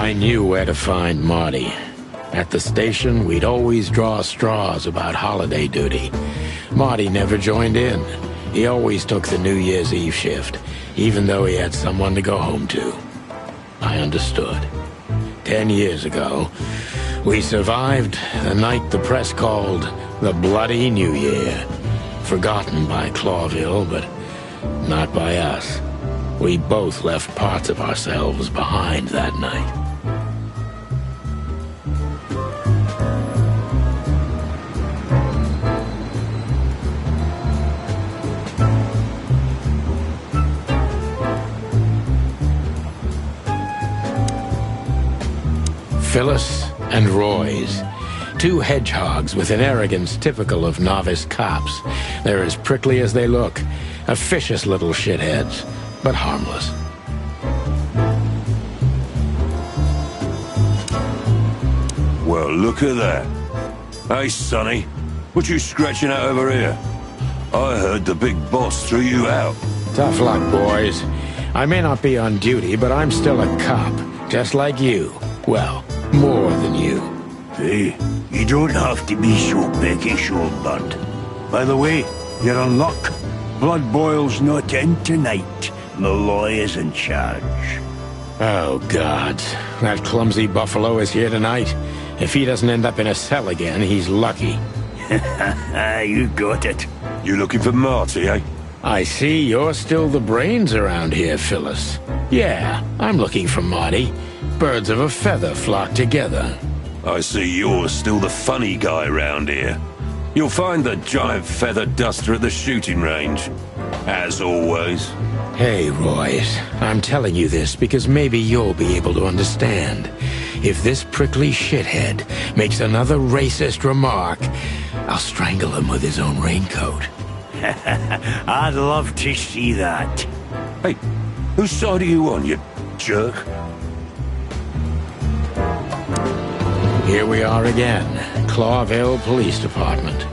I knew where to find Marty. At the station, we'd always draw straws about holiday duty. Marty never joined in. He always took the New Year's Eve shift, even though he had someone to go home to. I understood. 10 years ago, we survived the night the press called the Bloody New Year. Forgotten by Clawville, but not by us. We both left parts of ourselves behind that night. Phyllis and Roy's. Two hedgehogs with an arrogance typical of novice cops. They're as prickly as they look. Officious little shitheads, but harmless. Well, look at that. Hey, Sonny, what you scratching out over here? I heard the big boss threw you out. Tough luck, boys. I may not be on duty, but I'm still a cop, just like you. Well, more than you. Hey, you don't have to be so peckish, old bird. By the way, you're in luck. Blood Boil's not in tonight. Malloy is in charge. Oh, God. That clumsy buffalo is here tonight. If he doesn't end up in a cell again, he's lucky. You got it. You looking for Marty, eh? I see you're still the brains around here, Phyllis. Yeah, I'm looking for Marty. Birds of a feather flock together. I see you're still the funny guy around here. You'll find the giant feather duster at the shooting range. As always. Hey, Royce, I'm telling you this because maybe you'll be able to understand. If this prickly shithead makes another racist remark, I'll strangle him with his own raincoat. I'd love to see that. Hey, whose side are you on, you jerk? Here we are again, Clawville Police Department.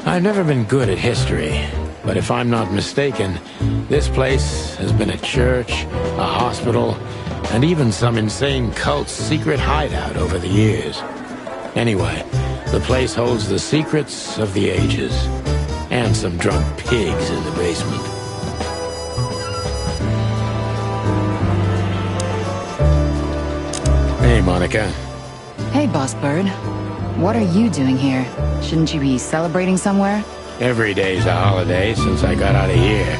I've never been good at history, but if I'm not mistaken, this place has been a church, a hospital, and even some insane cult's secret hideout over the years. Anyway, the place holds the secrets of the ages, and some drunk pigs in the basement. Hey, Monica. Hey, Boss Bird. What are you doing here? Shouldn't you be celebrating somewhere? Every day's a holiday since I got out of here.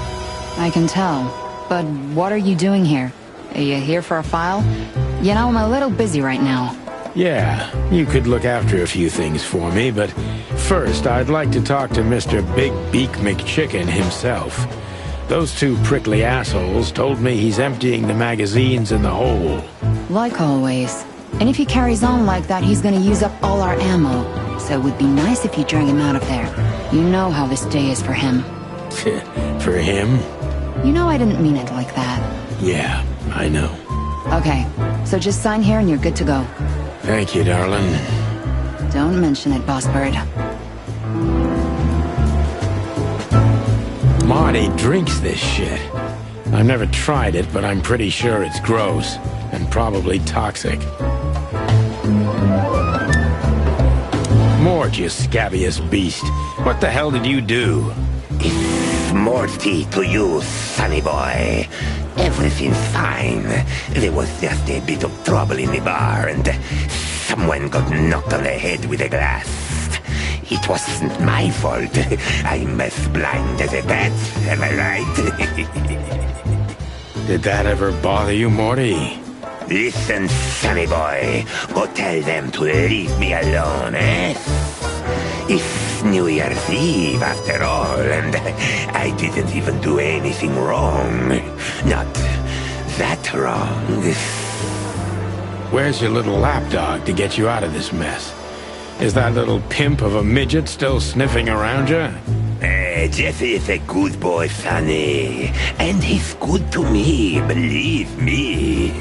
I can tell. But what are you doing here? Are you here for a file? You know, I'm a little busy right now. Yeah, you could look after a few things for me, but first I'd like to talk to Mr. Big Beak McChicken himself. Those two prickly assholes told me he's emptying the magazines in the hole. Like always. And if he carries on like that, he's gonna use up all our ammo. So it would be nice if you drag him out of there. You know how this day is for him. For him? You know I didn't mean it like that. Yeah, I know. Okay, so just sign here and you're good to go. Thank you, darling. Don't mention it, Boss Bird. Marty drinks this shit. I've never tried it, but I'm pretty sure it's gross. And probably toxic. Mort, you scabbiest beast. What the hell did you do? It's Morty to you, sonny boy. Everything's fine. There was just a bit of trouble in the bar, and someone got knocked on the head with a glass. It wasn't my fault. I'm as blind as a bat, am I right? Did that ever bother you, Morty? Listen, sonny boy. Go tell them to leave me alone, eh? It's New Year's Eve, after all, and I didn't even do anything wrong. Not that wrong. Where's your little lapdog to get you out of this mess? Is that little pimp of a midget still sniffing around you? Jesse is a good boy, Sonny. And he's good to me, believe me.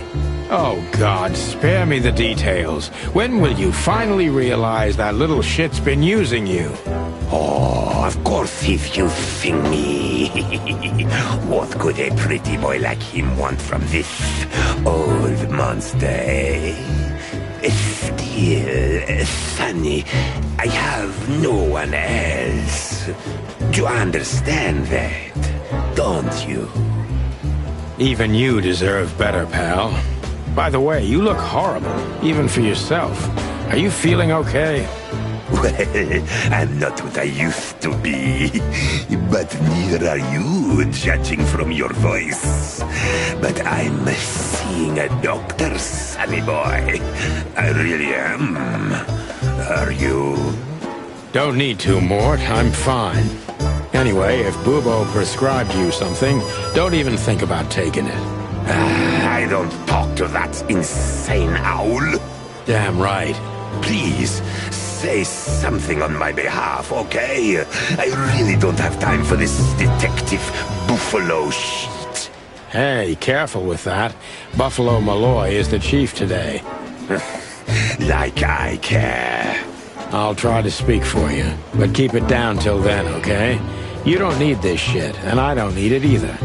Oh, God, spare me the details. When will you finally realize that little shit's been using you? Oh, of course he's using me. What could a pretty boy like him want from this old monster, eh? Still, Sonny, I have no one else. You understand that, don't you? Even you deserve better, pal. By the way, you look horrible, even for yourself. Are you feeling okay? Well, I'm not what I used to be, but neither are you, judging from your voice. But I'm seeing a doctor, sonny boy. I really am. Are you? Don't need to, Mort. I'm fine. Anyway, if Bubo prescribed you something, don't even think about taking it. I don't talk to that insane owl. Damn right. Please, say something on my behalf, okay? I really don't have time for this detective buffalo shit. Hey, careful with that. Buffalo Malloy is the chief today. Like I care. I'll try to speak for you, but keep it down till then, okay? You don't need this shit, and I don't need it either.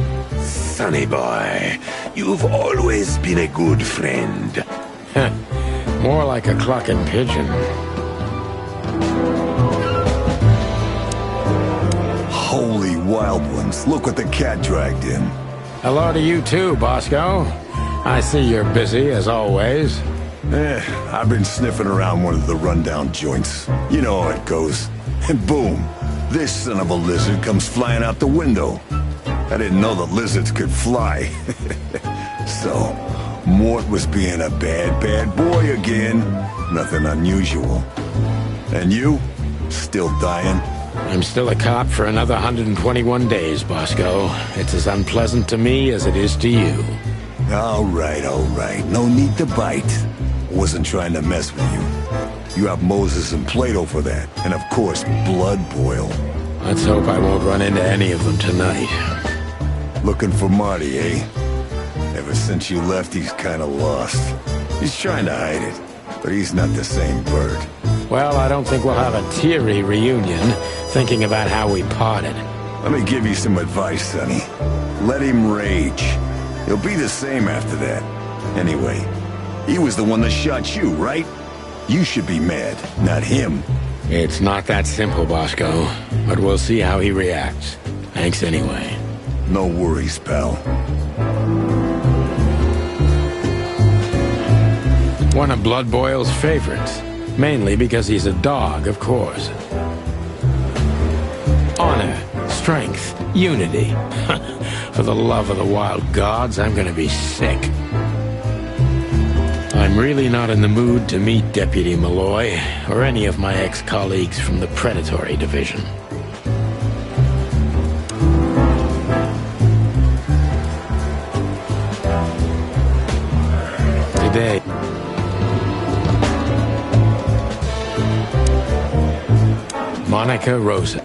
Sonny boy, you've always been a good friend. More like a clucking pigeon. Holy wild ones, look what the cat dragged in. Hello to you too, Bosco. I see you're busy, as always. I've been sniffing around one of the rundown joints. You know how it goes. And boom, this son of a lizard comes flying out the window. I didn't know the lizards could fly. So, Mort was being a bad boy again. Nothing unusual. And you? Still dying? I'm still a cop for another 121 days, Bosco. It's as unpleasant to me as it is to you. All right. No need to bite. Wasn't trying to mess with you. You have Moses and Plato for that. And of course, Blood Boil. Let's hope I won't run into any of them tonight. Looking for Marty, eh? Ever since you left, he's kinda lost. He's trying to hide it, but he's not the same bird. Well, I don't think we'll have a teary reunion, thinking about how we parted. Let me give you some advice, Sonny. Let him rage. He'll be the same after that. Anyway, he was the one that shot you, right? You should be mad, not him. It's not that simple, Bosco, but we'll see how he reacts. Thanks anyway. No worries, pal. One of Blood Boil's favorites. Mainly because he's a dog, of course. Honor, strength, unity. For the love of the wild gods, I'm gonna be sick. I'm really not in the mood to meet Deputy Malloy, or any of my ex-colleagues from the Predatory Division. Today... Monica Rosa.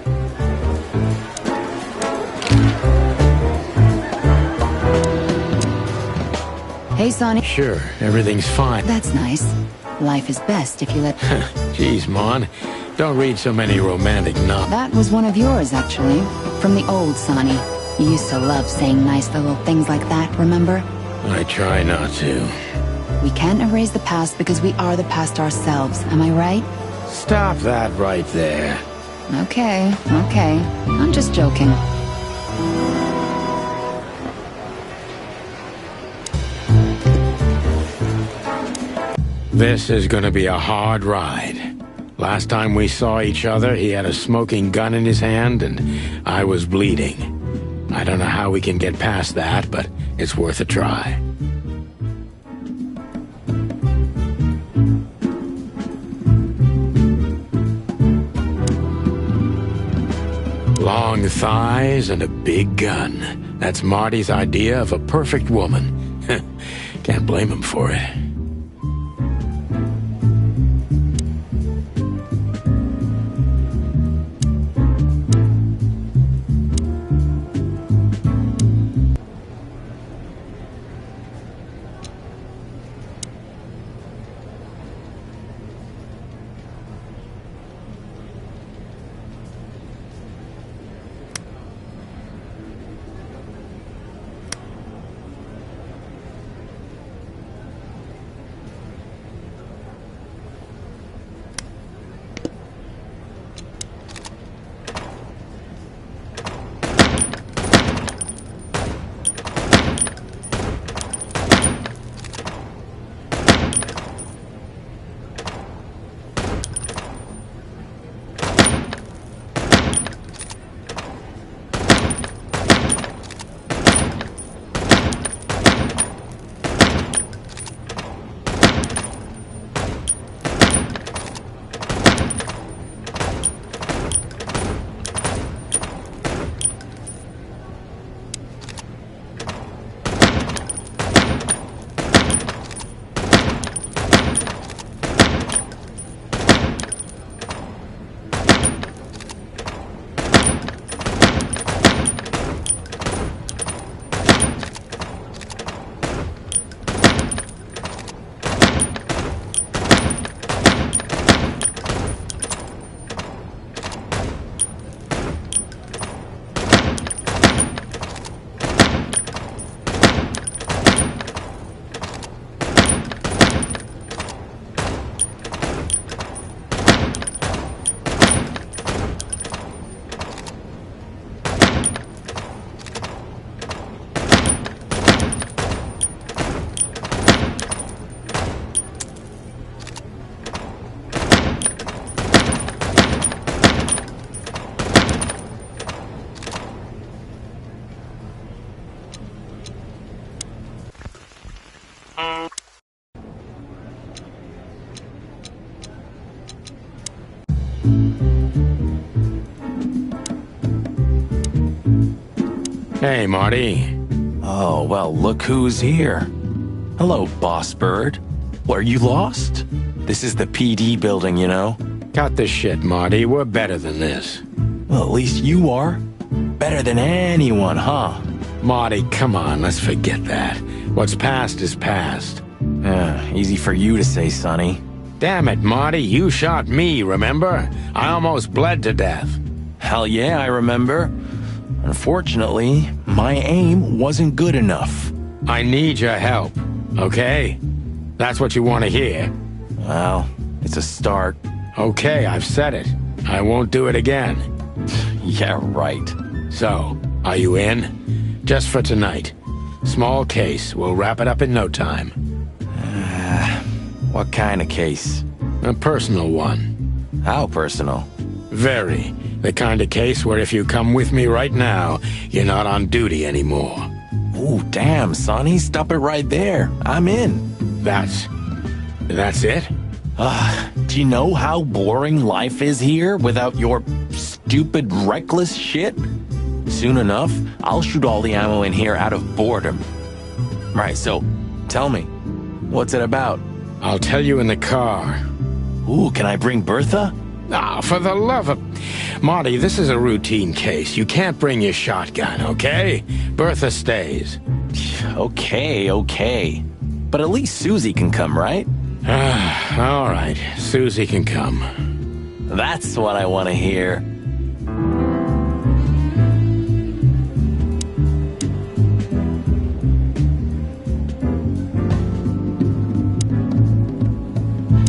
Hey, Sonny. Sure, everything's fine. That's nice. Life is best if you let... Jeez, Mon. Don't read so many romantic novels. That was one of yours, actually. From the old Sonny. You used to love saying nice little things like that, remember? I try not to. We can't erase the past because we are the past ourselves, am I right? Stop that right there. Okay. I'm just joking. This is gonna be a hard ride. Last time we saw each other, he had a smoking gun in his hand, and I was bleeding. I don't know how we can get past that, but it's worth a try. Long thighs and a big gun. That's Marty's idea of a perfect woman. Can't blame him for it. Hey, Marty. Oh, well, look who's here. Hello, Boss Bird. What, are you lost? This is the PD building, you know? Cut the shit, Marty. We're better than this. Well, at least you are. Better than anyone, huh? Marty, come on, let's forget that. What's past is past. Easy for you to say, Sonny. Damn it, Marty, you shot me, remember? I almost bled to death. Hell yeah, I remember. Unfortunately, my aim wasn't good enough. I need your help, okay? That's what you want to hear. Well, it's a start. Okay, I've said it. I won't do it again. Yeah, right. So, are you in? Just for tonight. Small case. We'll wrap it up in no time. What kind of case? A personal one. How personal? Very. The kind of case where if you come with me right now, you're not on duty anymore. Ooh, damn, Sonny, stop it right there. I'm in. That's it? Do you know how boring life is here without your stupid, reckless shit? Soon enough, I'll shoot all the ammo in here out of boredom. Right, so, tell me, what's it about? I'll tell you in the car. Ooh, can I bring Bertha? Ah, for the love of... Marty, this is a routine case. You can't bring your shotgun, okay? Bertha stays. Okay. But at least Susie can come, right? All right. Susie can come. That's what I want to hear.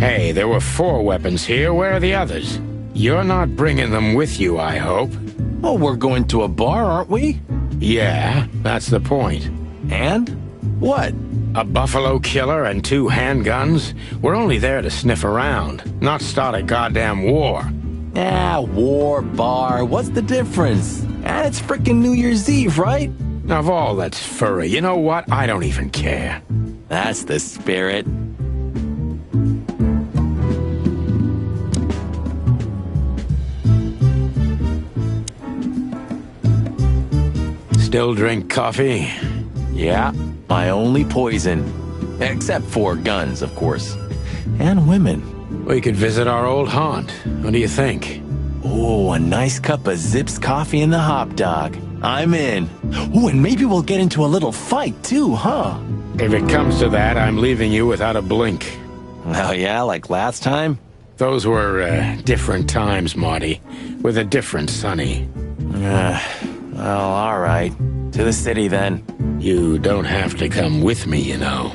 Hey, there were 4 weapons here. Where are the others? You're not bringing them with you, I hope. Oh, we're going to a bar, aren't we? Yeah, that's the point. And? What? A buffalo killer and 2 handguns? We're only there to sniff around, not start a goddamn war. War, bar, what's the difference? And it's frickin' New Year's Eve, right? Of all that's furry, you know what? I don't even care. That's the spirit. Still drink coffee? Yeah, my only poison. Except for guns, of course. And women. We could visit our old haunt. What do you think? Oh, a nice cup of Zips coffee and the hot dog. I'm in. Oh, and maybe we'll get into a little fight too, huh? If it comes to that, I'm leaving you without a blink. Oh yeah, like last time? Those were, different times, Marty. With a different Sonny. Well, all right. To the city, then. You don't have to come with me, you know.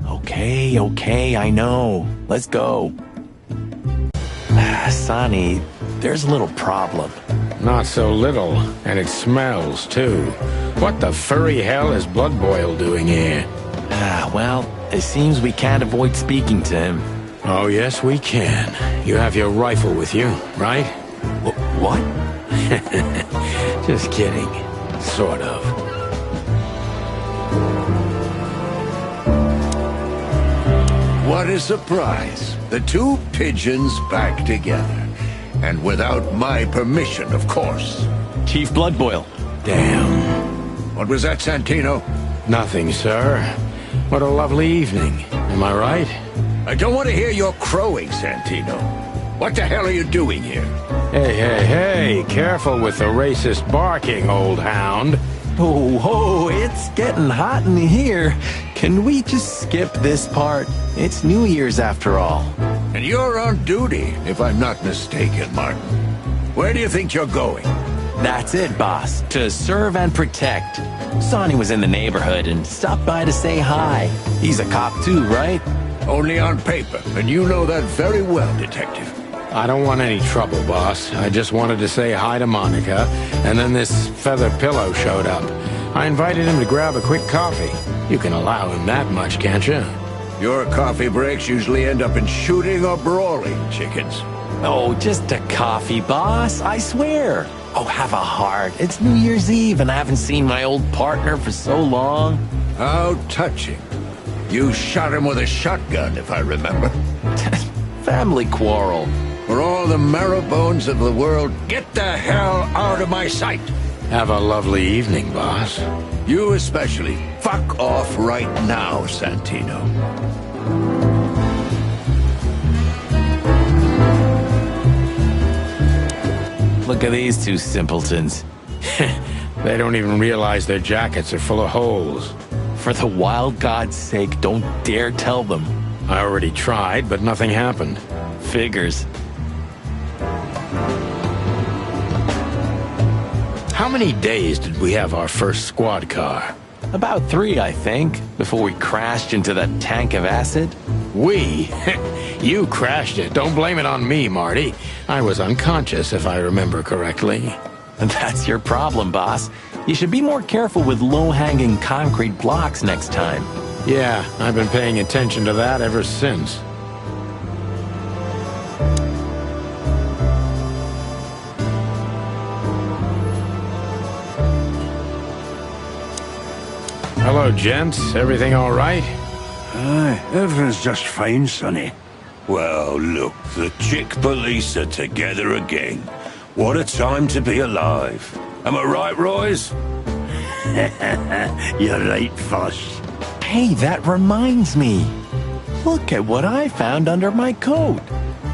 Okay, I know. Let's go. Sonny, there's a little problem. Not so little, and it smells, too. What the furry hell is Blood Boil doing here? Well, it seems we can't avoid speaking to him. Oh, yes, we can. You have your rifle with you, right? What? Just kidding. Sort of. What a surprise. The 2 pigeons back together. And without my permission, of course. Chief Bloodboil. Damn. What was that, Santino? Nothing, sir. What a lovely evening. Am I right? I don't want to hear your crowing, Santino. What the hell are you doing here? Hey, careful with the racist barking, old hound. Oh, it's getting hot in here. Can we just skip this part? It's New Year's after all. And you're on duty, if I'm not mistaken, Martin. Where do you think you're going? That's it, boss. To serve and protect. Sonny was in the neighborhood and stopped by to say hi. He's a cop too, right? Only on paper, and you know that very well, Detective. I don't want any trouble, boss. I just wanted to say hi to Monica, and then this feather pillow showed up. I invited him to grab a quick coffee. You can allow him that much, can't you? Your coffee breaks usually end up in shooting or brawling, chickens. Oh, just a coffee, boss, I swear. Oh, have a heart. It's New Year's Eve, and I haven't seen my old partner for so long. How touching. You shot him with a shotgun, if I remember. Family quarrel. For all the marrow bones of the world, get the hell out of my sight! Have a lovely evening, boss. You especially. Fuck off right now, Santino. Look at these two simpletons. They don't even realize their jackets are full of holes. For the wild God's sake, don't dare tell them. I already tried, but nothing happened. Figures. How many days did we have our first squad car? About 3, I think, before we crashed into that tank of acid. We? You crashed it. Don't blame it on me, Marty. I was unconscious, if I remember correctly. And that's your problem, boss. You should be more careful with low-hanging concrete blocks next time. Yeah, I've been paying attention to that ever since. Hello, gents. Everything all right? Aye, everything's just fine, Sonny. Well, look, the chick police are together again. What a time to be alive. Am I right, Royce? You're right, Foss. Hey, that reminds me. Look at what I found under my coat.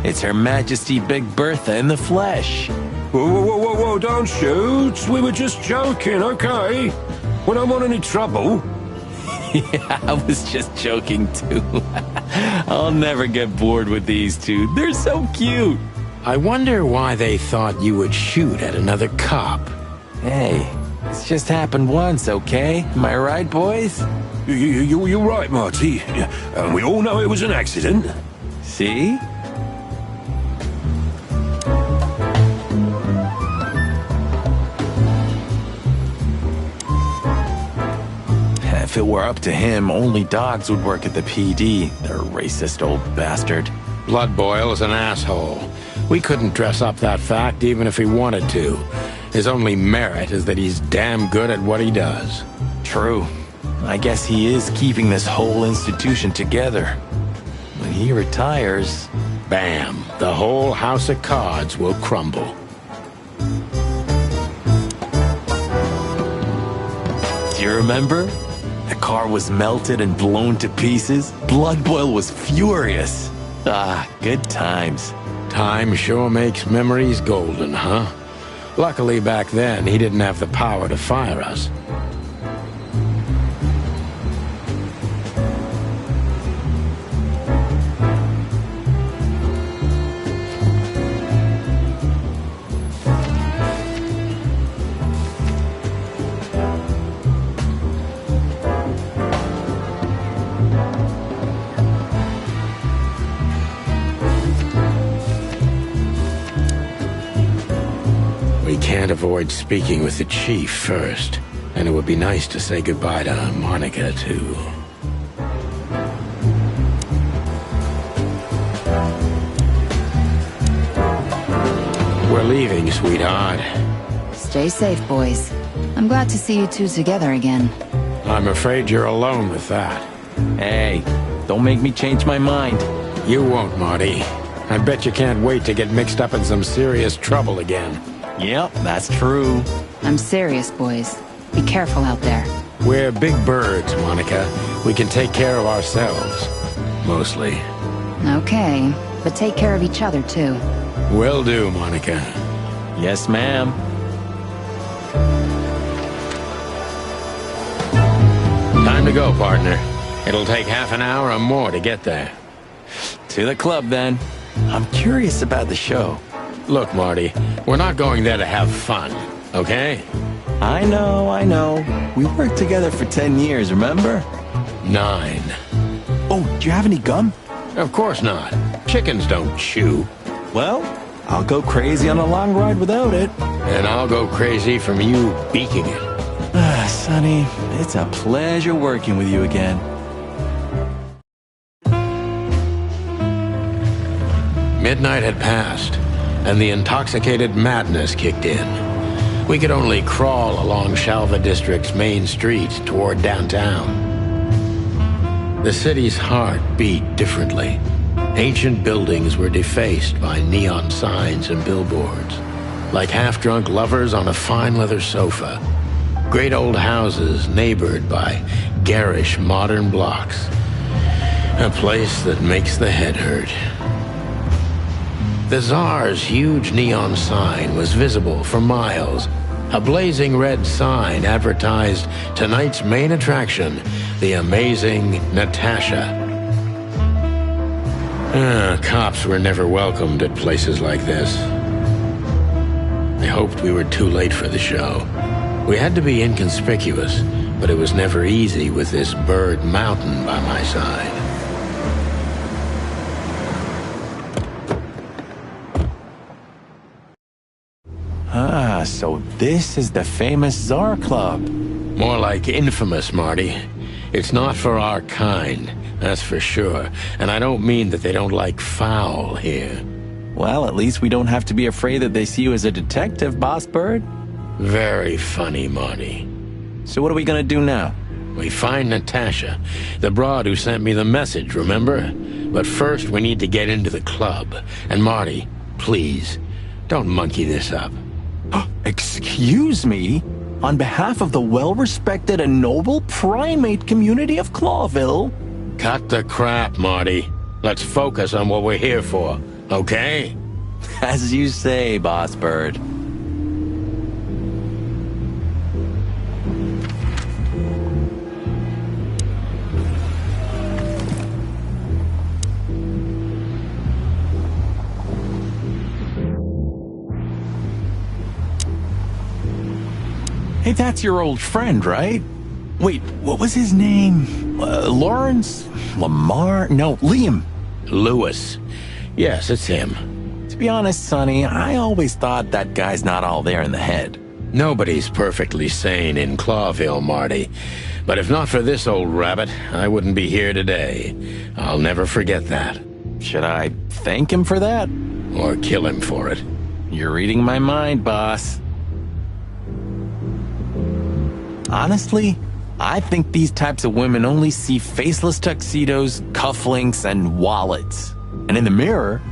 It's Her Majesty Big Bertha in the flesh. Whoa, whoa, whoa, whoa, whoa, don't shoot. We were just joking, okay? We don't want any trouble. Yeah, I was just joking too. I'll never get bored with these two. They're so cute. I wonder why they thought you would shoot at another cop. Hey, it's just happened once, okay? Am I right, boys? You're right, Marty. And we all know it was an accident. See? If it were up to him, only dogs would work at the PD. They're a racist old bastard. Blood Boyle's an asshole. We couldn't dress up that fact even if he wanted to. His only merit is that he's damn good at what he does. True. I guess he is keeping this whole institution together. When he retires... Bam! The whole house of cards will crumble. Do you remember? The car was melted and blown to pieces. Blood Boil was furious. Ah, good times. Time sure makes memories golden, huh? Luckily back then, he didn't have the power to fire us. Can't avoid speaking with the chief first, and it would be nice to say goodbye to Monica, too. We're leaving, sweetheart. Stay safe, boys. I'm glad to see you two together again. I'm afraid you're alone with that. Hey, don't make me change my mind. You won't, Marty. I bet you can't wait to get mixed up in some serious trouble again. Yep, that's true. I'm serious, boys. Be careful out there. We're big birds, Monica. We can take care of ourselves. Mostly. Okay, but take care of each other, too. Will do, Monica. Yes, ma'am. Time to go, partner. It'll take half an hour or more to get there. To the club, then. I'm curious about the show. Look, Marty, we're not going there to have fun, okay? I know. We worked together for 10 years, remember? 9. Oh, do you have any gum? Of course not. Chickens don't chew. Well, I'll go crazy on a long ride without it. And I'll go crazy from you beaking it. Ah, Sonny, it's a pleasure working with you again. Midnight had passed, and the intoxicated madness kicked in. We could only crawl along Shalva District's main street toward downtown. The city's heart beat differently. Ancient buildings were defaced by neon signs and billboards. like half-drunk lovers on a fine leather sofa. Great old houses neighbored by garish modern blocks. A place that makes the head hurt. The Tsar's huge neon sign was visible for miles. A blazing red sign advertised tonight's main attraction, the amazing Natasha. Cops were never welcomed at places like this. I hoped we were too late for the show. We had to be inconspicuous, but it was never easy with this bird mountain by my side. Ah, so this is the famous Tsar Club. More like infamous, Marty. It's not for our kind, that's for sure. And I don't mean that they don't like foul here. Well, at least we don't have to be afraid that they see you as a detective, Boss Bird. Very funny, Marty. So what are we gonna do now? We find Natasha, the broad who sent me the message, remember? But first we need to get into the club. And Marty, please, don't monkey this up. Excuse me? On behalf of the well-respected and noble primate community of Clawville? Cut the crap, Marty. Let's focus on what we're here for, okay? As you say, Boss Bird. Hey, that's your old friend, right? Wait, what was his name? Lawrence? Lamar? No, Liam. Lewis. Yes, it's him. To be honest, Sonny, I always thought that guy's not all there in the head. Nobody's perfectly sane in Clawville, Marty. But if not for this old rabbit, I wouldn't be here today. I'll never forget that. Should I thank him for that? Or kill him for it? You're reading my mind, boss. Honestly, I think these types of women only see faceless tuxedos, cufflinks, and wallets. And in the mirror,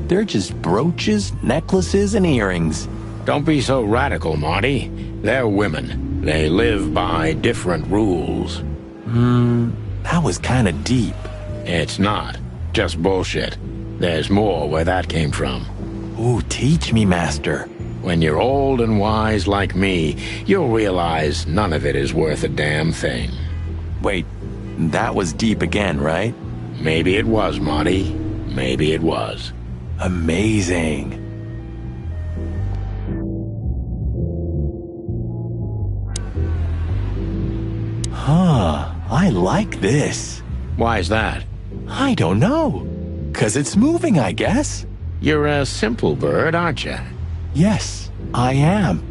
they're just brooches, necklaces, and earrings. Don't be so radical, Marty. They're women. They live by different rules. That was kinda deep. It's not. Just bullshit. There's more where that came from. Ooh, teach me, Master. When you're old and wise like me, you'll realize none of it is worth a damn thing. Wait, that was deep again, right? Maybe it was, Marty. Maybe it was. Amazing. Huh, I like this. Why's that? I don't know. 'Cause it's moving, I guess. You're a simple bird, aren't you? Yes, I am.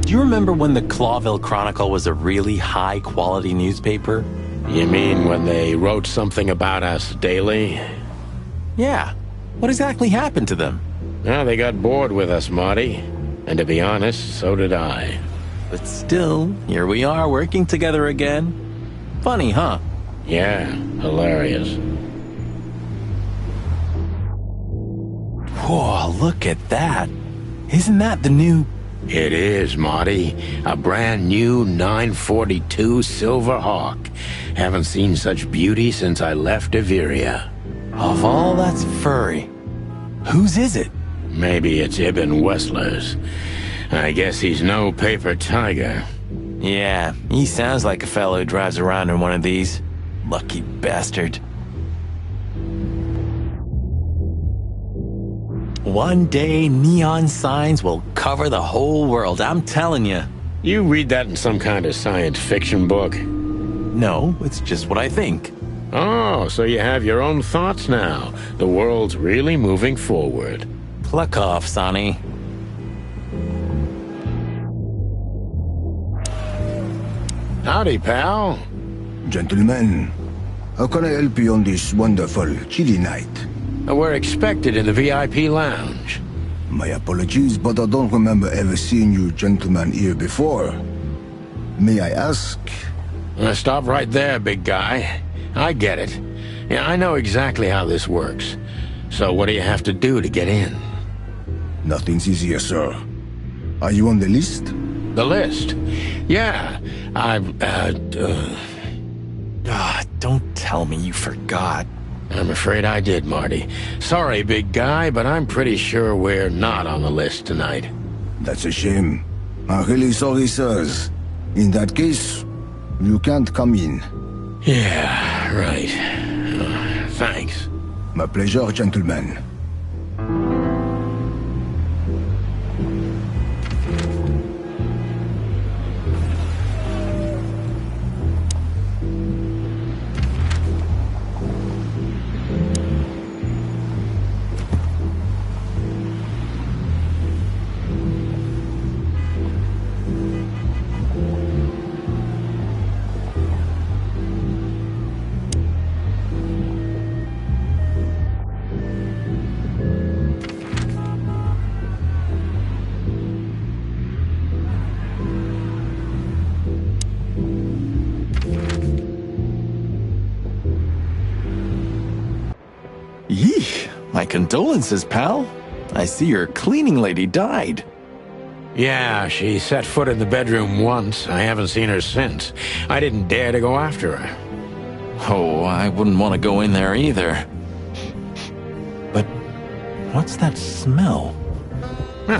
Do you remember when the Clawville Chronicle was a really high-quality newspaper? You mean when they wrote something about us daily? Yeah. What exactly happened to them? Well, they got bored with us, Marty. And to be honest, so did I. But still, here we are working together again. Funny, huh? Yeah, hilarious. Whoa, look at that. Isn't that the new... It is, Marty. A brand new 942 Silver Hawk. Haven't seen such beauty since I left Iveria. Of all that's furry. Whose is it? Maybe it's Ibn Wessler's. I guess he's no paper tiger. Yeah, he sounds like a fellow who drives around in one of these. Lucky bastard. One day, neon signs will cover the whole world, I'm telling you. You read that in some kind of science fiction book? No, it's just what I think. Oh, so you have your own thoughts now. The world's really moving forward. Pluck off, Sonny. Howdy, pal. Gentlemen, how can I help you on this wonderful, chilly night? We're expected in the VIP lounge. My apologies, but I don't remember ever seeing you gentlemen here before. May I ask? Stop right there, big guy. I get it. Yeah, I know exactly how this works. So what do you have to do to get in? Nothing's easier, sir. Are you on the list? The list? Yeah, Don't tell me you forgot. I'm afraid I did, Marty. Sorry, big guy, but I'm pretty sure we're not on the list tonight. That's a shame. I'm really sorry, sirs. In that case, you can't come in. Yeah, right. Thanks. My pleasure, gentlemen. Yee, my condolences, pal. I see your cleaning lady died. Yeah, she set foot in the bedroom once. I haven't seen her since. I didn't dare to go after her. Oh, I wouldn't want to go in there either. But what's that smell?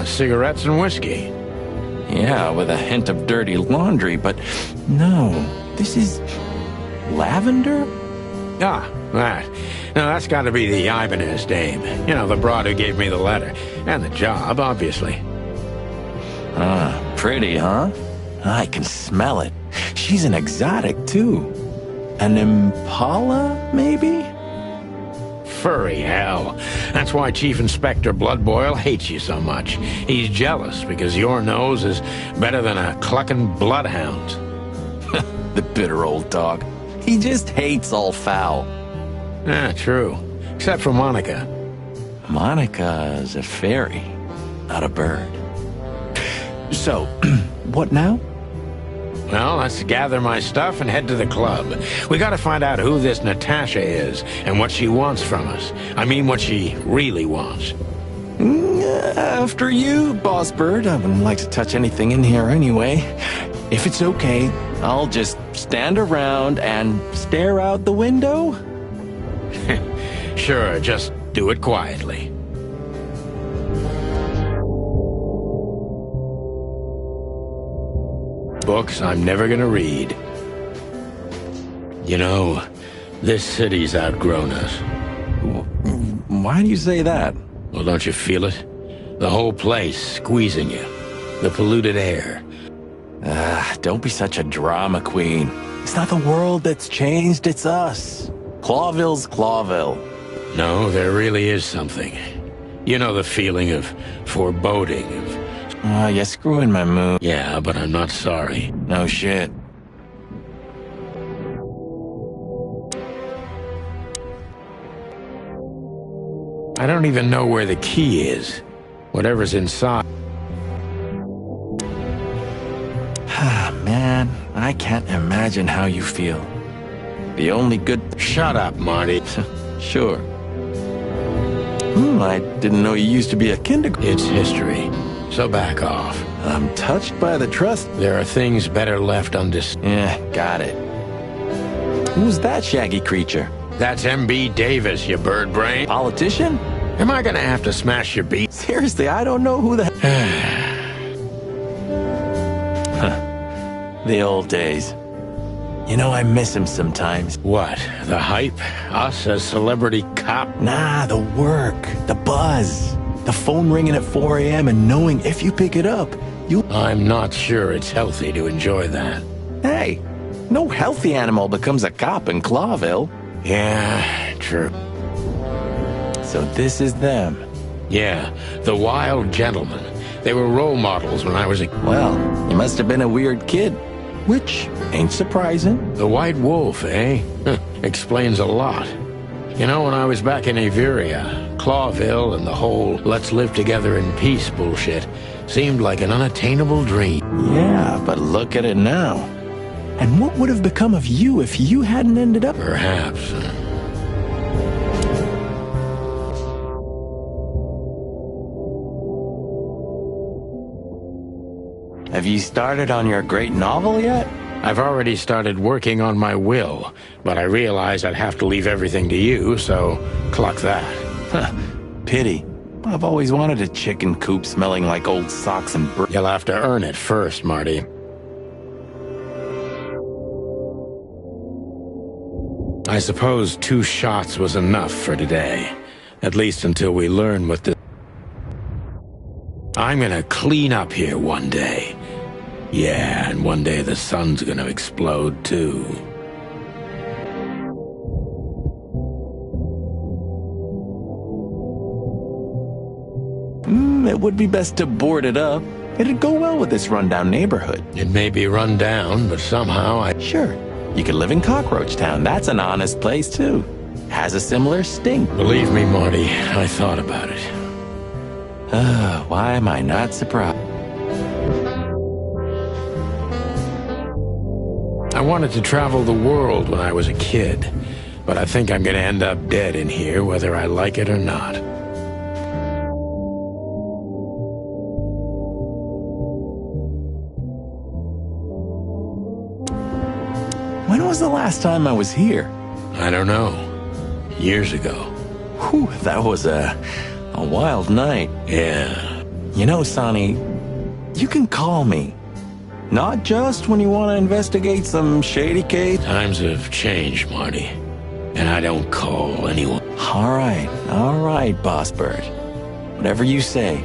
Cigarettes and whiskey. Yeah, with a hint of dirty laundry, but no, this is lavender? Ah, that. Now, that's got to be the Ibanez dame. You know, the broad who gave me the letter. And the job, obviously. Ah, pretty, huh? I can smell it. She's an exotic, too. An impala, maybe? Furry hell. That's why Chief Inspector Bloodboil hates you so much. He's jealous because your nose is better than a clucking bloodhound. The bitter old dog. He just hates all foul. Ah, true. Except for Monica. Monica's a fairy, not a bird. So, what now? Well, let's gather my stuff and head to the club. We gotta find out who this Natasha is and what she wants from us. I mean, what she really wants. After you, Boss Bird. I wouldn't like to touch anything in here anyway. If it's okay, I'll just stand around and stare out the window. Sure, just do it quietly. Books I'm never gonna read. You know, this city's outgrown us. Why do you say that? Well, don't you feel it? The whole place squeezing you. The polluted air. Don't be such a drama queen. It's not the world that's changed, it's us. Clawville's Clawville. No, there really is something. You know the feeling of foreboding, You're screwing my mood. Yeah, but I'm not sorry. No shit. I don't even know where the key is. Whatever's inside. Man, I can't imagine how you feel. The only good... Shut up, Marty. Sure. I didn't know you used to be a kindergarten. It's history, so back off. I'm touched by the trust. There are things better left undiscussed. Yeah, got it. Who's that shaggy creature? That's M.B. Davis, you bird brain. Politician? Am I gonna have to smash your beat? Seriously, I don't know who the... The old days. You know, I miss him sometimes. What? The hype? Us as celebrity cop? Nah, the work, the buzz, the phone ringing at 4 a.m. and knowing if you pick it up, you... I'm not sure it's healthy to enjoy that. Hey, no healthy animal becomes a cop in Clawville. Yeah, true. So this is them. Yeah, the Wild Gentlemen. They were role models when I was a... Well, you must have been a weird kid. Which ain't surprising. The White Wolf, eh? Explains a lot. You know, when I was back in Averia, Clawville and the whole let's live together in peace bullshit seemed like an unattainable dream. Yeah, but look at it now. And what would have become of you if you hadn't ended up... Perhaps. Have you started on your great novel yet? I've already started working on my will, but I realized I'd have to leave everything to you, so cluck that. Huh. Pity. I've always wanted a chicken coop smelling like old socks and You'll have to earn it first, Marty. I suppose 2 shots was enough for today. At least until we learn what the... I'm gonna clean up here one day. Yeah, and one day the sun's gonna explode too. It would be best to board it up. It'd go well with this rundown neighborhood. It may be run down, but somehow Sure. You could live in Cockroach Town. That's an honest place, too. Has a similar stink. Believe me, Marty, I thought about it. Why am I not surprised? I wanted to travel the world when I was a kid, but I think I'm gonna end up dead in here whether I like it or not. When was the last time I was here? I don't know. Years ago. Whew, that was a wild night. Yeah. You know, Sonny, you can call me. Not just when you want to investigate some shady case. Times have changed, Marty. And I don't call anyone. All right, Boss Bird. Whatever you say.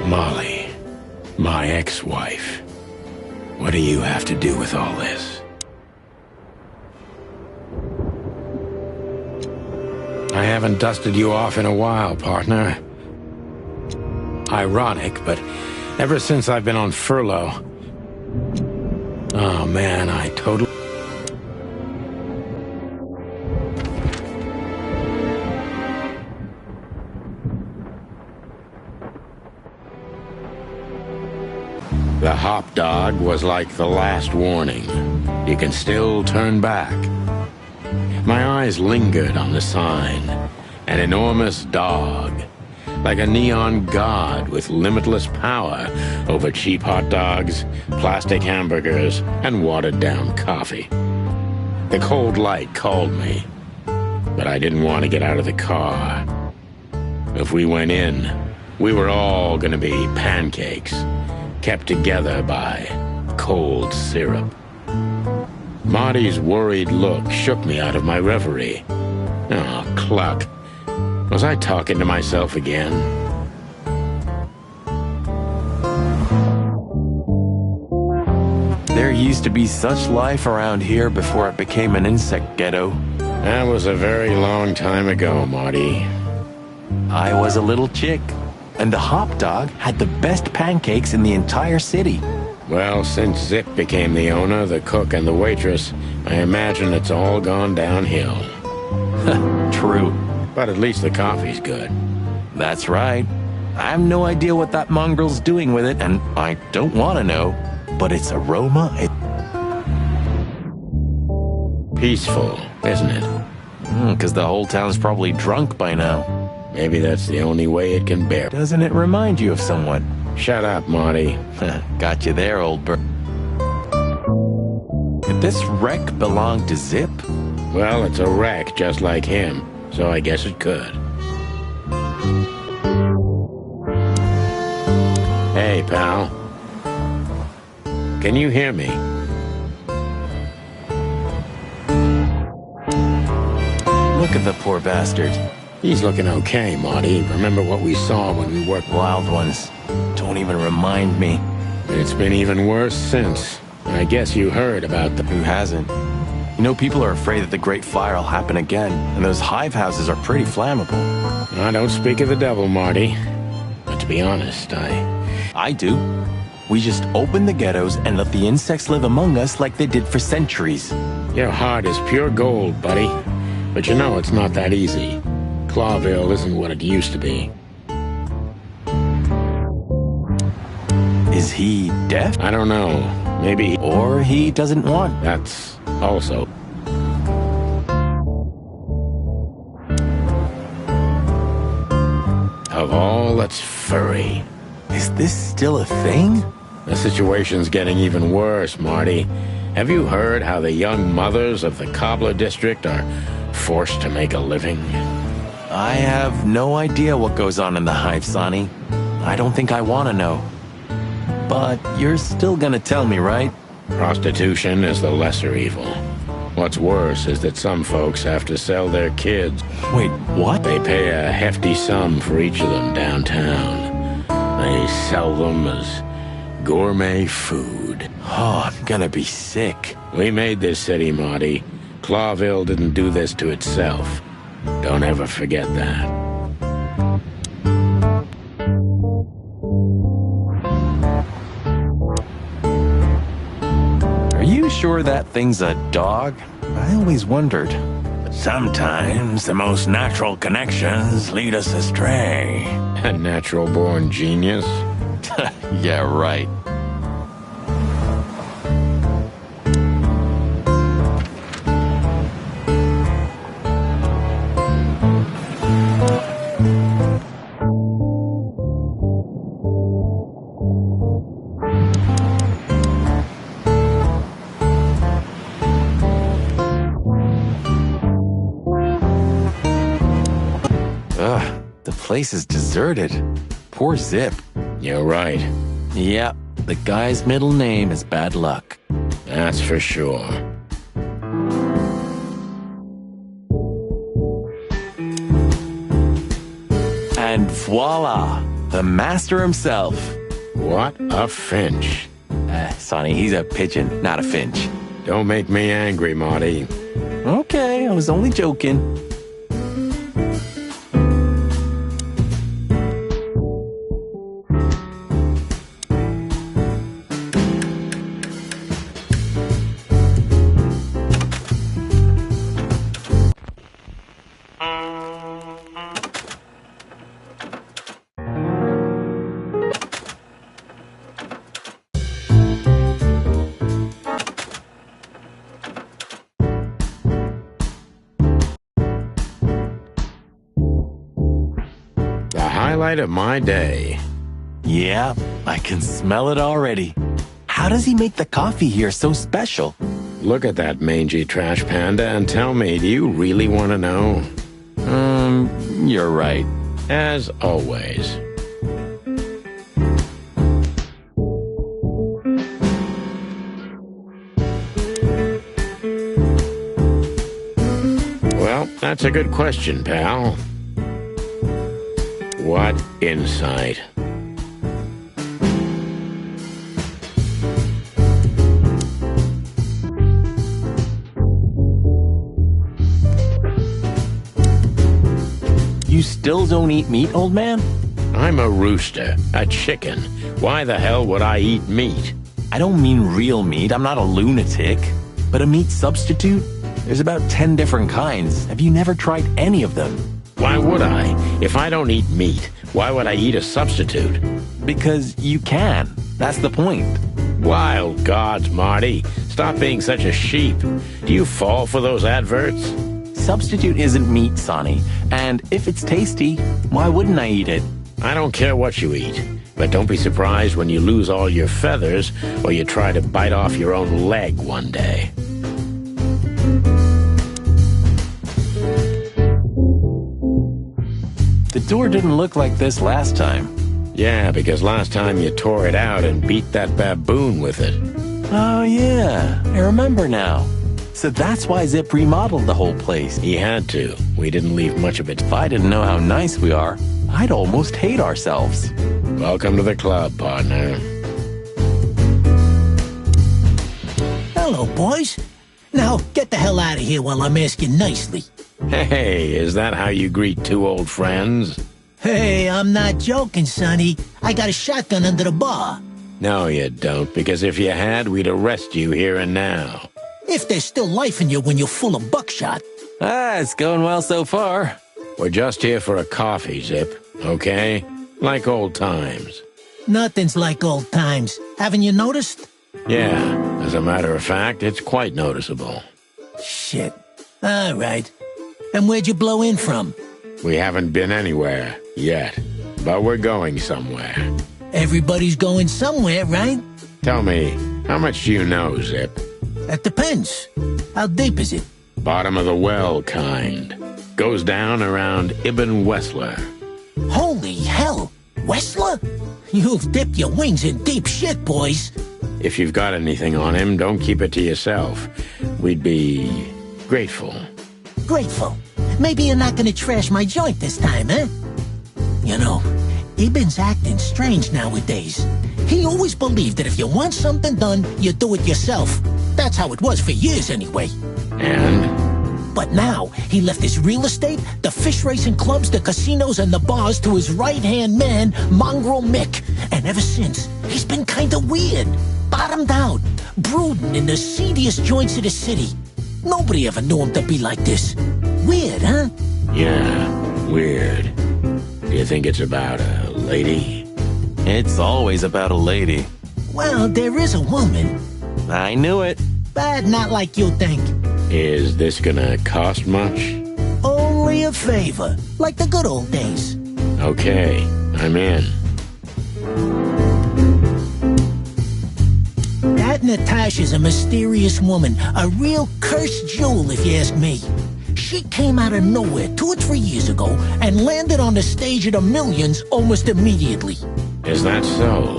Molly, my ex-wife. What do you have to do with all this? I haven't dusted you off in a while, partner. Ironic, but ever since I've been on furlough... Oh man, I totally... The hop dog was like the last warning. You can still turn back. My eyes lingered on the sign. An enormous dog. Like a neon god with limitless power over cheap hot dogs, plastic hamburgers, and watered-down coffee. The cold light called me, but I didn't want to get out of the car. If we went in, we were all gonna be pancakes. Kept together by cold syrup. Marty's worried look shook me out of my reverie. Oh, cluck. Was I talking to myself again? There used to be such life around here before it became an insect ghetto. That was a very long time ago, Marty. I was a little chick. And the hop dog had the best pancakes in the entire city. Well, since Zip became the owner, the cook, and the waitress, I imagine it's all gone downhill. True. But at least the coffee's good. That's right. I have no idea what that mongrel's doing with it, and I don't want to know. But its aroma... Peaceful, isn't it? Because the whole town's probably drunk by now. Maybe that's the only way it can bear. Doesn't it remind you of someone? Shut up, Marty. Got you there, old bird. Could this wreck belong to Zip? Well, it's a wreck just like him, so I guess it could. Hey, pal. Can you hear me? Look at the poor bastard. He's looking okay, Marty. Remember what we saw when we worked... Wild ones. Don't even remind me. It's been even worse since. I guess you heard about the... Who hasn't? You know, people are afraid that the Great Fire will happen again, and those hive houses are pretty flammable. I don't speak of the devil, Marty. But to be honest, I do. We just open the ghettos and let the insects live among us like they did for centuries. Your heart is pure gold, buddy. But you know it's not that easy. Clawville isn't what it used to be. Is he deaf? I don't know. Maybe... Or he doesn't want... That's also... Of all that's furry. Is this still a thing? The situation's getting even worse, Marty. Have you heard how the young mothers of the Cobbler District are forced to make a living? I have no idea what goes on in the hive, Sonny. I don't think I want to know. But you're still gonna tell me, right? Prostitution is the lesser evil. What's worse is that some folks have to sell their kids. Wait, what? They pay a hefty sum for each of them downtown. They sell them as gourmet food. Oh, I'm gonna be sick. We made this city, Marty. Clawville didn't do this to itself. Don't ever forget that. Are you sure that thing's a dog? I always wondered. Sometimes the most natural connections lead us astray. A natural-born genius? Yeah, right. Ugh, the place is deserted. Poor Zip. You're right. Yeah, the guy's middle name is Bad Luck. That's for sure. And voila, the master himself. What a finch. Sonny, he's a pigeon, not a finch. Don't make me angry, Marty. Okay, I was only joking. Highlight of my day. Yeah, I can smell it already. How does he make the coffee here so special? Look at that mangy trash panda and tell me, do you really want to know? You're right. As always. Well, that's a good question, pal. What insight. You still don't eat meat, old man? I'm a rooster, a chicken. Why the hell would I eat meat? I don't mean real meat. I'm not a lunatic. But a meat substitute? There's about 10 different kinds. Have you never tried any of them? Why would I? If I don't eat meat, why would I eat a substitute? Because you can. That's the point. Wild gods, Marty. Stop being such a sheep. Do you fall for those adverts? Substitute isn't meat, Sonny. And if it's tasty, why wouldn't I eat it? I don't care what you eat. But don't be surprised when you lose all your feathers or you try to bite off your own leg one day. The door didn't look like this last time. Yeah, because last time you tore it out and beat that baboon with it. Oh, yeah. I remember now. So that's why Zip remodeled the whole place. He had to. We didn't leave much of it. If I didn't know how nice we are, I'd almost hate ourselves. Welcome to the club, partner. Hello, boys. Now, get the hell out of here while I'm asking nicely. Hey, is that how you greet two old friends? Hey, I'm not joking, Sonny. I got a shotgun under the bar. No, you don't, because if you had, we'd arrest you here and now. If there's still life in you when you're full of buckshot. It's going well so far. We're just here for a coffee, Zip, okay? Like old times. Nothing's like old times. Haven't you noticed? Yeah, as a matter of fact, it's quite noticeable. Shit. All right. And where'd you blow in from? We haven't been anywhere yet, but we're going somewhere. Everybody's going somewhere, right? Tell me, how much do you know, Zip? That depends. How deep is it? Bottom of the well kind. Goes down around Ibn Wessler. Holy hell! Wessler? You've dipped your wings in deep shit, boys. If you've got anything on him, don't keep it to yourself. We'd be grateful. Grateful. Maybe you're not gonna trash my joint this time, eh? You know, Ibn's acting strange nowadays. He always believed that if you want something done, you do it yourself. That's how it was for years anyway. And? But now, he left his real estate, the fish racing clubs, the casinos, and the bars to his right-hand man, Mongrel Mick. And ever since, he's been kinda weird. Bottomed out, brooding in the seediest joints of the city. Nobody ever knew him to be like this. Weird, huh? Yeah, weird. Do you think it's about a lady? It's always about a lady. Well, there is a woman. I knew it. But not like you think. Is this gonna cost much? Only a favor, like the good old days. Okay, I'm in. That Natasha's a mysterious woman, a real cursed jewel if you ask me. She came out of nowhere 2 or 3 years ago and landed on the stage of the millions almost immediately. Is that so?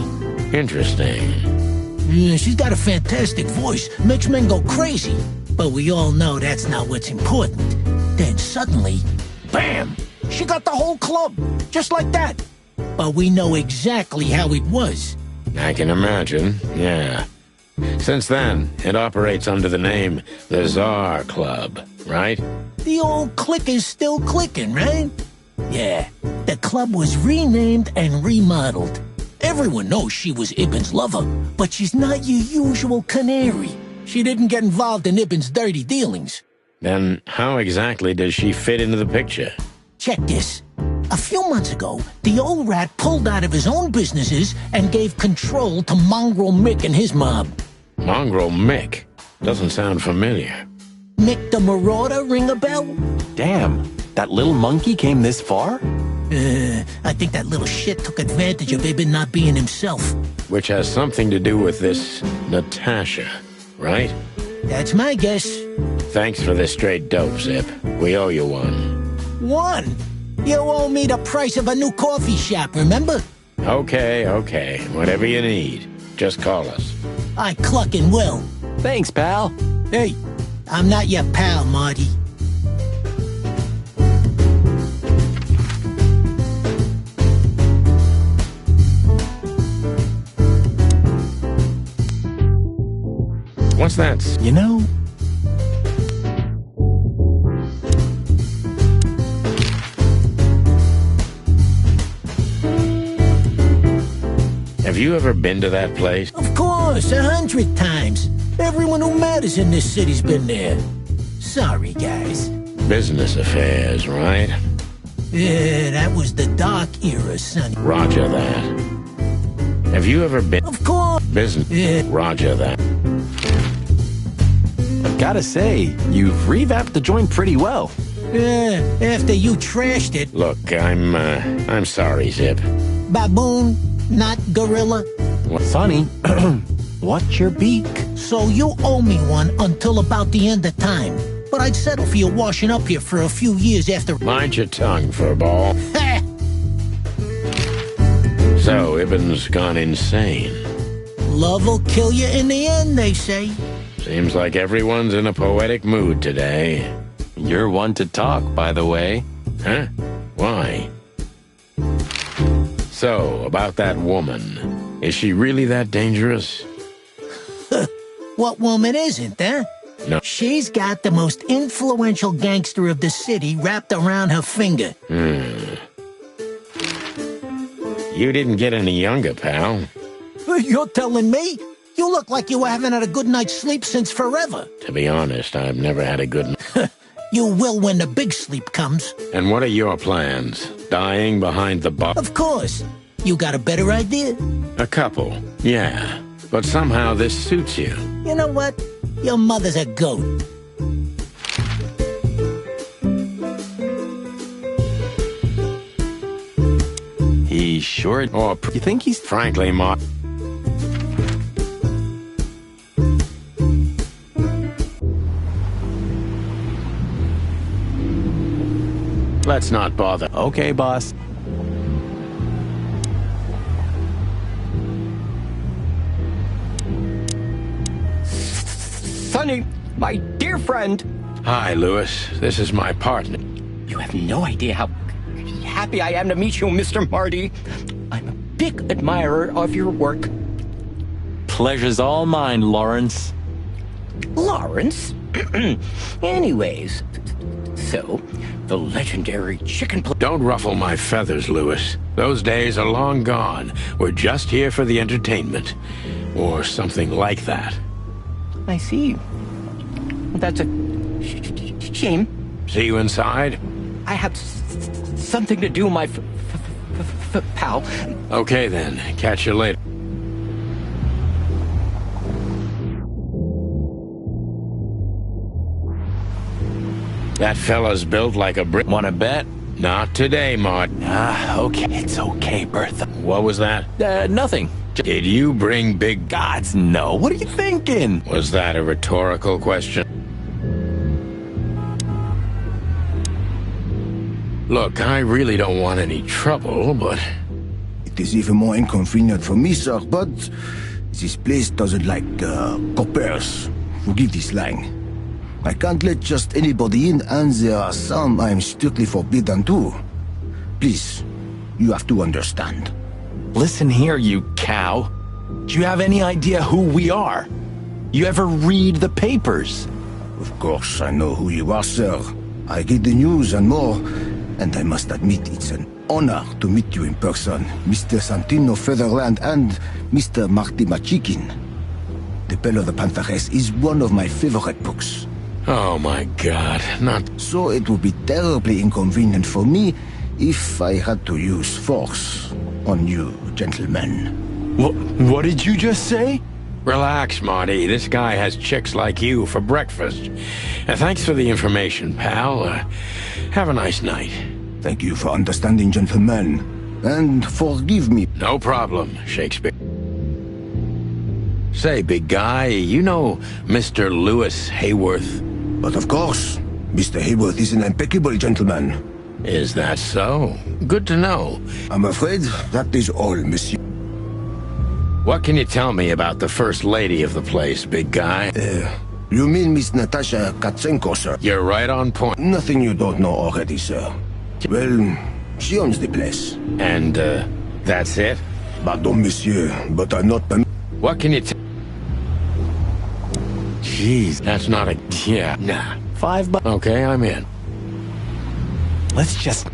Interesting. Yeah, she's got a fantastic voice, makes men go crazy. But we all know that's not what's important. Then suddenly, bam! She got the whole club, just like that. But we know exactly how it was. I can imagine, yeah. Since then, it operates under the name the Czar Club, right? The old click is still clicking, right? Yeah, the club was renamed and remodeled. Everyone knows she was Ibn's lover, but she's not your usual canary. She didn't get involved in Ibn's dirty dealings. Then how exactly does she fit into the picture? Check this. A few months ago, the old rat pulled out of his own businesses and gave control to Mongrel Mick and his mob. Mongrel Mick? Doesn't sound familiar. Mick the Marauder ring a bell? Damn, that little monkey came this far? I think that little shit took advantage of Ibn not being himself. Which has something to do with this Natasha, right? That's my guess. Thanks for the straight dope, Zip. We owe you one. One? You owe me the price of a new coffee shop, remember? Okay. Whatever you need. Just call us. I cluckin' will. Thanks, pal. Hey, I'm not your pal, Marty. What's that? You know... Have you ever been to that place? Of course, 100 times. Everyone who matters in this city's been there. Sorry, guys. Business affairs, right? Yeah, that was the dark era, sonny. Roger that. Have you ever been... Of course. Business... Yeah. Roger that. I've gotta say, you've revamped the joint pretty well. Yeah, after you trashed it. Look, I'm sorry, Zip. Baboon, not gorilla. What? Sonny, what's your beak? So you owe me one until about the end of time. But I'd settle for you washing up here for a few years after... Mind your tongue, furball. So, Ibn's gone insane. Love will kill you in the end, they say. Seems like everyone's in a poetic mood today. You're one to talk, by the way. Huh? Why? So, about that woman. Is she really that dangerous? What woman isn't, huh? No. She's got the most influential gangster of the city wrapped around her finger. You didn't get any younger, pal. You're telling me? You look like you haven't had a good night's sleep since forever. To be honest, I've never had a good... You will when the big sleep comes. And what are your plans? Dying behind the bar? Of course. You got a better idea? A couple, yeah. But somehow this suits you. You know what? Your mother's a goat. He sure... Or You think he's... frankly, Mark... Let's not bother. Okay, boss. Sonny, my dear friend. Hi, Lewis. This is my partner. You have no idea how happy I am to meet you, Mr. Marty. I'm a big admirer of your work. Pleasure's all mine, Lawrence. Lawrence? Anyways, so, the legendary chicken... Don't ruffle my feathers, Lewis. Those days are long gone. We're just here for the entertainment. Or something like that. I see. That's a shame. See you inside? I have something to do, my pal. Okay then. Catch you later. That fella's built like a brick. Wanna bet? Not today, Mart. Okay. It's okay, Bertha. What was that? Nothing. Did you bring big... Gods, no. What are you thinking? Was that a rhetorical question? Look, I really don't want any trouble, but... It is even more inconvenient for me, sir, but this place doesn't like coppers. Forgive this slang. I can't let just anybody in, and there are some I am strictly forbidden to. Please, you have to understand. Listen here, you cow. Do you have any idea who we are? You ever read the papers? Of course, I know who you are, sir. I get the news and more, and I must admit it's an honor to meet you in person, Mr. Santino Featherland and Mr. Marty Machikin. The Bell of the Pantheress is one of my favorite books. Oh my God, not... So it would be terribly inconvenient for me if I had to use force on you, gentlemen. What did you just say? Relax, Marty. This guy has chicks like you for breakfast. Thanks for the information, pal. Have a nice night. Thank you for understanding, gentlemen. And forgive me. No problem, Shakespeare. Say, big guy, you know Mr. Lewis Hayworth? But of course, Mr. Hayworth is an impeccable gentleman. Is that so? Good to know. I'm afraid that is all, monsieur. What can you tell me about the first lady of the place, big guy? You mean Miss Natasha Katsenko, sir? You're right on point. Nothing you don't know already, sir. Well, she owns the place. And, that's it? Pardon, monsieur, but I'm not... What can you tell... Jeez, that's not a... Yeah, nah. $5. Okay, I'm in. Let's just...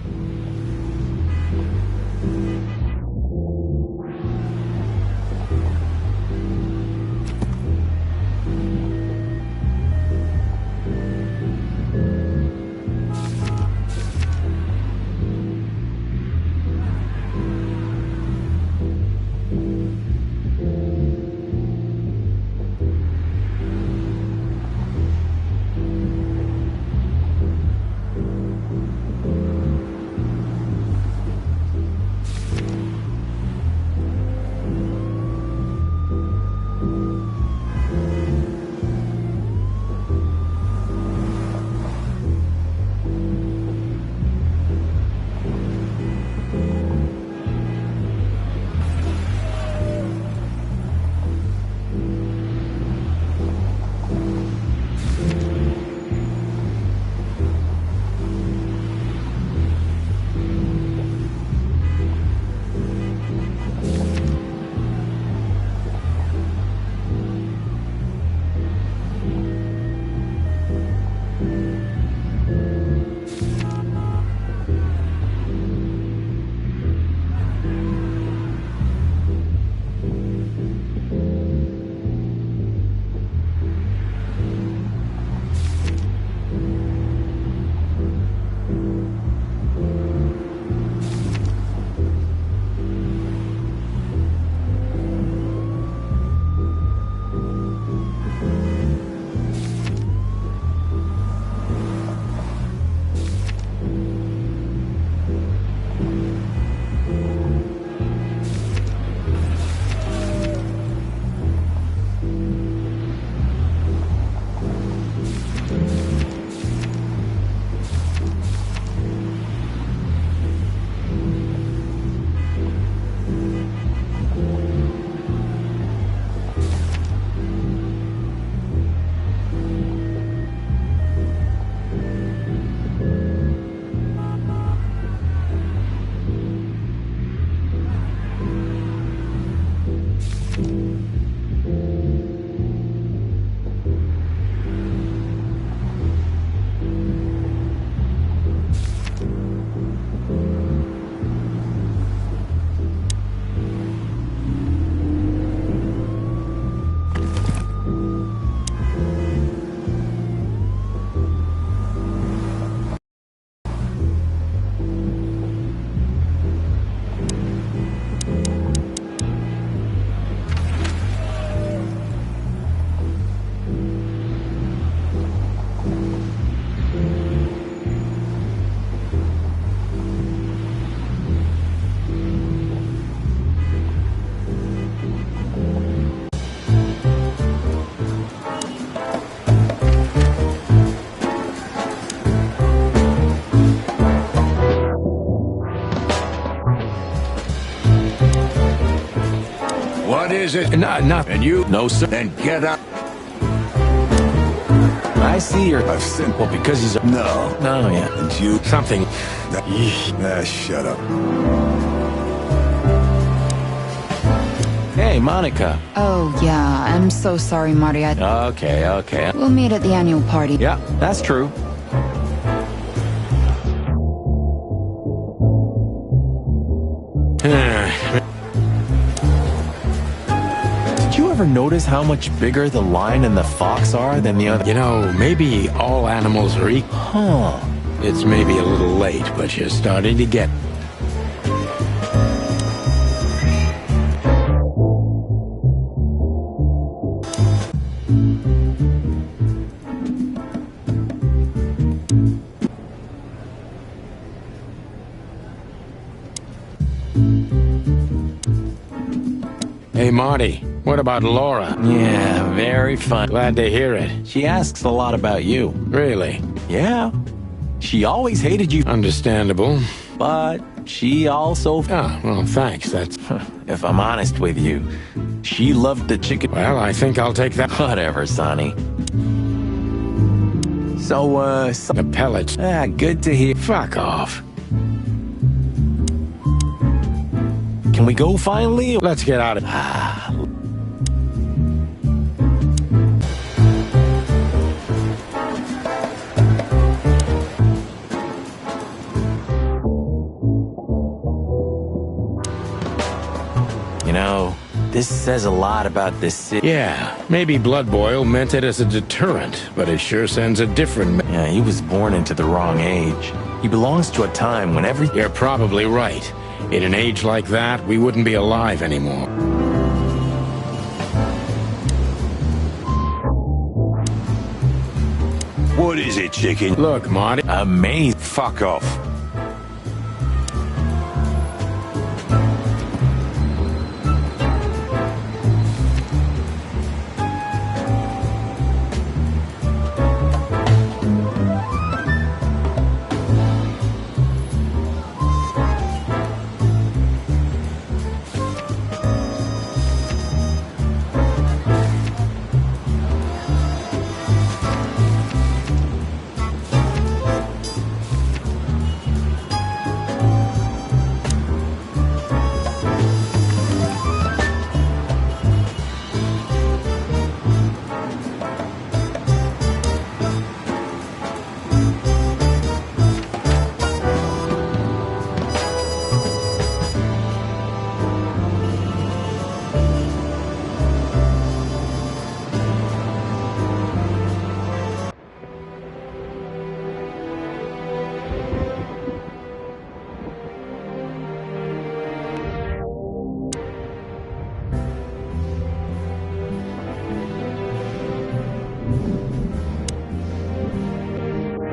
is it? Nothing. And you? No, sir. Then get up. I see you're... I've sent... Well, because he's... No. No, yeah. And you... Something. Shut up. Hey, Monica. Oh, yeah. I'm so sorry, Marty. Okay. We'll meet at the annual party. Yeah, that's true. Did you ever notice how much bigger the lion and the fox are than the other? You know, maybe all animals are equal. Huh. It's maybe a little late, but you're starting to get... Hey, Marty, what about Laura? Yeah, very fun. Glad to hear it. She asks a lot about you. Really? Yeah. She always hated you, Understandable. but she also... Ah, well, thanks. That's... If I'm honest with you, she loved the chicken... Well, I think I'll take that. Whatever, Sonny. So, The pellets. good to hear. Fuck off. Can we go finally? Let's get out of... You know, this says a lot about this city. Yeah, maybe Blood Boil meant it as a deterrent, but it sure sends a different... Yeah, he was born into the wrong age. He belongs to a time when everything... You're probably right. In an age like that, we wouldn't be alive anymore. What is it, chicken? Look, Marty. Amazing. Fuck off.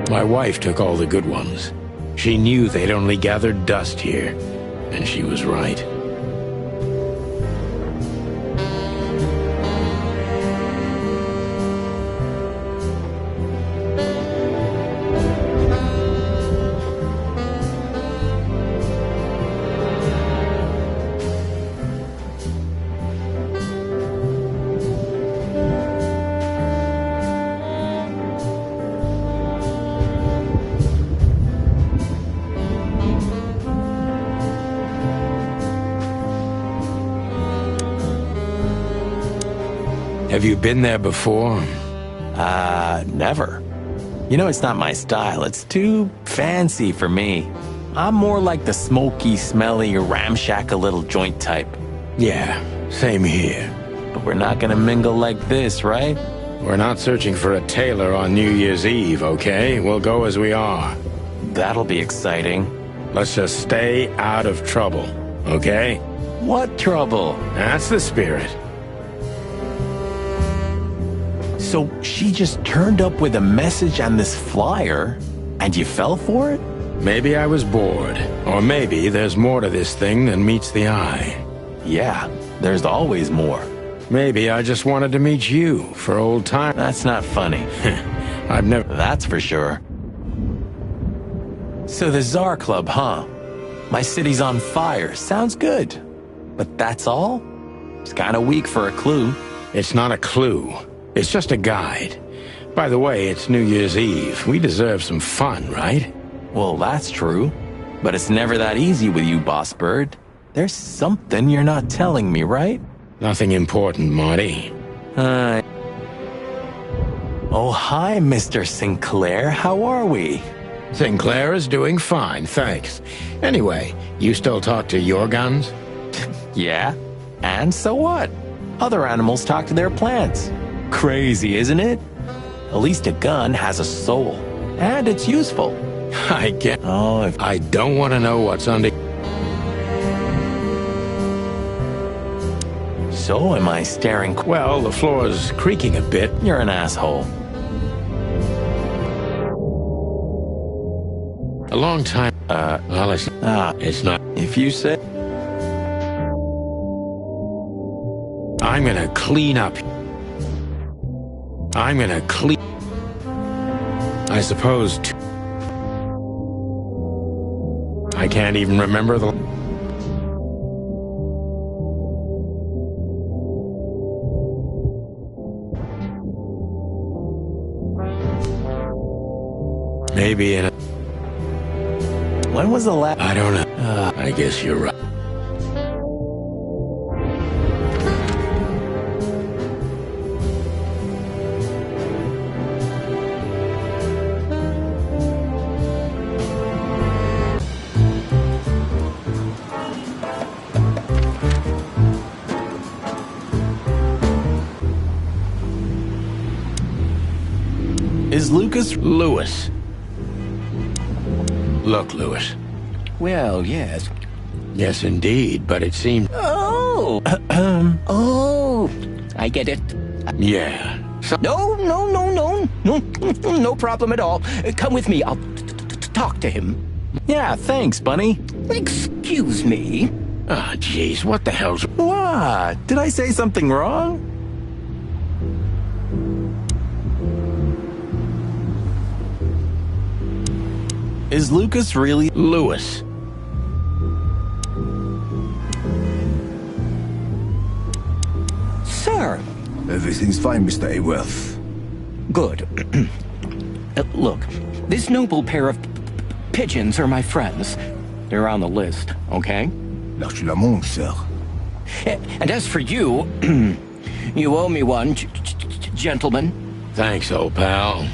My wife took all the good ones. She knew they'd only gathered dust here, and she was right. Have you been there before? Never. You know, it's not my style. It's too fancy for me. I'm more like the smoky, smelly, ramshackle little joint type. Yeah, same here. But we're not gonna mingle like this, right? We're not searching for a tailor on New Year's Eve, okay? We'll go as we are. That'll be exciting. Let's just stay out of trouble, okay? What trouble? That's the spirit. So she just turned up with a message on this flyer, and you fell for it? Maybe I was bored. Or maybe there's more to this thing than meets the eye. Yeah, there's always more. Maybe I just wanted to meet you for old time. That's not funny. I've never... That's for sure. So the Tsar Club, huh? My city's on fire. Sounds good. But that's all? It's kind of weak for a clue. It's not a clue. It's just a guide. By the way, it's New Year's Eve. We deserve some fun, right? Well, that's true. But it's never that easy with you, Boss Bird. There's something you're not telling me, right? Nothing important, Marty. Oh, hi, Mr. Sinclair. How are we? Sinclair is doing fine, thanks. Anyway, you still talk to your guns? Yeah. And so what? Other animals talk to their plants. Crazy, isn't it? At least a gun has a soul. And it's useful. I get... Oh, if... I don't want to know what's under... So am I staring... Well, the floor's creaking a bit. You're an asshole. A long time... well, it's not... If you say... I'm gonna clean up... I'm gonna clean... I suppose... I can't even remember the... Maybe in a... When was the last... I don't know. I guess you're right. Is Lucas... Lewis. Look, Lewis. Well, yes. Yes, indeed, but it seems... Oh! Oh! I get it. Yeah. No problem at all. Come with me. I'll talk to him. Yeah, thanks, Bunny. Excuse me. Ah, jeez, what the hell's... What? Did I say something wrong? Is Lucas really... Lewis. Sir. Everything's fine, Mr. Aworth. Good. Look, this noble pair of pigeons are my friends. They're on the list, okay? L'archulamonde, sir. And as for you, you owe me one, gentlemen. Thanks, old pal.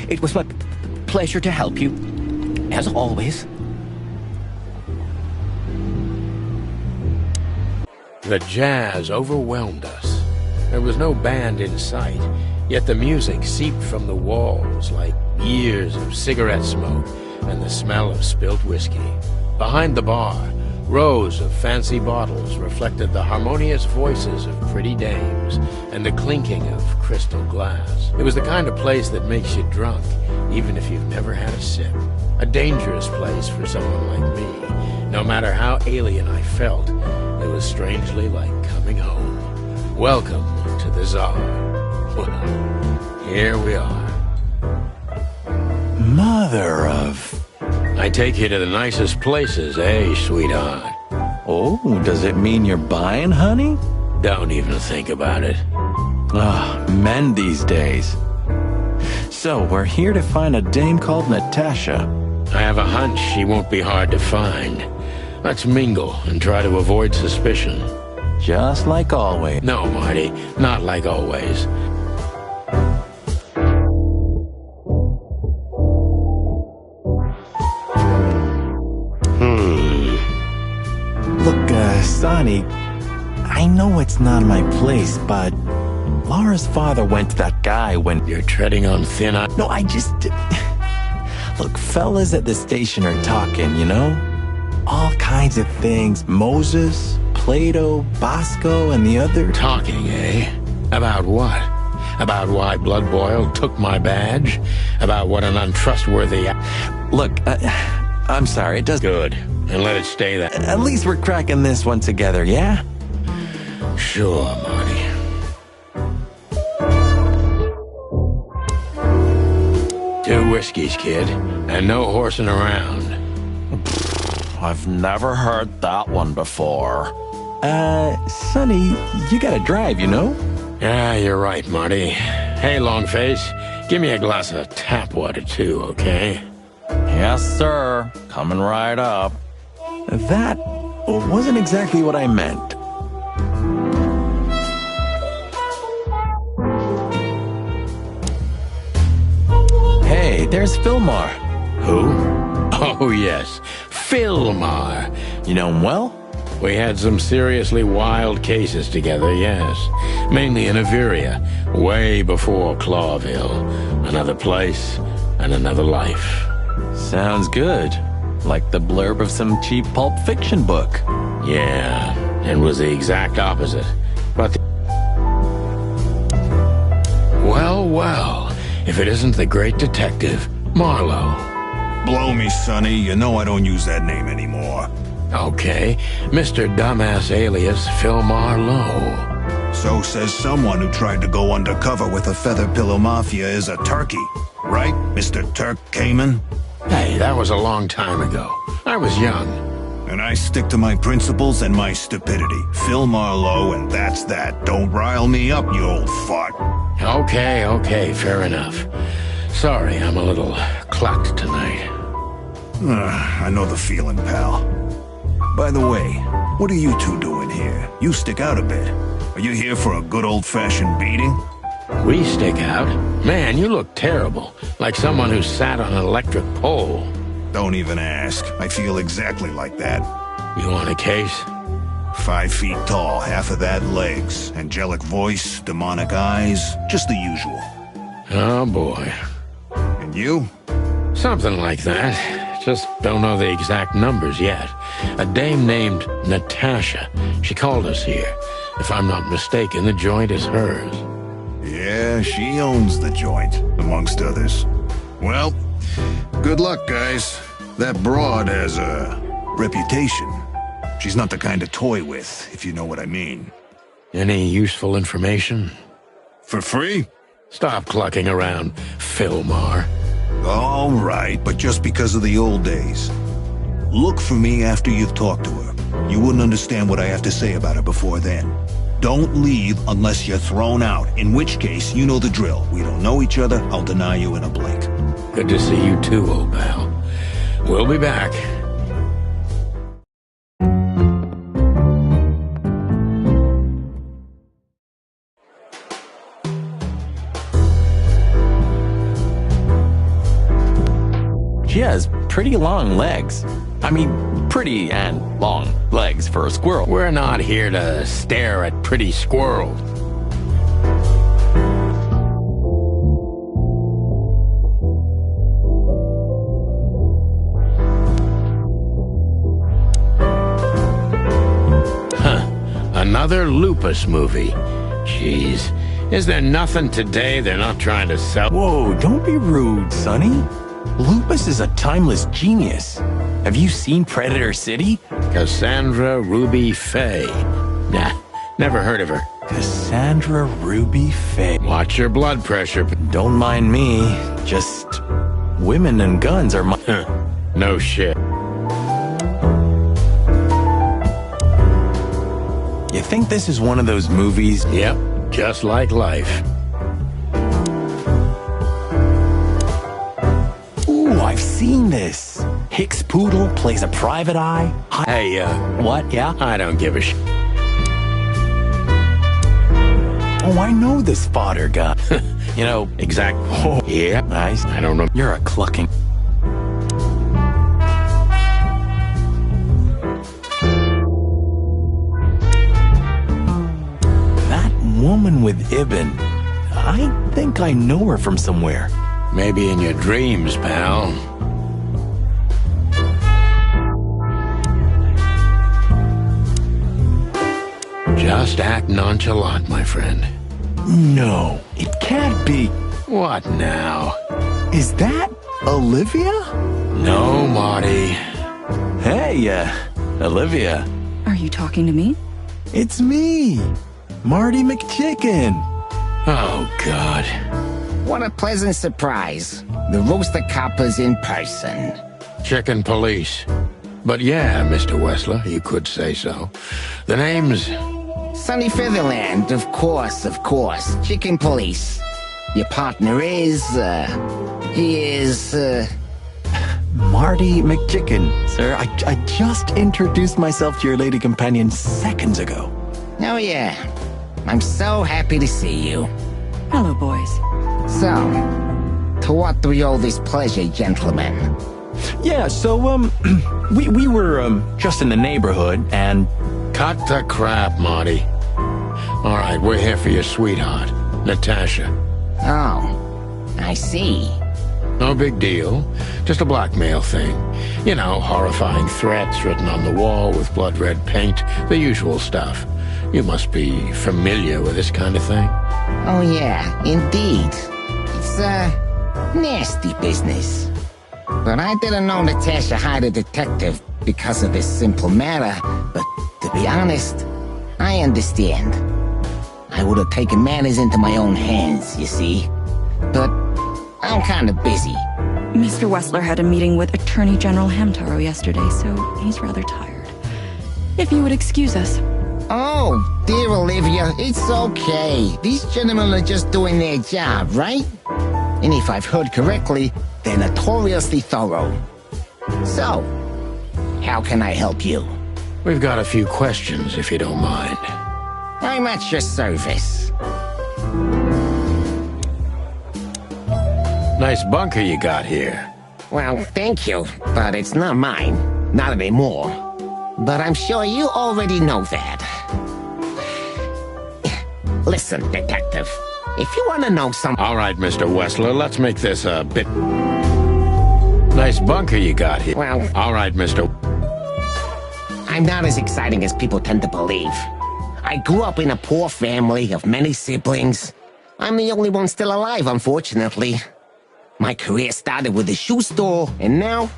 It was my pleasure to help you, as always. The jazz overwhelmed us. There was no band in sight, yet the music seeped from the walls like years of cigarette smoke and the smell of spilt whiskey. Behind the bar, rows of fancy bottles reflected the harmonious voices of pretty dames and the clinking of crystal glass. It was the kind of place that makes you drunk, even if you've never had a sip. A dangerous place for someone like me. No matter how alien I felt, it was strangely like coming home. Welcome to the Tsar. Well, here we are. Mother of... I take you to the nicest places, eh, sweetheart? Oh, does it mean you're buying, honey? Don't even think about it. Ah, men these days. So, we're here to find a dame called Natasha. I have a hunch she won't be hard to find. Let's mingle and try to avoid suspicion. Just like always. No, Marty, not like always. Look, Sonny, I know it's not my place, but Laura's father went to that guy when... You're treading on thin ice. No, I just... Look, fellas at the station are talking, you know? All kinds of things. Moses, Plato, Bosco, and the other... Talking, eh? About what? About why Blood Boil took my badge? About what an untrustworthy... Look, I'm sorry, it does... Good. And let it stay that... At least we're cracking this one together, yeah? Sure, Marty. Two whiskeys, kid. And no horsing around. I've never heard that one before. Sonny, you gotta drive, you know? Yeah, you're right, Marty. Hey, Longface, give me a glass of tap water too, okay? Yes, sir. Coming right up. That wasn't exactly what I meant. Hey, there's Philmar. Who? Oh, yes, Philmar. You know him well? We had some seriously wild cases together, yes. Mainly in Averia, way before Clawville. Another place and another life. Sounds good. Like the blurb of some cheap Pulp Fiction book. Yeah, it was the exact opposite. But well, if it isn't the great detective, Marlowe. Blow me, Sonny. You know I don't use that name anymore. Okay, Mr. Dumbass alias Philmar Lowe. So says someone who tried to go undercover with a Feather Pillow Mafia is a turkey. Right, Mr. Turk Cayman? Hey, that was a long time ago. I was young. And I stick to my principles and my stupidity. Philmar Lowe, and that's that. Don't rile me up, you old fart. Okay, fair enough. Sorry, I'm a little clucked tonight. I know the feeling, pal. By the way, what are you two doing here? You stick out a bit. Are you here for a good old-fashioned beating? We stick out? Man, you look terrible. Like someone who sat on an electric pole. Don't even ask. I feel exactly like that. You want a case? 5 feet tall, half of that legs. Angelic voice, demonic eyes, just the usual. Oh, boy. And you? Something like that. Just don't know the exact numbers yet. A dame named Natasha. She called us here. If I'm not mistaken, the joint is hers. Yeah, she owns the joint, amongst others. Well, good luck, guys. That broad has a reputation. She's not the kind to toy with, if you know what I mean. Any useful information? For free? Stop clucking around, Philmar. All right, but just because of the old days. Look for me after you've talked to her. You wouldn't understand what I have to say about her before then. Don't leave unless you're thrown out, in which case, you know the drill. We don't know each other, I'll deny you in a blink. Good to see you too, old pal. We'll be back. She has pretty long legs. I mean, pretty and long legs for a squirrel. We're not here to stare at pretty squirrels. Another Lupus movie. Jeez. Is there nothing today they're not trying to sell? Whoa, don't be rude, Sonny. Lupus is a timeless genius. Have you seen Predator City? Cassandra Ruby Faye. Nah, never heard of her. Cassandra Ruby Faye. Watch your blood pressure. Don't mind me. Just women and guns are my... No shit. You think this is one of those movies? Yep, just like life. Ooh, I've seen this. Hicks Poodle plays a private eye. Hey, What? Yeah? I don't give a shit. Oh, I know this fodder guy. You know, Exact. Oh, Yeah, nice. I don't know. You're a clucking... That woman with Ibn, I think I know her from somewhere. Maybe in your dreams, pal. Just act nonchalant, my friend. No, it can't be. What now? Is that Olivia? No, Marty. Hey, Olivia. Are you talking to me? It's me, Marty McChicken. Oh, God. What a pleasant surprise. The roaster copper's in person. Chicken police. But yeah, Mr. Wessler, you could say so. The name's... Sonny Featherland, of course. Chicken Police. Your partner is, he is, Marty McChicken, sir. I just introduced myself to your lady companion seconds ago. Oh yeah. I'm so happy to see you. Hello, boys. So, to what do we owe this pleasure, gentlemen? Yeah, so, we were, just in the neighborhood, and... Cut the crap, Marty. All right, we're here for your sweetheart, Natasha. Oh, I see. No big deal. Just a blackmail thing. You know, horrifying threats written on the wall with blood-red paint. The usual stuff. You must be familiar with this kind of thing. Oh yeah, indeed. It's, nasty business. But I didn't know Natasha hired a detective because of this simple matter. But to be honest, I understand. I would have taken matters into my own hands, you see. But I'm kind of busy. Mr. Wessler had a meeting with Attorney General Hamtaro yesterday, so he's rather tired. If you would excuse us. Oh, dear Olivia, it's okay. These gentlemen are just doing their job, right? And if I've heard correctly, they're notoriously thorough. So, how can I help you? We've got a few questions, if you don't mind. I'm at your service. Nice bunker you got here. Well, thank you, but it's not mine. Not anymore. But I'm sure you already know that. Listen, detective. If you want to know something... All right, Mr. Wessler, let's make this a bit... Nice bunker you got here. Well... All right, Mr. I'm not as exciting as people tend to believe. I grew up in a poor family of many siblings. I'm the only one still alive, unfortunately. My career started with a shoe store, and now,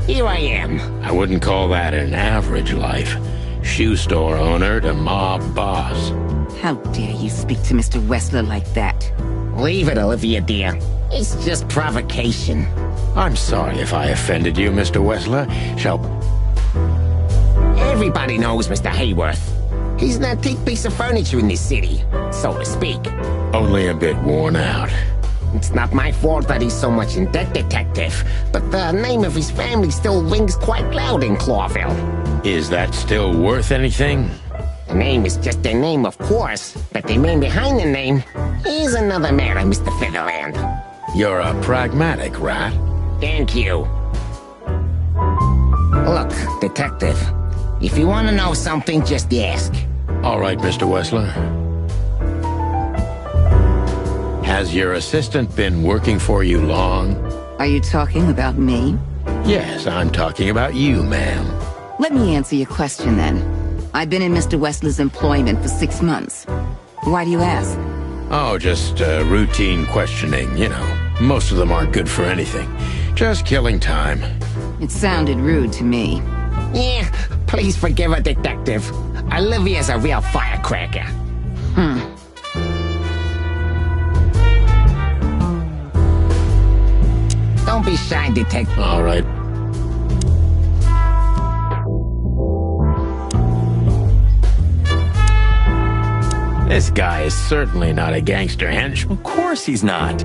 here I am. I wouldn't call that an average life. Shoe store owner to mob boss. How dare you speak to Mr. Wessler like that? Leave it, Olivia, dear. It's just provocation. I'm sorry if I offended you, Mr. Wessler. Everybody knows Mr. Hayworth. He's an antique piece of furniture in this city, so to speak. Only a bit worn out. It's not my fault that he's so much in debt, detective, but the name of his family still rings quite loud in Clawville. Is that still worth anything? The name is just their name, of course, but the man behind the name is another matter, Mr. Featherland. You're a pragmatic rat. Thank you. Look, detective, if you want to know something, just ask. All right, Mr. Wessler. Has your assistant been working for you long? Are you talking about me? Yes, I'm talking about you, ma'am. Let me answer your question then. I've been in Mr. Wessler's employment for 6 months. Why do you ask? Oh, just routine questioning, you know. Most of them aren't good for anything. Just killing time. It sounded rude to me. Yeah, please forgive her, detective. Olivia's a real firecracker. Don't be shy, detective. All right. This guy is certainly not a gangster henchman. Of course he's not.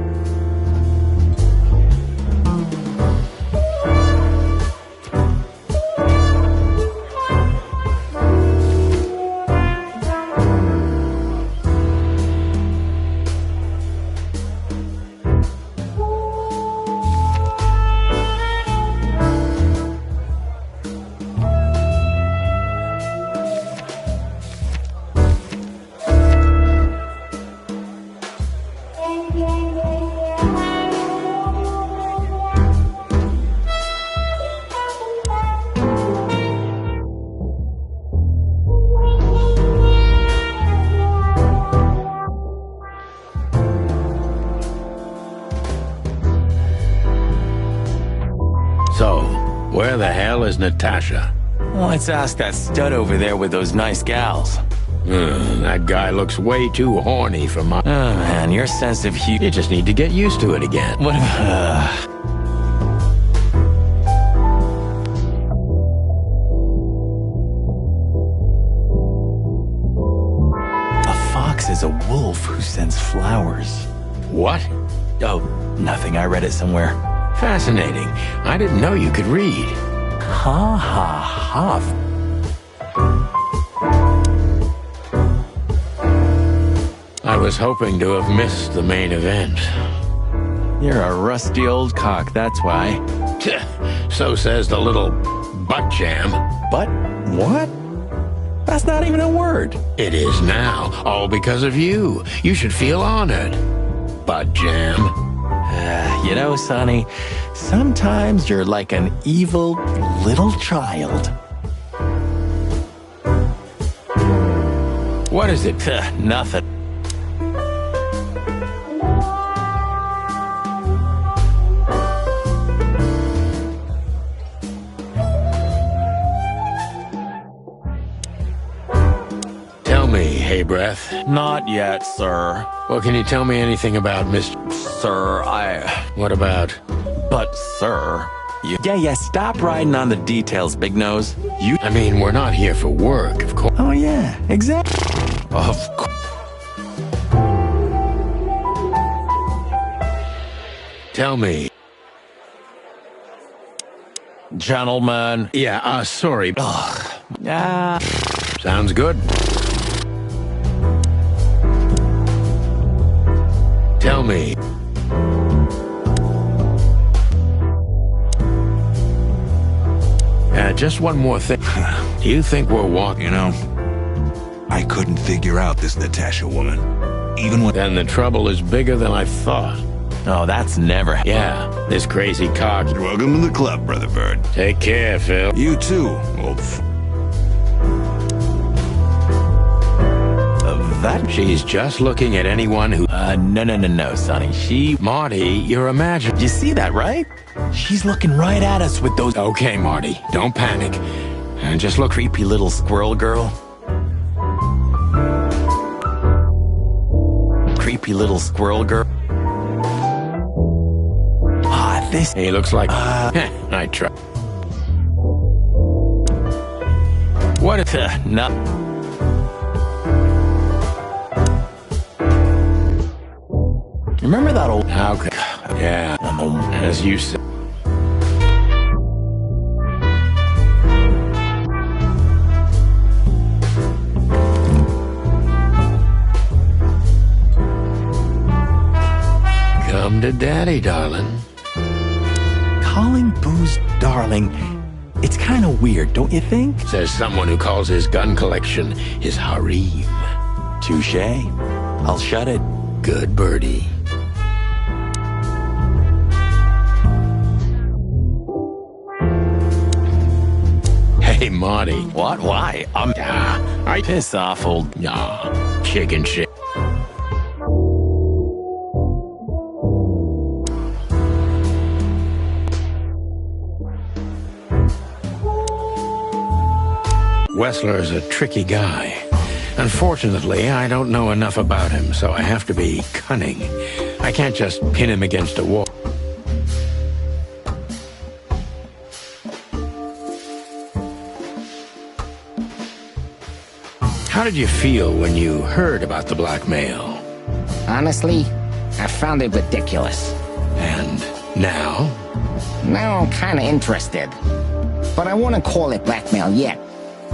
So, where the hell is Natasha? Let's ask that stud over there with those nice gals. That guy looks way too horny for my... Oh man, your sense of humor... You just need to get used to it again. What sends flowers. What? Oh, nothing. I read it somewhere. Fascinating. I didn't know you could read. Ha ha ha. I was hoping to have missed the main event. You're a rusty old cock, that's why. So says the little butt jam. But what? That's not even a word. It is now, all because of you. You should feel honored. Butt jam. You know, Sonny, sometimes you're like an evil little child. What is it? Nothing. Tell me, hey breath. Not yet, sir. Well, can you tell me anything about Mr. Sir, What about? But, sir... Yeah, stop riding on the details, Big Nose. I mean, we're not here for work, of course. Oh, yeah, exactly. Of course. Tell me. Gentlemen. Yeah, sorry. Yeah. Sounds good. Tell me. Just one more thing. Do you think we're walking? You know, I couldn't figure out this Natasha woman. Even when... Then the trouble is bigger than I thought. Oh, that's never... Yeah, this crazy cock. Welcome to the club, Brother Bird. Take care, Phil. You too, old That she's just looking at anyone who... No, Sonny. Marty, you're imagining... You see that, right? She's looking right at us with those... Okay, Marty, don't panic. And just look... Creepy little squirrel girl. Creepy little squirrel girl. This... He looks like... I try... What if... No... Remember that old... How could... Yeah, as you said. Come to daddy, darling. Calling booze darling, it's kind of weird, don't you think? Says someone who calls his gun collection his harem. Touché. I'll shut it. Good birdie. Hey, Marty. What? Why? I piss off, old... Chicken shit. Wessler is a tricky guy. Unfortunately, I don't know enough about him, so I have to be cunning. I can't just pin him against a wall. How did you feel when you heard about the blackmail? Honestly, I found it ridiculous. And now? Now I'm kinda interested. But I wouldn't call it blackmail yet.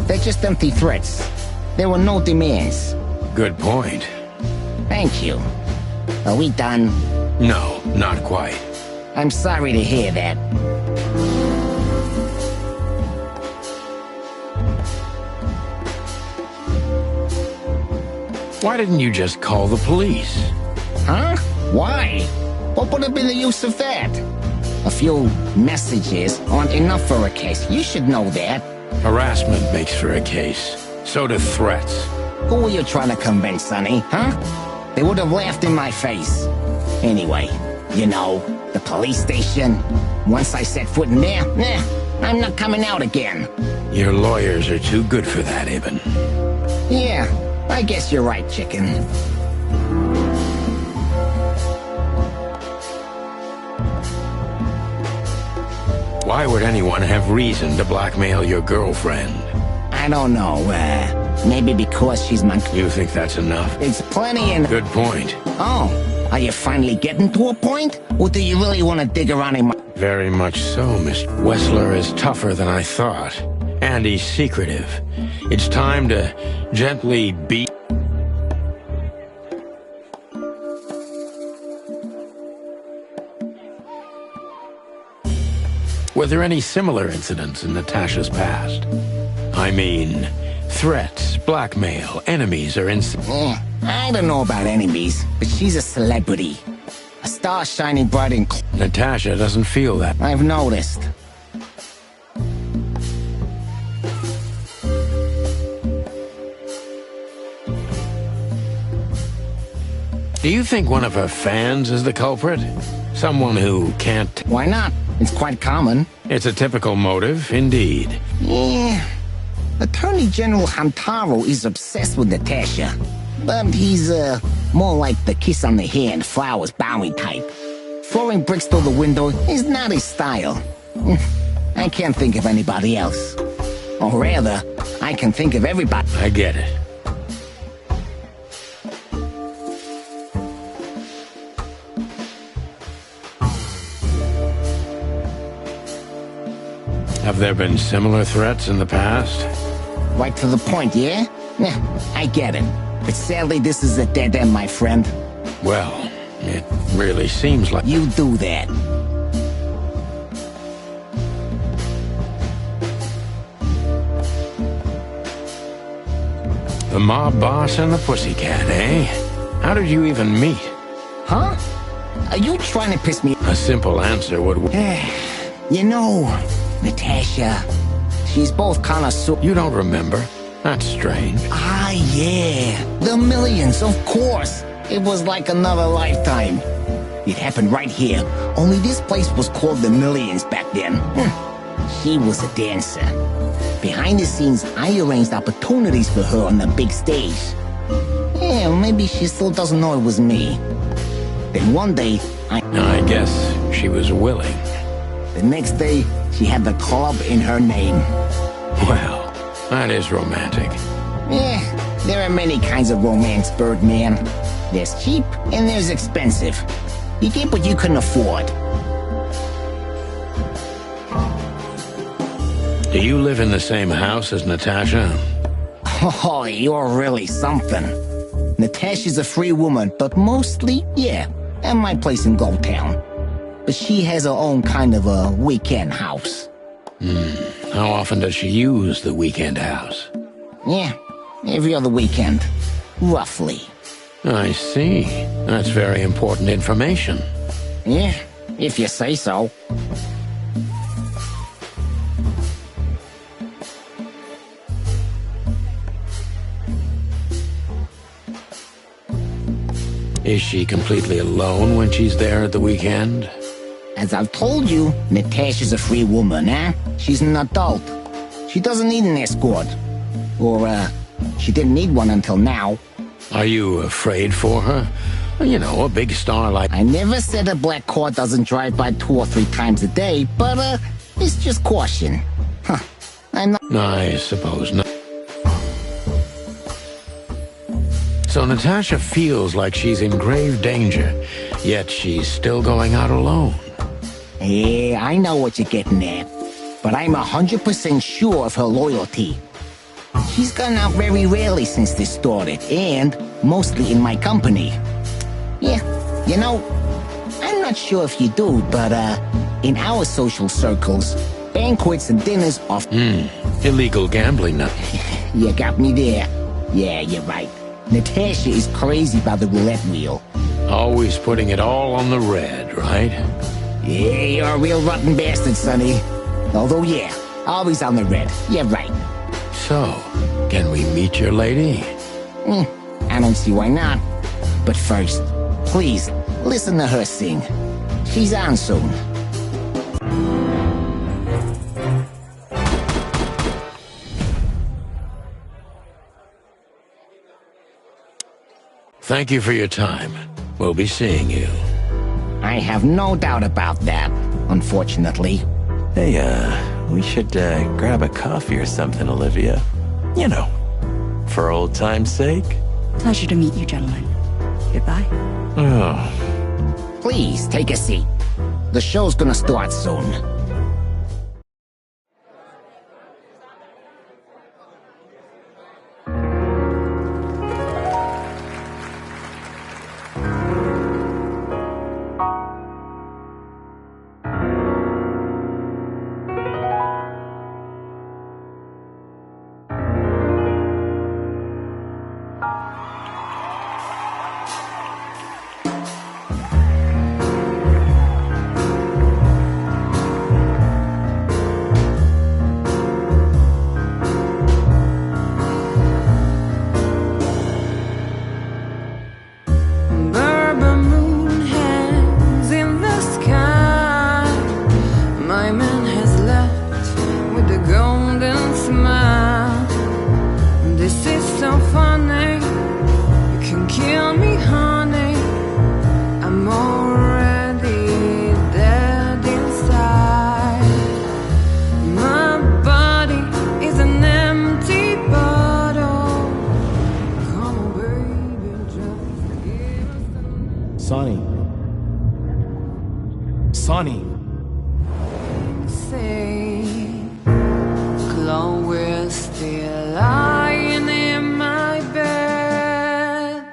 They're just empty threats. There were no demands. Good point. Thank you. Are we done? No, not quite. I'm sorry to hear that. Why didn't you just call the police? Huh? Why? What would have been the use of that? A few messages aren't enough for a case. You should know that. Harassment makes for a case. So do threats. Who were you trying to convince, Sonny? Huh? They would have laughed in my face. Anyway, you know, the police station. Once I set foot in there, I'm not coming out again. Your lawyers are too good for that, Ibn. Yeah, I guess you're right, chicken. Why would anyone have reason to blackmail your girlfriend? I don't know. Maybe because she's my... You think that's enough? It's plenty in... Good point. Oh, are you finally getting to a point? Or do you really want to dig around in my... Very much so, Mr. Wessler is tougher than I thought. And he's secretive. It's time to gently beat... Were there any similar incidents in Natasha's past? I mean, threats, blackmail, enemies, or I don't know about enemies, but she's a celebrity. A star shining bright in... Natasha doesn't feel that. I've noticed. Do you think one of her fans is the culprit? Someone who can't... Why not? It's quite common. It's a typical motive, indeed. Yeah. Attorney General Hamtaro is obsessed with Natasha. But he's, more like the kiss on the hand, flowers bowing type. Throwing bricks through the window is not his style. I can't think of anybody else. Or rather, I can think of everybody. I get it. Have there been similar threats in the past? Right to the point, yeah? I get it. But sadly, this is a dead end, my friend. Well, it really seems like... You do that. The mob boss and the pussycat, eh? How did you even meet? Huh? Are you trying to piss me... A simple answer would... You know, Natasha, she's both kind of You don't remember? That's strange. Ah, yeah. The Millions, of course. It was like another lifetime. It happened right here. Only this place was called the Millions back then. She was a dancer. Behind the scenes, I arranged opportunities for her on the big stage. Yeah, maybe she still doesn't know it was me. Then one day, I guess she was willing. The next day, she had the club in her name. Well, that is romantic. Yeah, there are many kinds of romance, Birdman. There's cheap and there's expensive. You get what you can afford. Do you live in the same house as Natasha? Oh, you're really something. Natasha's a free woman, but mostly, yeah, at my place in Gold Town. But she has her own kind of a weekend house. How often does she use the weekend house? Yeah, every other weekend. Roughly. I see. That's very important information. Yeah, if you say so. Is she completely alone when she's there at the weekend? As I've told you, Natasha's a free woman, eh? She's an adult. She doesn't need an escort. Or, she didn't need one until now. Are you afraid for her? You know, a big star like... I never said a black car doesn't drive by 2 or 3 times a day, but, it's just caution. Huh. I'm not... I suppose not. So Natasha feels like she's in grave danger, yet she's still going out alone. Yeah, I know what you're getting at. But I'm 100% sure of her loyalty. She's gone out very rarely since this started, and mostly in my company. Yeah, you know, I'm not sure if you do, but, in our social circles, banquets and dinners are... Illegal gambling, now. You got me there. Yeah, you're right. Natasha is crazy about the roulette wheel. Always putting it all on the red, right? Yeah, you're a real rotten bastard, Sonny. Although, yeah, always on the red. Yeah, right. So, can we meet your lady? I don't see why not. But first, please, listen to her sing. She's on soon. Thank you for your time. We'll be seeing you. I have no doubt about that, unfortunately. Hey, we should, grab a coffee or something, Olivia. You know, For old time's sake? Pleasure to meet you, gentlemen. Goodbye. Oh. Please, take a seat. The show's gonna start soon. Sonny. Say, Chloe's still lying in my bed,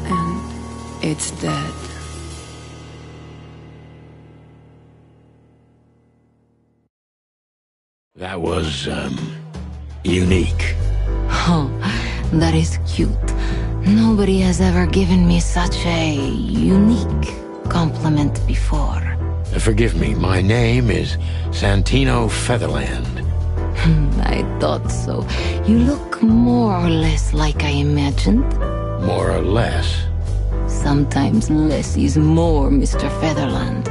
and it's dead. That was, unique. Oh, that is cute. Nobody has ever given me such a unique compliment before. Forgive me, my name is Santino Featherland. I thought so. You look more or less like I imagined. More or less? Sometimes less is more, Mr. Featherland.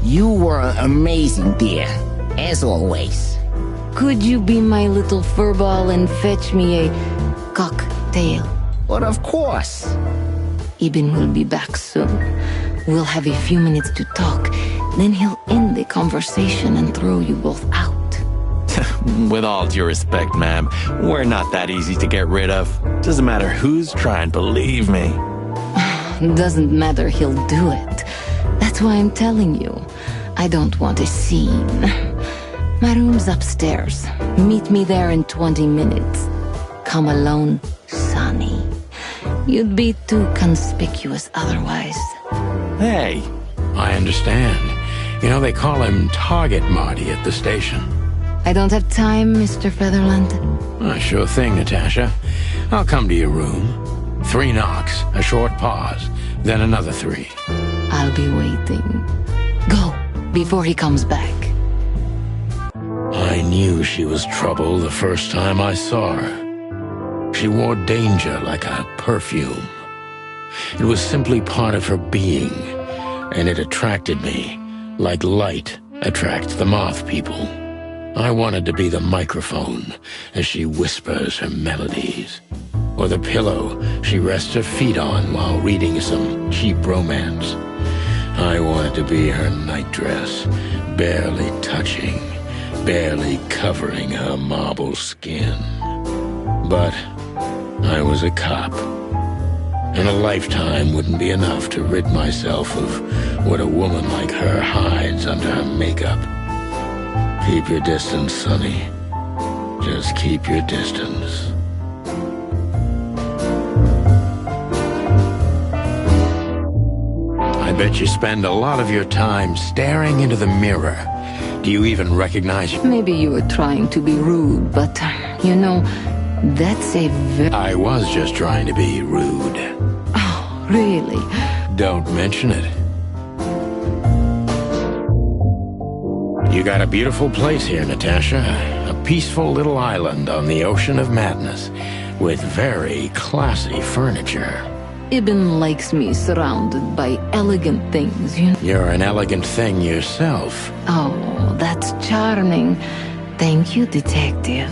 You were amazing, dear. As always. Could you be my little furball and fetch me a cocktail? But of course. Ibn will be back soon. We'll have a few minutes to talk. Then he'll end the conversation and throw you both out. With all due respect, ma'am, we're not that easy to get rid of. Doesn't matter who's trying, believe me. Doesn't matter, he'll do it. That's why I'm telling you. I don't want a scene. My room's upstairs. Meet me there in 20 minutes. Come alone, Sonny. You'd be too conspicuous otherwise. Hey. I understand. You know, they call him Target Marty at the station. I don't have time, Mr. Featherland. Sure thing, Natasha. I'll come to your room. 3 knocks, a short pause, then another 3. I'll be waiting. Go, before he comes back. I knew she was trouble the first time I saw her. She wore danger like a perfume. It was simply part of her being, and it attracted me, like light attracts the moth people. I wanted to be the microphone as she whispers her melodies, or the pillow she rests her feet on while reading some cheap romance. I wanted to be her nightdress, barely touching, barely covering her marble skin. But I was a cop, and a lifetime wouldn't be enough to rid myself of what a woman like her hides under her makeup. Keep your distance, Sonny. Just keep your distance. I bet you spend a lot of your time staring into the mirror. Do you even recognize you? Maybe you were trying to be rude, but, you know, that's a I was just trying to be rude. Oh, really? Don't mention it. You got a beautiful place here, Natasha. A peaceful little island on the ocean of madness, with very classy furniture. Ibn likes me surrounded by elegant things, you know. You're an elegant thing yourself. Oh, that's charming. Thank you, detective.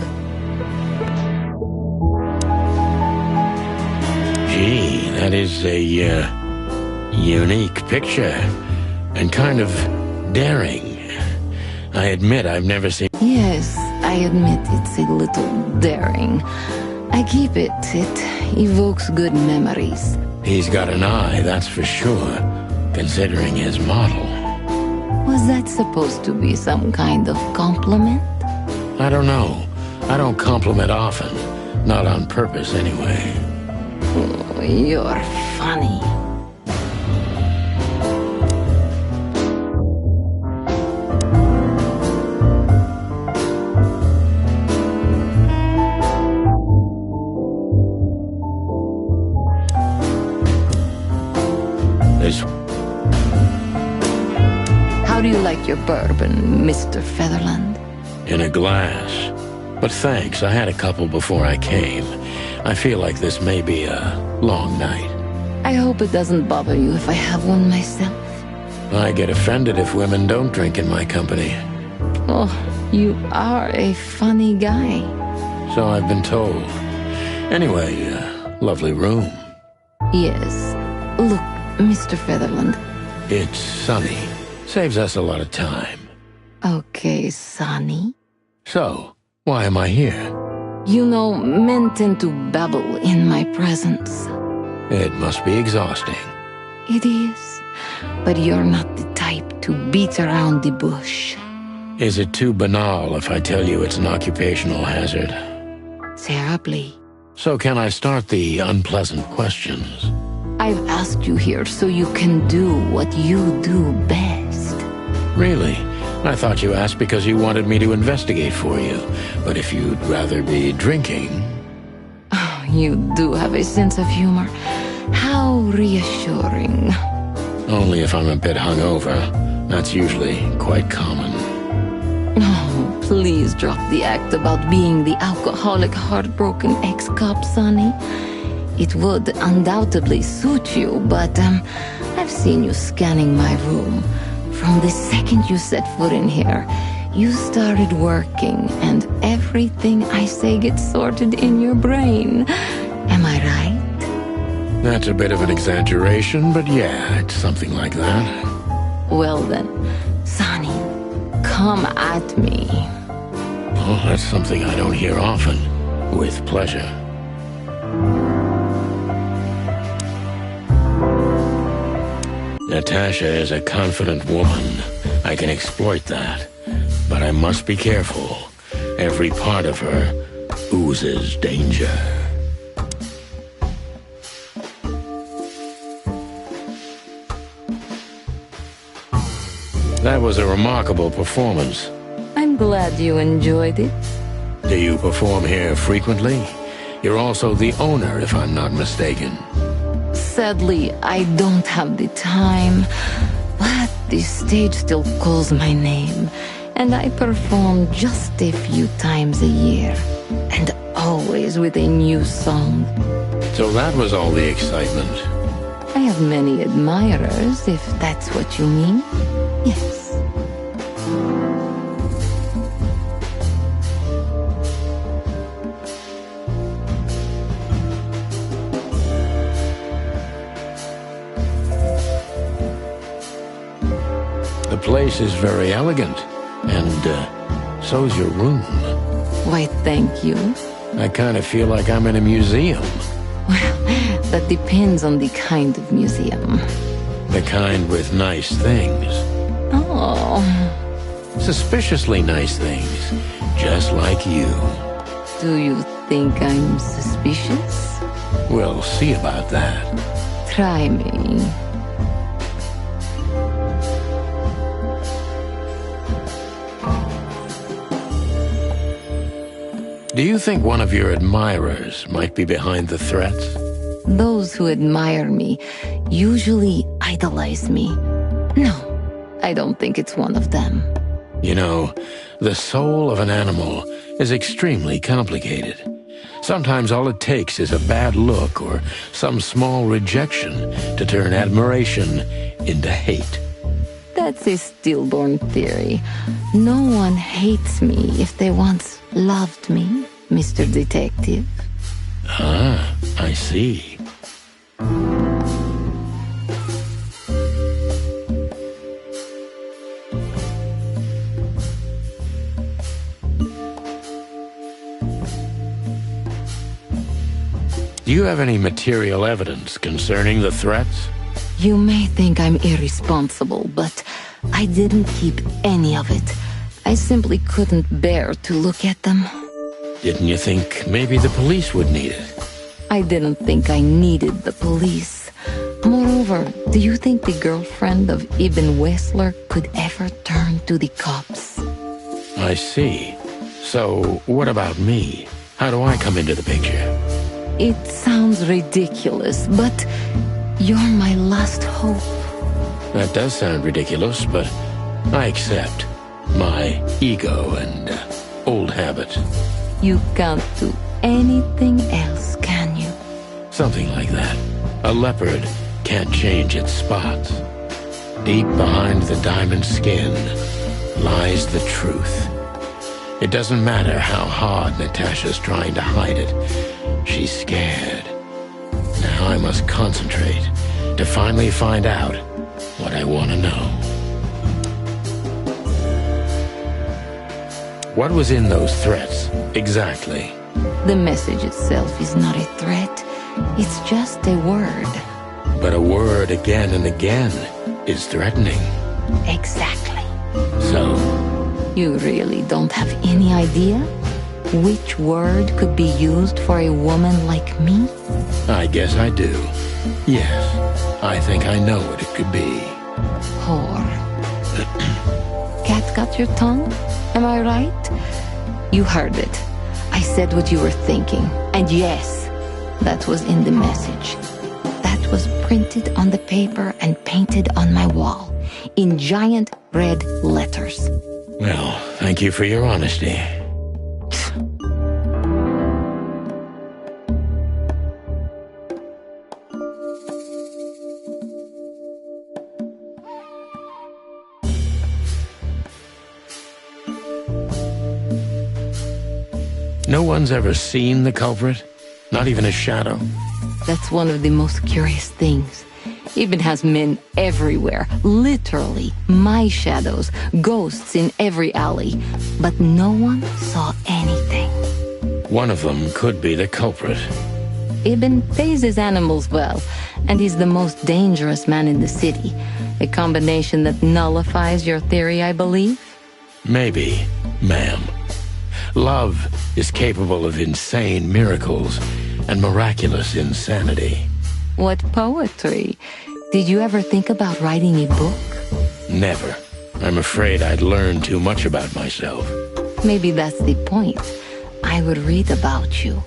Gee, that is a, unique picture. And kind of daring. I admit I've never seen... Yes, I admit it's a little daring. I keep it. It evokes good memories. He's got an eye, that's for sure, considering his model. Was that supposed to be some kind of compliment? I don't know. I don't compliment often. Not on purpose, anyway. Oh, you're funny. How do you like your bourbon, Mr. Featherland? In a glass. But thanks, I had a couple before I came. I feel like this may be a long night. I hope it doesn't bother you if I have one myself. I get offended if women don't drink in my company. Oh, you are a funny guy. So I've been told. Anyway, lovely room. Yes. Look, Mr. Featherland. It's sunny. Saves us a lot of time. Okay, Sonny. So, why am I here? You know, men tend to babble in my presence. It must be exhausting. It is. But you're not the type to beat around the bush. Is it too banal if I tell you it's an occupational hazard? Terribly. So can I start the unpleasant questions? I've asked you here so you can do what you do best. Really? I thought you asked because you wanted me to investigate for you. But if you'd rather be drinking... Oh, you do have a sense of humor. How reassuring. Only if I'm a bit hungover. That's usually quite common. Oh, please drop the act about being the alcoholic, heartbroken ex-cop, Sonny. It would undoubtedly suit you, but I've seen you scanning my room. From the second you set foot in here, you started working, and everything I say gets sorted in your brain. Am I right? That's a bit of an exaggeration, but yeah, it's something like that. Well then, Sonny, come at me. Oh, that's something I don't hear often. With pleasure. Natasha is a confident woman. I can exploit that. But I must be careful. Every part of her oozes danger. That was a remarkable performance. I'm glad you enjoyed it. Do you perform here frequently? You're also the owner, if I'm not mistaken. Sadly, I don't have the time, but the stage still calls my name, and I perform just a few times a year, and always with a new song. So that was all the excitement. I have many admirers, if that's what you mean. Yes. The place is very elegant, and so's your room. Why, thank you. I kind of feel like I'm in a museum. Well, that depends on the kind of museum. The kind with nice things. Oh. Suspiciously nice things, just like you. Do you think I'm suspicious? We'll see about that. Try me. Do you think one of your admirers might be behind the threats? Those who admire me usually idolize me. No, I don't think it's one of them. You know, the soul of an animal is extremely complicated. Sometimes all it takes is a bad look or some small rejection to turn admiration into hate. That's a stillborn theory. No one hates me if they once loved me, Mr. Detective. Ah, I see. Do you have any material evidence concerning the threats? You may think I'm irresponsible, but I didn't keep any of it. I simply couldn't bear to look at them. Didn't you think maybe the police would need it? I didn't think I needed the police. Moreover, do you think the girlfriend of Ibn Wessler could ever turn to the cops? I see. So, what about me? How do I come into the picture? It sounds ridiculous, but you're my last hope. That does sound ridiculous, but I accept. My ego and old habit. You can't do anything else, can you? Something like that. A leopard can't change its spots. Deep behind the diamond skin lies the truth. It doesn't matter how hard Natasha's trying to hide it. She's scared. Now I must concentrate to finally find out what I want to know. What was in those threats, exactly? The message itself is not a threat. It's just a word. But a word again and again is threatening. Exactly. So? You really don't have any idea which word could be used for a woman like me? I guess I do. Yes, I think I know what it could be. Whore. Cat got your tongue? Am I right? You heard it. I said what you were thinking. And yes, that was in the message. That was printed on the paper and painted on my wall in giant red letters. Well, thank you for your honesty. No one's ever seen the culprit? Not even a shadow? That's one of the most curious things. Ibn has men everywhere, literally, my shadows, ghosts in every alley. But no one saw anything. One of them could be the culprit. Ibn pays his animals well, and he's the most dangerous man in the city. A combination that nullifies your theory, I believe? Maybe, ma'am. Love is capable of insane miracles and miraculous insanity. What poetry. Did you ever think about writing a book? Never. I'm afraid I'd learn too much about myself. Maybe that's the point. I would read about you.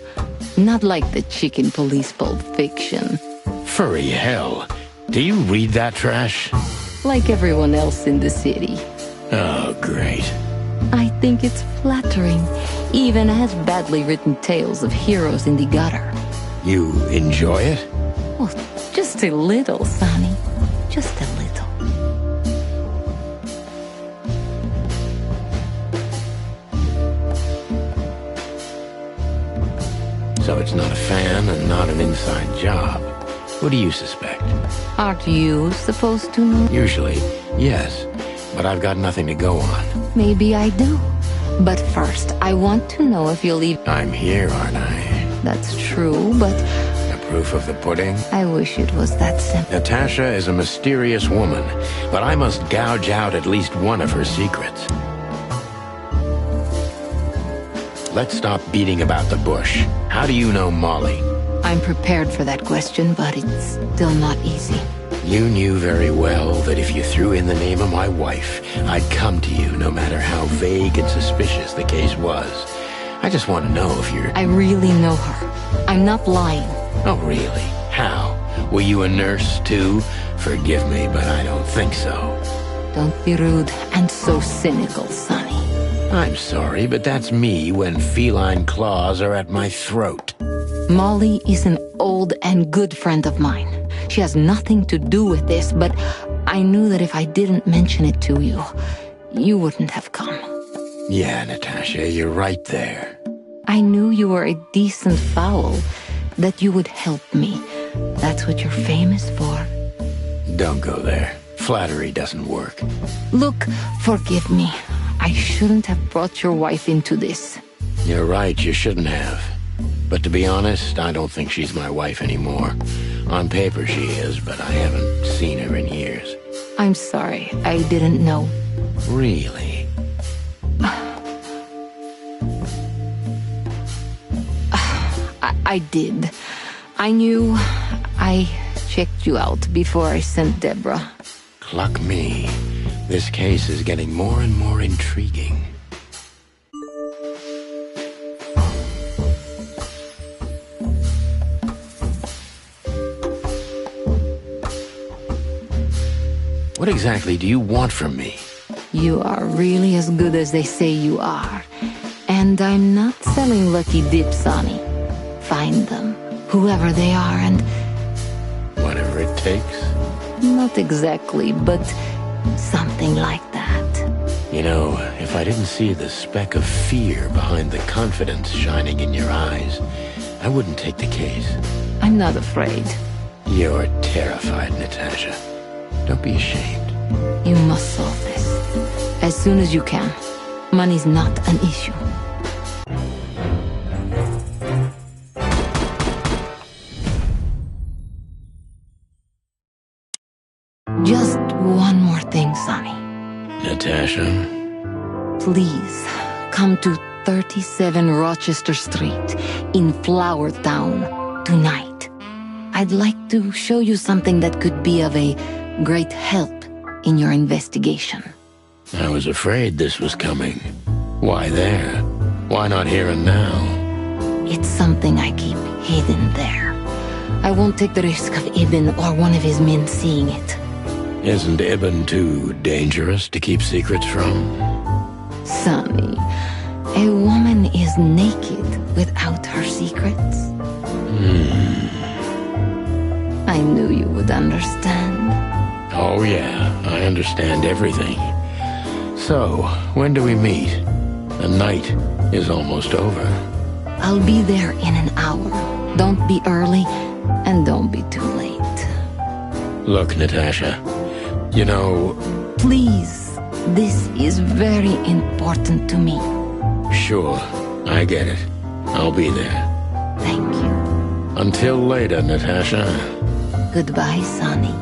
Not like the chicken police Pulp Fiction. Furry hell. Do you read that trash? Like everyone else in the city. Oh, great. I think it's flattering, even as badly written tales of heroes in the gutter. You enjoy it? Oh, just a little, Sonny. Just a little. So it's not a fan and not an inside job. What do you suspect? Aren't you supposed to know? Usually, yes. But I've got nothing to go on. Maybe I do. But first, I want to know if you'll leave. I'm here, aren't I? That's true, but The proof of the pudding? I wish it was that simple. Natasha is a mysterious woman, but I must gouge out at least one of her secrets. Let's stop beating about the bush. How do you know Molly? I'm prepared for that question, but it's still not easy. You knew very well that if you threw in the name of my wife, I'd come to you no matter how vague and suspicious the case was. I just want to know if you're... I really know her. I'm not lying. Oh, really? How? Were you a nurse, too? Forgive me, but I don't think so. Don't be rude and so cynical, Sonny. I'm sorry, but that's me when feline claws are at my throat. Molly is an old and good friend of mine. She has nothing to do with this, but I knew that if I didn't mention it to you, you wouldn't have come. Yeah, Natasha, you're right there. I knew you were a decent fowl, that you would help me. That's what you're famous for. Don't go there. Flattery doesn't work. Look, forgive me. I shouldn't have brought your wife into this. You're right, you shouldn't have. But to be honest, I don't think she's my wife anymore. On paper she is, but I haven't seen her in years. I'm sorry, I didn't know. Really? I did. I knew. I checked you out before I sent Deborah. Cluck me. This case is getting more and more intriguing. What exactly do you want from me? You are really as good as they say you are. And I'm not selling lucky dips, Sonny. Find them, whoever they are, and... Whatever it takes? Not exactly, but something like that. You know, if I didn't see the speck of fear behind the confidence shining in your eyes, I wouldn't take the case. I'm not afraid. You're terrified, Natasha. Don't be ashamed. You must solve this. As soon as you can. Money's not an issue. Just one more thing, Sonny. Natasha? Please, come to 37 Rochester Street in Flower Town tonight. I'd like to show you something that could be of a great help in your investigation. I was afraid this was coming. Why there? Why not here and now? It's something I keep hidden there. I won't take the risk of Ibn or one of his men seeing it. Isn't Ibn too dangerous to keep secrets from? Sonny, a woman is naked without her secrets. I knew you would understand. Oh yeah, I understand everything. So, when do we meet? The night is almost over. I'll be there in an hour. Don't be early, and don't be too late. Look, Natasha, you know... Please, this is very important to me. Sure, I get it. I'll be there. Thank you. Until later, Natasha. Goodbye, Sonny.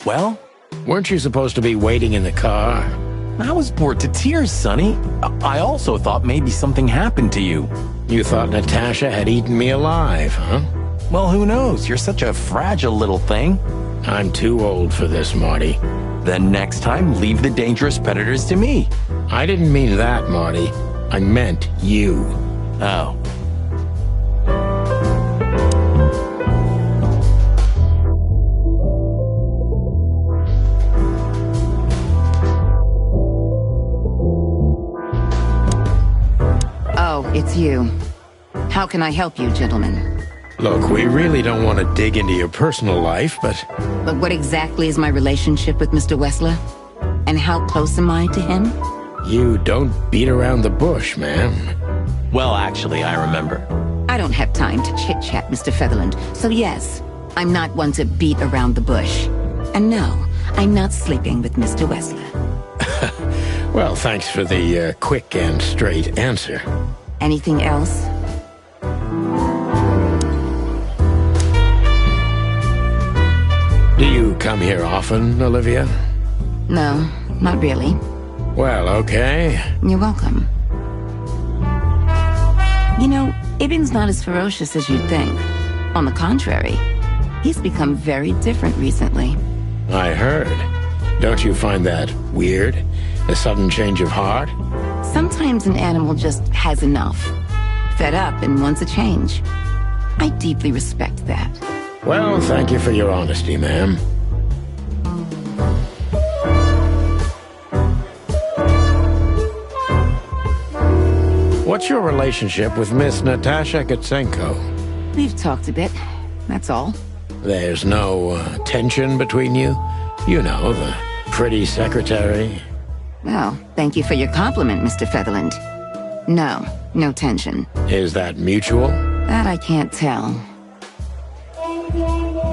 Well? Weren't you supposed to be waiting in the car? I was bored to tears, Sonny. I also thought maybe something happened to you. You thought Natasha had eaten me alive, huh? Well, who knows? You're such a fragile little thing. I'm too old for this, Marty. Then next time, leave the dangerous predators to me. I didn't mean that, Marty. I meant you. Oh. Oh, it's you. How can I help you, gentlemen? Look, we really don't want to dig into your personal life, but... But what exactly is my relationship with Mr. Wessler? And how close am I to him? You don't beat around the bush, man. Well, actually, I remember. I don't have time to chit-chat, Mr. Featherland. So yes, I'm not one to beat around the bush. And no, I'm not sleeping with Mr. Wessler. Well, thanks for the quick and straight answer. Anything else? Do you come here often, Olivia? No, not really. Well, okay. You're welcome. You know, Ibn's not as ferocious as you'd think. On the contrary, he's become very different recently. I heard. Don't you find that weird? A sudden change of heart? Sometimes an animal just has enough. Fed up and wants a change. I deeply respect that. Well, thank you for your honesty, ma'am. What's your relationship with Miss Natasha Gutsenko? We've talked a bit, that's all. There's no tension between you? You know, the pretty secretary. Well, thank you for your compliment, Mr. Featherland. No, no tension. Is that mutual? That I can't tell.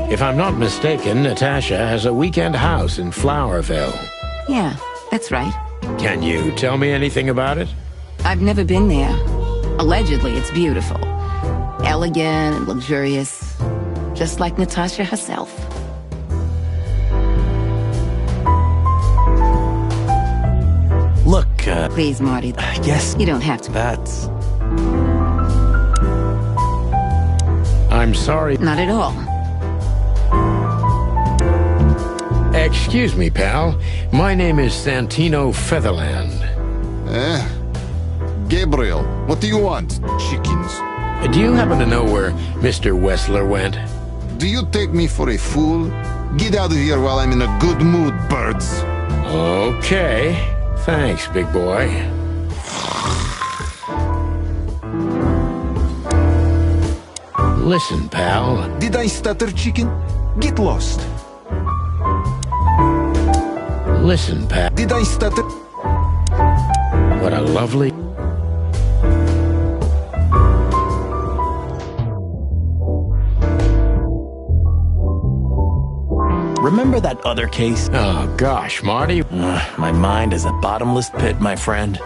If I'm not mistaken, Natasha has a weekend house in Flowerville. Yeah, that's right. Can you tell me anything about it? I've never been there. Allegedly, it's beautiful. Elegant and luxurious. Just like Natasha herself. Look, Please, Marty. Yes. You don't have to. That's... I'm sorry. Not at all. Excuse me, pal. My name is Santino Featherland. Gabriel, what do you want? Chickens? Do you happen to know where Mr. Wessler went? Do you take me for a fool? Get out of here while I'm in a good mood, birds. Okay. Thanks, big boy. Listen, pal. Did I stutter, chicken? Get lost. Listen, pal. Did I stutter? What a lovely... Remember that other case? Oh, gosh, Marty. My mind is a bottomless pit, my friend.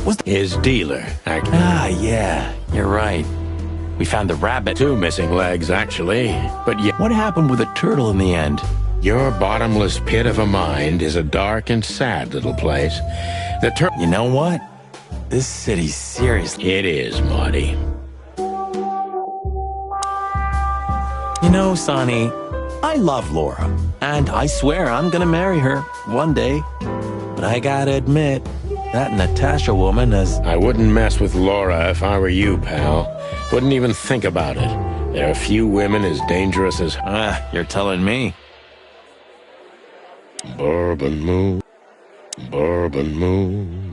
Was his dealer, actually. Ah, yeah, you're right. We found the rabbit. 2 missing legs, actually. But yeah. What happened with the turtle in the end? Your bottomless pit of a mind is a dark and sad little place. You know what? This city's serious. It is, Marty. You know, Sonny, I love Laura, and I swear I'm gonna marry her one day. But I gotta admit, that Natasha woman is... I wouldn't mess with Laura if I were you, pal. Wouldn't even think about it. There are few women as dangerous as... You're telling me. Bourbon moon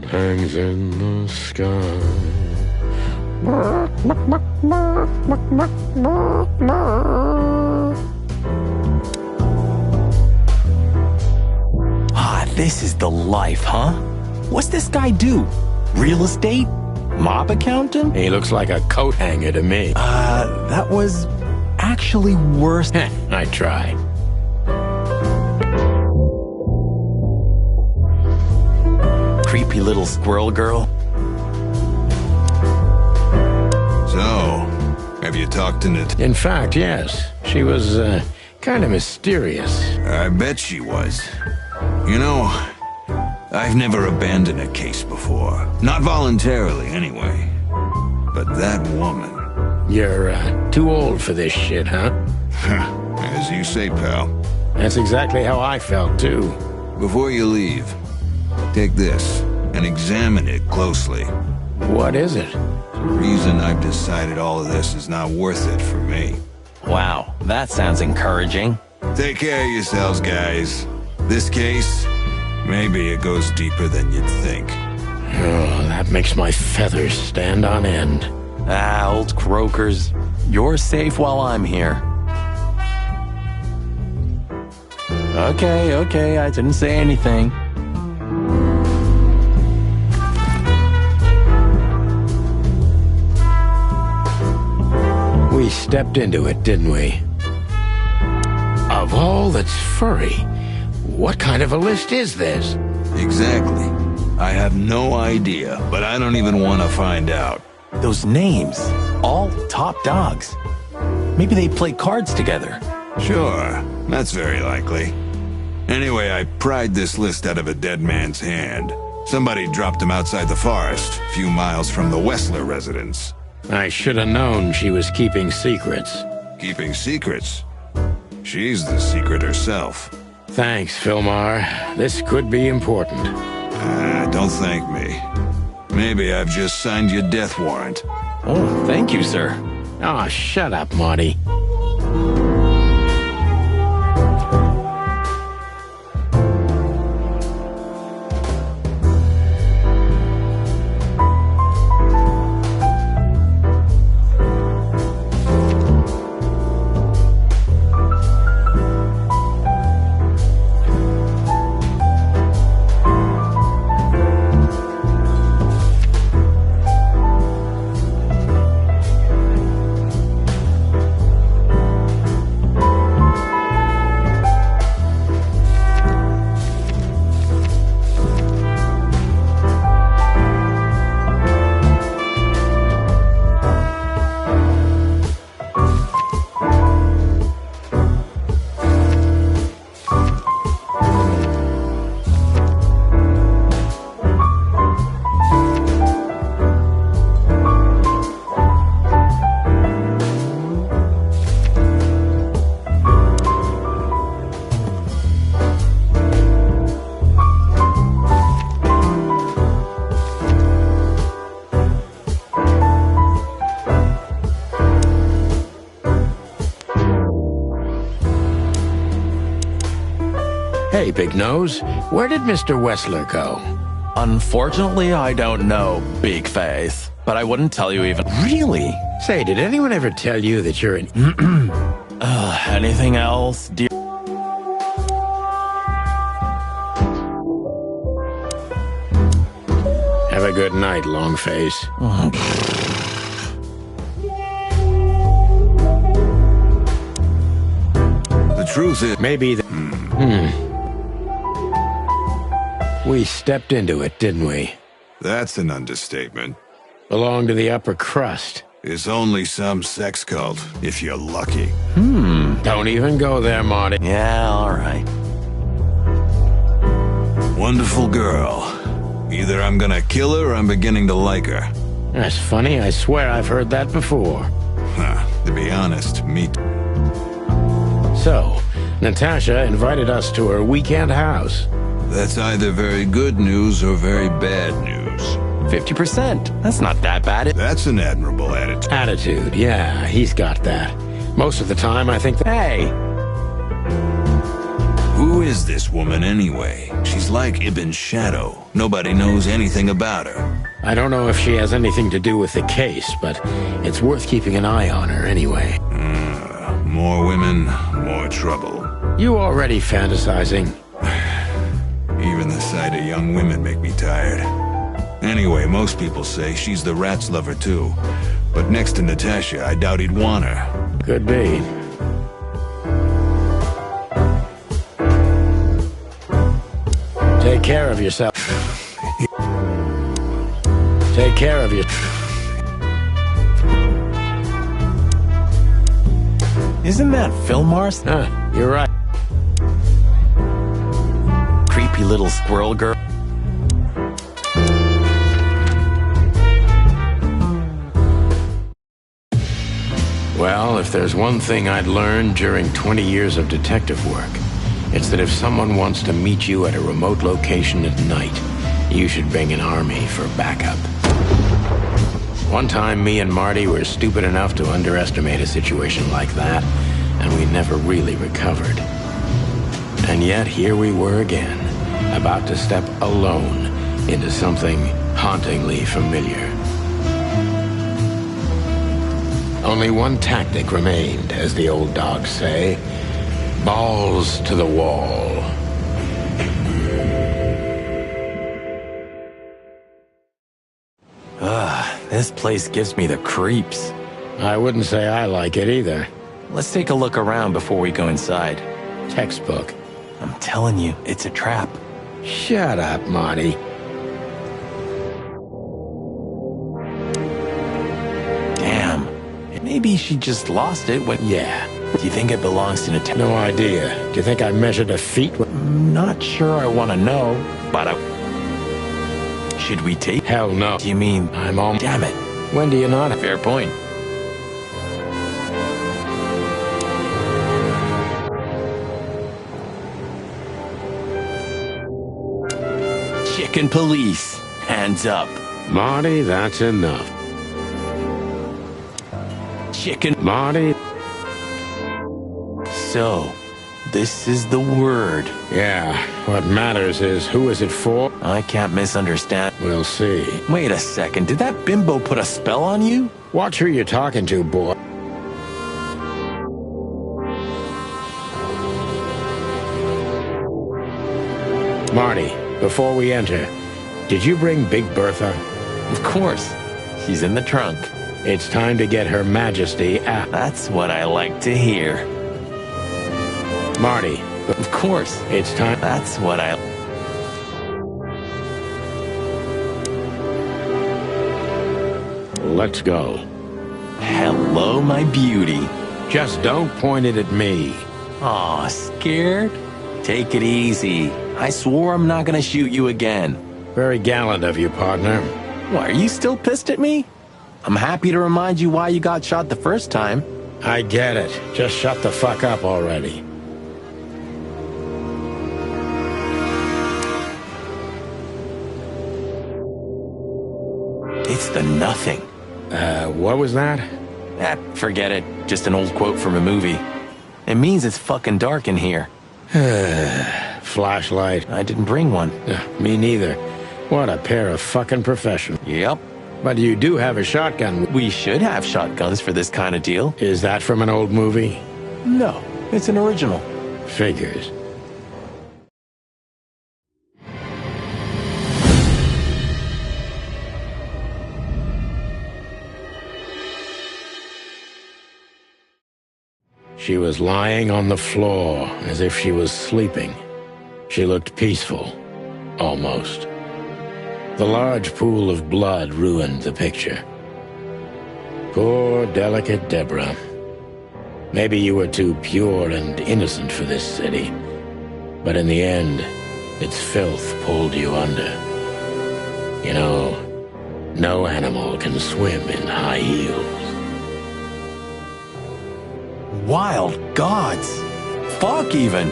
hangs in the sky. This is the life, huh? What's this guy do? Real estate? Mob accountant? He looks like a coat hanger to me. That was actually worse. I tried. Creepy little squirrel girl. So, have you talked to Nat? In fact, yes. She was, kind of mysterious. I bet she was. You know, I've never abandoned a case before. Not voluntarily, anyway. But that woman... You're, too old for this shit, huh? As you say, pal. That's exactly how I felt, too. Before you leave, take this and examine it closely. What is it? The reason I've decided all of this is not worth it for me. Wow, that sounds encouraging. Take care of yourselves, guys. This case, maybe it goes deeper than you'd think. Oh, that makes my feathers stand on end. Old croakers. You're safe while I'm here. Okay, I didn't say anything. We stepped into it, didn't we? Of all that's furry, what kind of a list is this? Exactly. I have no idea, but I don't even want to find out. Those names, all top dogs. Maybe they play cards together. Sure, that's very likely. Anyway, I pried this list out of a dead man's hand. Somebody dropped him outside the forest, a few miles from the Wessler residence. I should have known she was keeping secrets. Keeping secrets? She's the secret herself. Thanks, Filmar. This could be important. Don't thank me. Maybe I've just signed your death warrant. Oh, thank you, sir. Oh, shut up, Marty. Marty Big Nose. Where did Mr. Wessler go? Unfortunately, I don't know, Big Face. But I wouldn't tell you even. Really? Say, did anyone ever tell you that you're an... Anything else, dear? Have a good night, Longface. The truth is... Maybe the... We stepped into it, didn't we? That's an understatement. Belong to the upper crust. It's only some sex cult, if you're lucky. Don't even go there, Marty. Yeah, all right. Wonderful girl. Either I'm gonna kill her or I'm beginning to like her. That's funny. I swear I've heard that before. To be honest, me too. So, Natasha invited us to her weekend house. That's either very good news or very bad news. 50%. That's not that bad. That's an admirable attitude. Attitude, yeah, he's got that. Most of the time, I think that... Hey! Who is this woman anyway? She's like Ibn's shadow. Nobody knows anything about her. I don't know if she has anything to do with the case, but it's worth keeping an eye on her anyway. More women, more trouble. You already fantasizing? Even the sight of young women make me tired. Anyway, most people say she's the rat's lover too. But next to Natasha, I doubt he'd want her. Could be. Take care of yourself. Take care of you. Isn't that Phil Mars? You're right. Creepy little squirrel girl. Well, if there's one thing I'd learned during 20 years of detective work, it's that if someone wants to meet you at a remote location at night, you should bring an army for backup. One time, me and Marty were stupid enough to underestimate a situation like that, and we never really recovered. And yet, here we were again, about to step alone into something hauntingly familiar. Only one tactic remained, as the old dogs say. Balls to the wall. This place gives me the creeps. I wouldn't say I like it either. Let's take a look around before we go inside. Textbook. I'm telling you, it's a trap. Shut up, Marty. Damn. Maybe she just lost it when... Yeah. Do you think it belongs to Natasha? No idea. Do you think I measured her feet? Not sure I want to know, but should we take... Hell no. Do you mean... I'm on... Damn it. When do you not? Fair point. Chicken police. Hands up. Marty, that's enough. Chicken... Marty... So, this is the word. Yeah, what matters is who is it for? I can't misunderstand. We'll see. Wait a second, did that bimbo put a spell on you? Watch who you're talking to, boy. Marty, before we enter, did you bring Big Bertha? Of course. She's in the trunk. It's time to get Her Majesty out. That's what I like to hear. Marty. Of course. It's time. That's what I... Let's go. Hello, my beauty. Just don't point it at me. Aw, scared? Take it easy. I swore I'm not gonna shoot you again. Very gallant of you, partner. Why, are you still pissed at me? I'm happy to remind you why you got shot the first time. I get it. Just shut the fuck up already. It's the nothing. What was that? Forget it. Just an old quote from a movie. It means it's fucking dark in here. Flashlight? I didn't bring one. Me neither. What a pair of fucking professionals. Yep. But you do have a shotgun. We should have shotguns for this kind of deal. Is that from an old movie? No, it's an original. Figures. She was lying on the floor as if she was sleeping. She looked peaceful. Almost. The large pool of blood ruined the picture. Poor, delicate Deborah. Maybe you were too pure and innocent for this city. But in the end, its filth pulled you under. You know, no animal can swim in high heels. Wild gods! Fuck, even!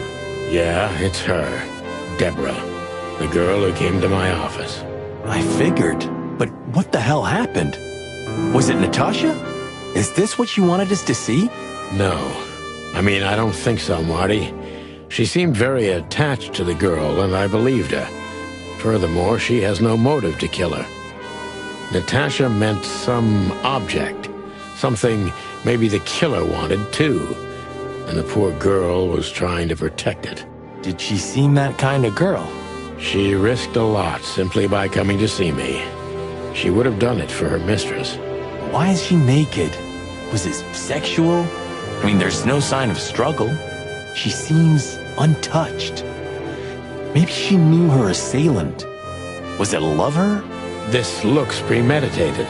Yeah, it's her. Deborah. The girl who came to my office. I figured. But what the hell happened? Was it Natasha? Is this what you wanted us to see? No. I mean, I don't think so, Marty. She seemed very attached to the girl, and I believed her. Furthermore, she has no motive to kill her. Natasha meant some object. Something maybe the killer wanted, too. And the poor girl was trying to protect it. Did she seem that kind of girl? She risked a lot simply by coming to see me. She would have done it for her mistress. Why is she naked? Was it sexual? I mean, there's no sign of struggle. She seems untouched. Maybe she knew her assailant. Was it a lover? This looks premeditated.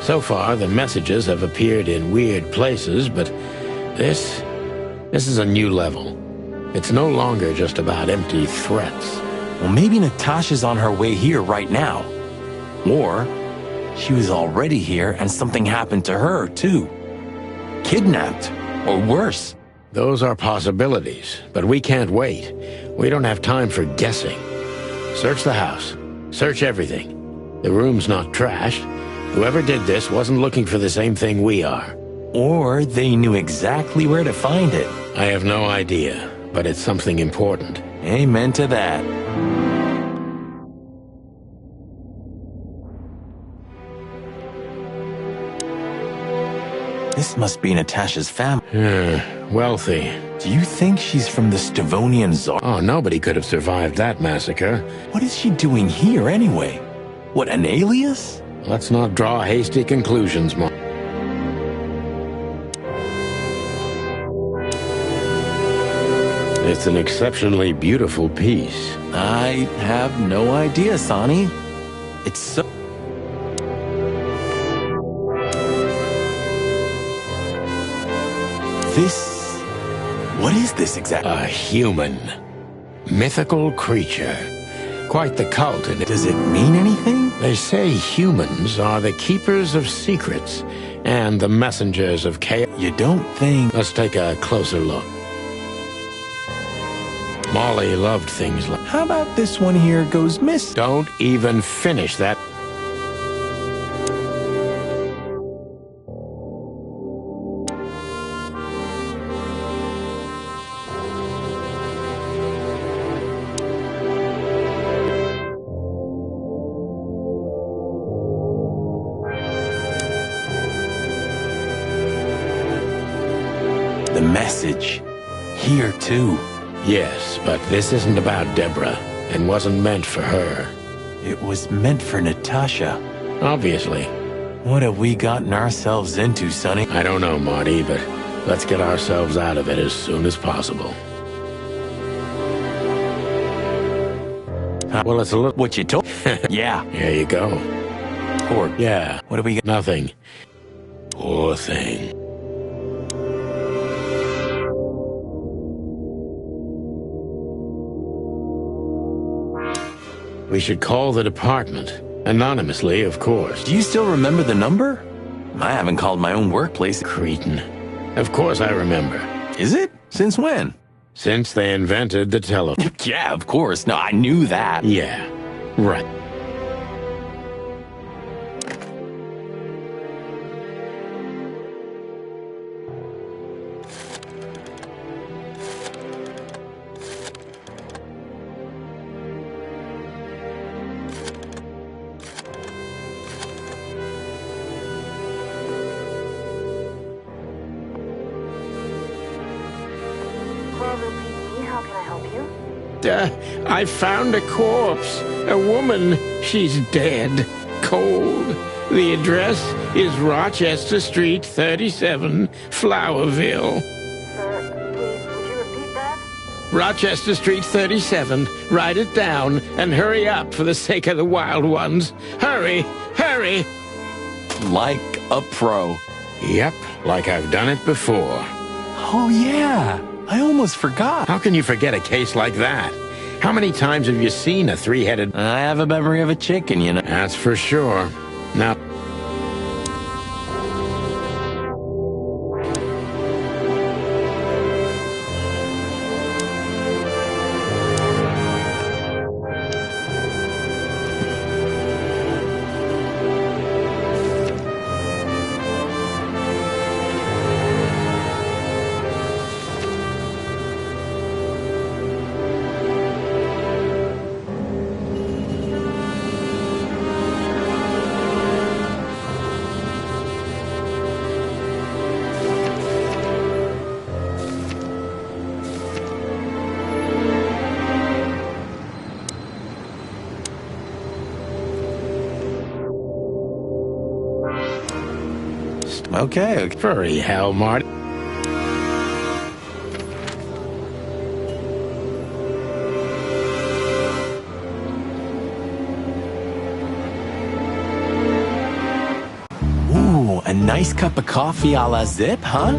So far, the messages have appeared in weird places, but this is a new level. It's no longer just about empty threats. Well, maybe Natasha's on her way here right now. Or she was already here and something happened to her, too. Kidnapped, or worse. Those are possibilities, but we can't wait. We don't have time for guessing. Search the house. Search everything. The room's not trashed. Whoever did this wasn't looking for the same thing we are. Or they knew exactly where to find it. I have no idea, but it's something important. Amen to that. This must be Natasha's family. Wealthy. Do you think she's from the Stavonian Tsar? Oh, nobody could have survived that massacre. What is she doing here anyway? What, an alias? Let's not draw hasty conclusions, Mark. It's an exceptionally beautiful piece. I have no idea, Sonny. It's so... This... What is this exactly? A human. Mythical creature. Quite the cult in it. Does it mean anything? They say humans are the keepers of secrets and the messengers of chaos. You don't think... Let's take a closer look. Molly loved things like... How about this one here goes missing? Don't even finish that. The message. Here, too. Yes, but this isn't about Deborah, and wasn't meant for her. It was meant for Natasha. Obviously. What have we gotten ourselves into, Sonny? I don't know, Marty, but let's get ourselves out of it as soon as possible. Well, it's a little... What you told? Yeah. Here you go. Or... Yeah. What do we got? Nothing. Poor thing. We should call the department. Anonymously, of course. Do you still remember the number? I haven't called my own workplace. Cretin. Of course I remember. Is it? Since when? Since they invented the telephone. Yeah, of course. No, I knew that. Yeah, right. I found a corpse. A woman. She's dead. Cold. The address is Rochester Street, 37, Flowerville. Please, would you repeat that? Rochester Street, 37. Write it down and hurry up for the sake of the wild ones. Hurry! Hurry! Like a pro. Yep, like I've done it before. Oh, yeah. I almost forgot. How can you forget a case like that? How many times have you seen a three-headed... I have a memory of a chicken, you know. That's for sure. Now... Okay. Furry hell, Marty. Ooh, a nice cup of coffee a la Zip, huh?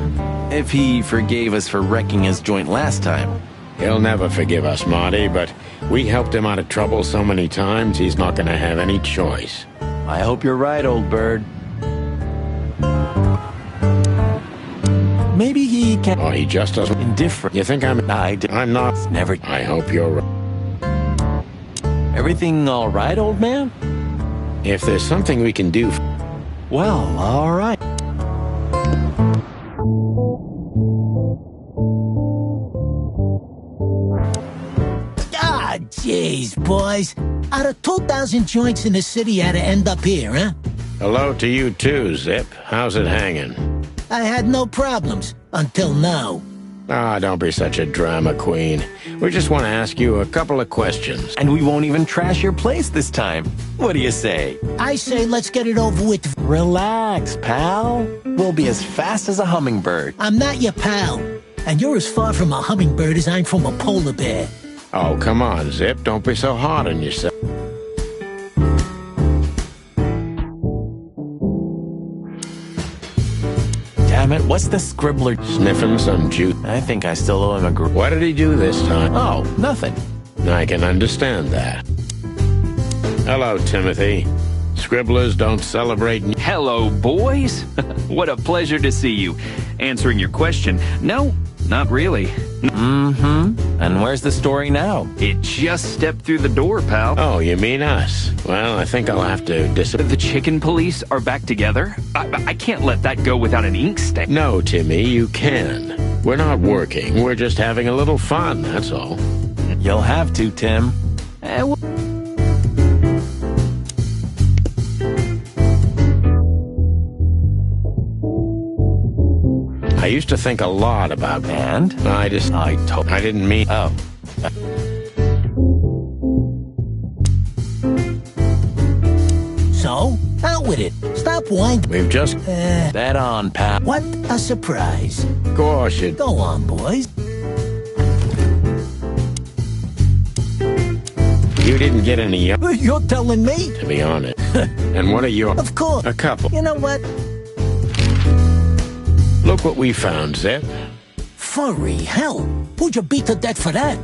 If he forgave us for wrecking his joint last time. He'll never forgive us, Marty, but we helped him out of trouble so many times, he's not gonna have any choice. I hope you're right, old bird. Maybe he can... Oh, he just doesn't... Indifferent. You think I'm... I'm not... Never... I hope you're right. Everything all right, old man? If there's something we can do... Well, all right. Ah, jeez, boys. Out of 2,000 joints in the city, how'd it end up here, huh? Hello to you too, Zip. How's it hanging? I had no problems, until now. Ah, don't be such a drama queen. We just want to ask you a couple of questions. And we won't even trash your place this time. What do you say? I say let's get it over with. Relax, pal. We'll be as fast as a hummingbird. I'm not your pal. And you're as far from a hummingbird as I'm from a polar bear. Oh, come on, Zip. Don't be so hard on yourself. Damn it, what's the scribbler? Sniffing some juice. I think I still owe him a What did he do this time? Oh, nothing. I can understand that. Hello, Timothy. Scribblers don't celebrate... Hello, boys. What a pleasure to see you. Answering your question, no, not really. Mm-hmm. And where's the story now? It just stepped through the door, pal. Oh, you mean us? Well, I think I'll have to The chicken police are back together? I can't let that go without an ink stain. No, Timmy, you can. We're not working. We're just having a little fun, that's all. You'll have to, Tim. I used to think a lot about... And? I didn't mean... Oh. So, out with it. Stop whining. We've just... Bet on, pal. What a surprise. Of course you... Go on, boys. You didn't get any... You're telling me? To be honest. And what are your... Of course. A couple. You know what? Look what we found, Zip. Furry hell. Who'd you beat to death for that?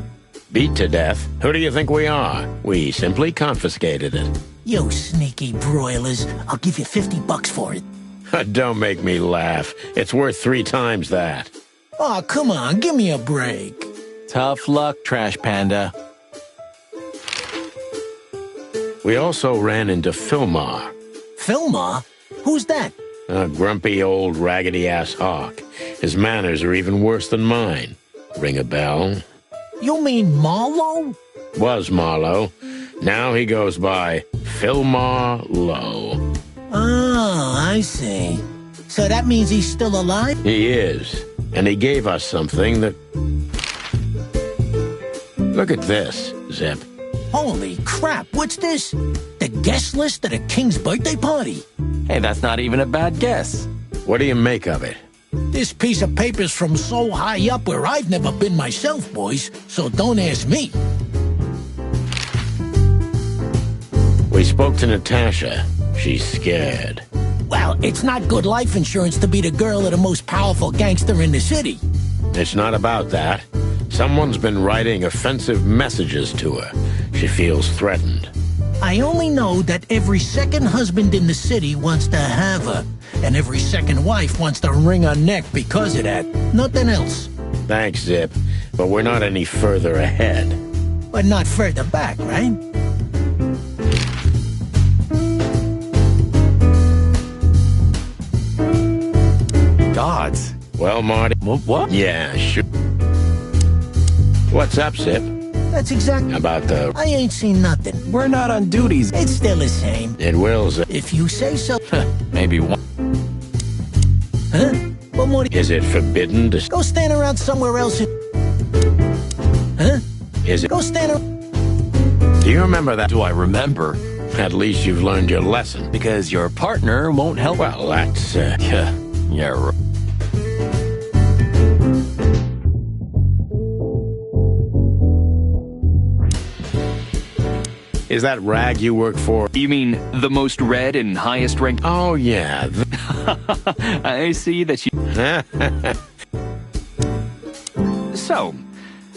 Beat to death? Who do you think we are? We simply confiscated it. You sneaky broilers. I'll give you $50 for it. Don't make me laugh. It's worth 3 times that. Oh, come on. Give me a break. Tough luck, Trash Panda. We also ran into Filmar. Filmar? Who's that? A grumpy old raggedy-ass hawk. His manners are even worse than mine. Ring a bell? You mean Marlowe? Was Marlowe. Now he goes by Filmar Lowe. Oh, I see. So that means he's still alive? He is. And he gave us something that... Look at this, Zip. Holy crap, what's this? The guest list at a king's birthday party? Hey, that's not even a bad guess. What do you make of it? This piece of paper's from so high up where I've never been myself, boys, so don't ask me. We spoke to Natasha. She's scared. Well, it's not good life insurance to be the girl of the most powerful gangster in the city. It's not about that. Someone's been writing offensive messages to her. She feels threatened. I only know that every second husband in the city wants to have her, and every second wife wants to wring her neck because of that. Nothing else. Thanks, Zip, but we're not any further ahead. But not further back, right? Gods. Well, Marty... What? Yeah, sure. What's up, Zip? That's exactly... About the... I ain't seen nothing. We're not on duties. It's still the same. It will, Zip. If you say so. Maybe one. Huh? What more? Is it forbidden to... Go stand around somewhere else. Huh? Is it... Go stand around... Do you remember that? Do I remember? At least you've learned your lesson. Because your partner won't help. Well, that's... Yeah, right. Is that rag you work for? You mean the most read and highest ranked? Oh, yeah. I see that you... So,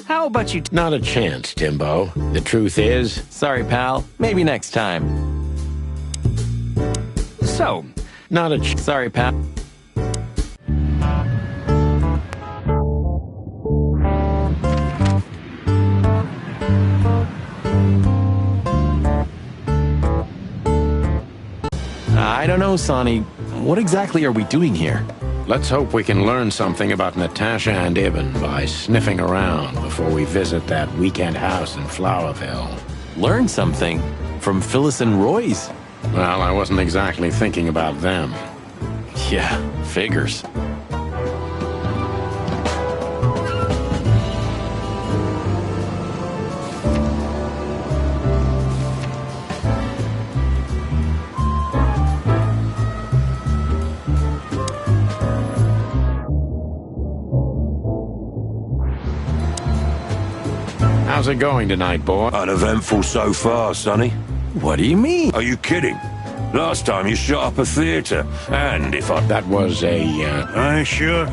how about you... Not a chance, Timbo. The truth is... Sorry, pal. Maybe next time. So... Not a... Sorry, pal. I don't know, Sonny. What exactly are we doing here? Let's hope we can learn something about Natasha and Ibn by sniffing around before we visit that weekend house in Flowerville. Learn something? From Phyllis and Roy's? Well, I wasn't exactly thinking about them. Yeah, figures. How's it going tonight, boy? Uneventful so far, Sonny. What do you mean? Are you kidding? Last time you shot up a theater, and if I... That was a, I sure...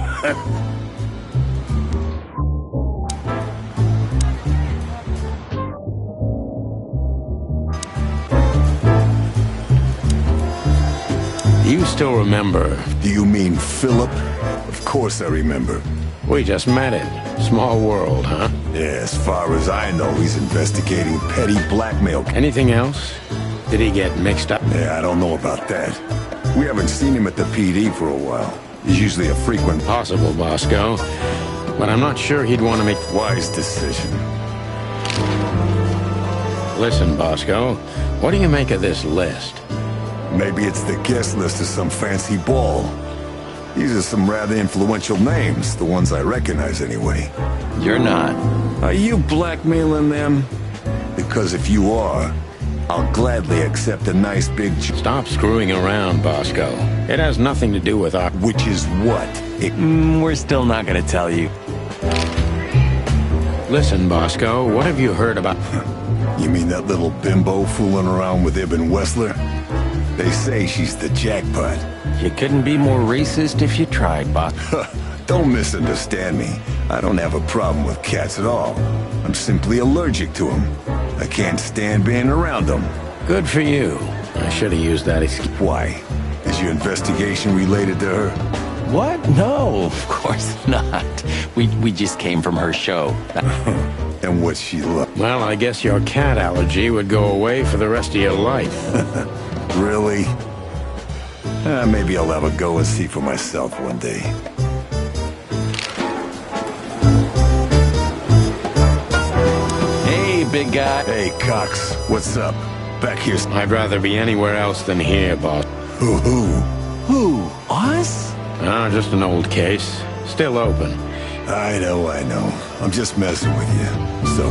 You still remember? Do you mean Philip? Of course I remember. We just met him. Small world, huh? Yeah, as far as I know, he's investigating petty blackmail. Anything else? Did he get mixed up? Yeah, I don't know about that. We haven't seen him at the PD for a while. He's usually a frequent... Possible, Bosco. But I'm not sure he'd want to make... Wise decision. Listen, Bosco, what do you make of this list? Maybe it's the guest list of some fancy ball. These are some rather influential names, the ones I recognize anyway. You're not. Are you blackmailing them? Because if you are, I'll gladly accept a nice big... Stop screwing around, Bosco. It has nothing to do with our... Which is what? We're still not gonna tell you. Listen, Bosco, what have you heard about... You mean that little bimbo fooling around with Ibn Wessler? They say she's the jackpot. You couldn't be more racist if you tried, Boss. Don't misunderstand me. I don't have a problem with cats at all. I'm simply allergic to them. I can't stand being around them. Good for you. I should have used that excuse. Why? Is your investigation related to her? What? No, of course not. We just came from her show. And what's she like? Well, I guess your cat allergy would go away for the rest of your life. Really? Maybe I'll have a go and see for myself one day. Hey, big guy. Hey, Cox. What's up? Back here. I'd rather be anywhere else than here, boss. Who? Who? Us? Just an old case. Still open. I know. I'm just messing with you. So...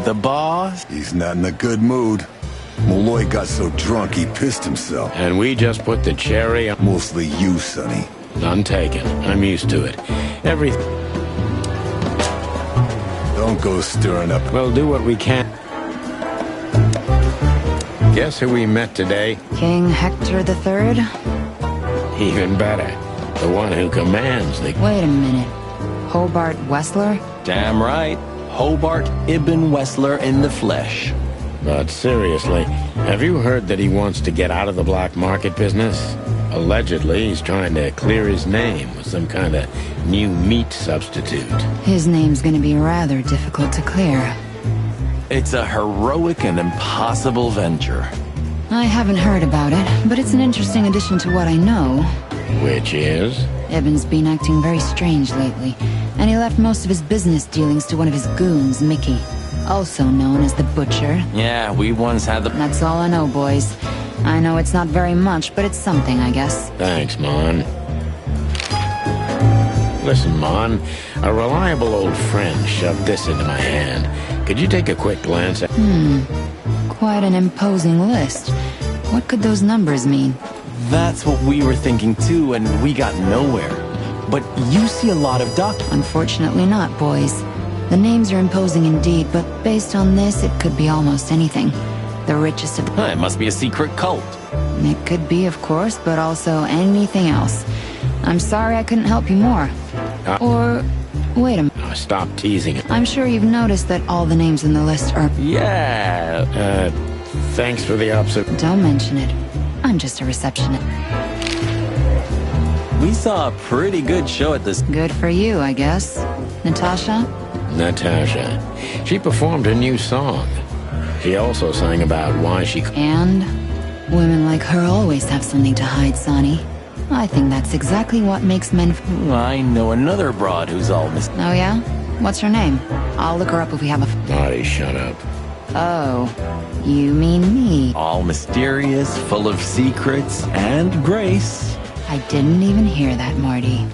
The boss? He's not in a good mood. Malloy got so drunk he pissed himself. And we just put the cherry on... Mostly you, Sonny. None taken. I'm used to it. Don't go stirring up. We'll do what we can. Guess who we met today? King Hector III? Even better. The one who commands the... Wait a minute. Hobart Wessler? Damn right. Hobart Ibn Wessler in the flesh. But seriously, have you heard that he wants to get out of the black market business? Allegedly, he's trying to clear his name with some kind of new meat substitute. His name's gonna be rather difficult to clear. It's a heroic and impossible venture. I haven't heard about it, but it's an interesting addition to what I know. Which is? Ibn's been acting very strange lately, and he left most of his business dealings to one of his goons, Mickey, also known as the Butcher. Yeah, we once had the... That's all I know, boys. I know it's not very much, but it's something, I guess. Thanks, Mon. Listen, Mon, a reliable old friend shoved this into my hand. Could you take a quick glance at... Quite an imposing list. What could those numbers mean? That's what we were thinking too, and we got nowhere. But you see a lot of Unfortunately not, boys. The names are imposing indeed, but based on this, it could be almost anything. The richest of... It must be a secret cult. It could be, of course, but also anything else. I'm sorry I couldn't help you more. Or... wait a minute. Stop teasing it. I'm sure you've noticed that all the names in the list are... Yeah, thanks for the observation. Don't mention it. I'm just a receptionist. We saw a pretty good show at this... Good for you, I guess. Natasha? Natasha. She performed a new song. She also sang about why she... And? Women like her always have something to hide, Sonny. I think that's exactly what makes men... I know another broad who's all Oh, yeah? What's her name? I'll look her up if we have a... Marty, shut up. Oh, you mean me. All mysterious, full of secrets, and grace. I didn't even hear that, Marty.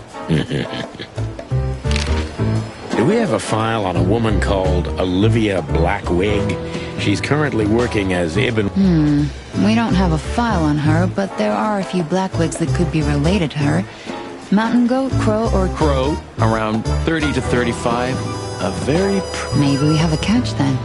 Do we have a file on a woman called Olivia Blackwig? She's currently working as Ibn... We don't have a file on her, but there are a few Blackwigs that could be related to her. Mountain goat, crow, or... Crow, around 30 to 35. A very... Maybe we have a catch then.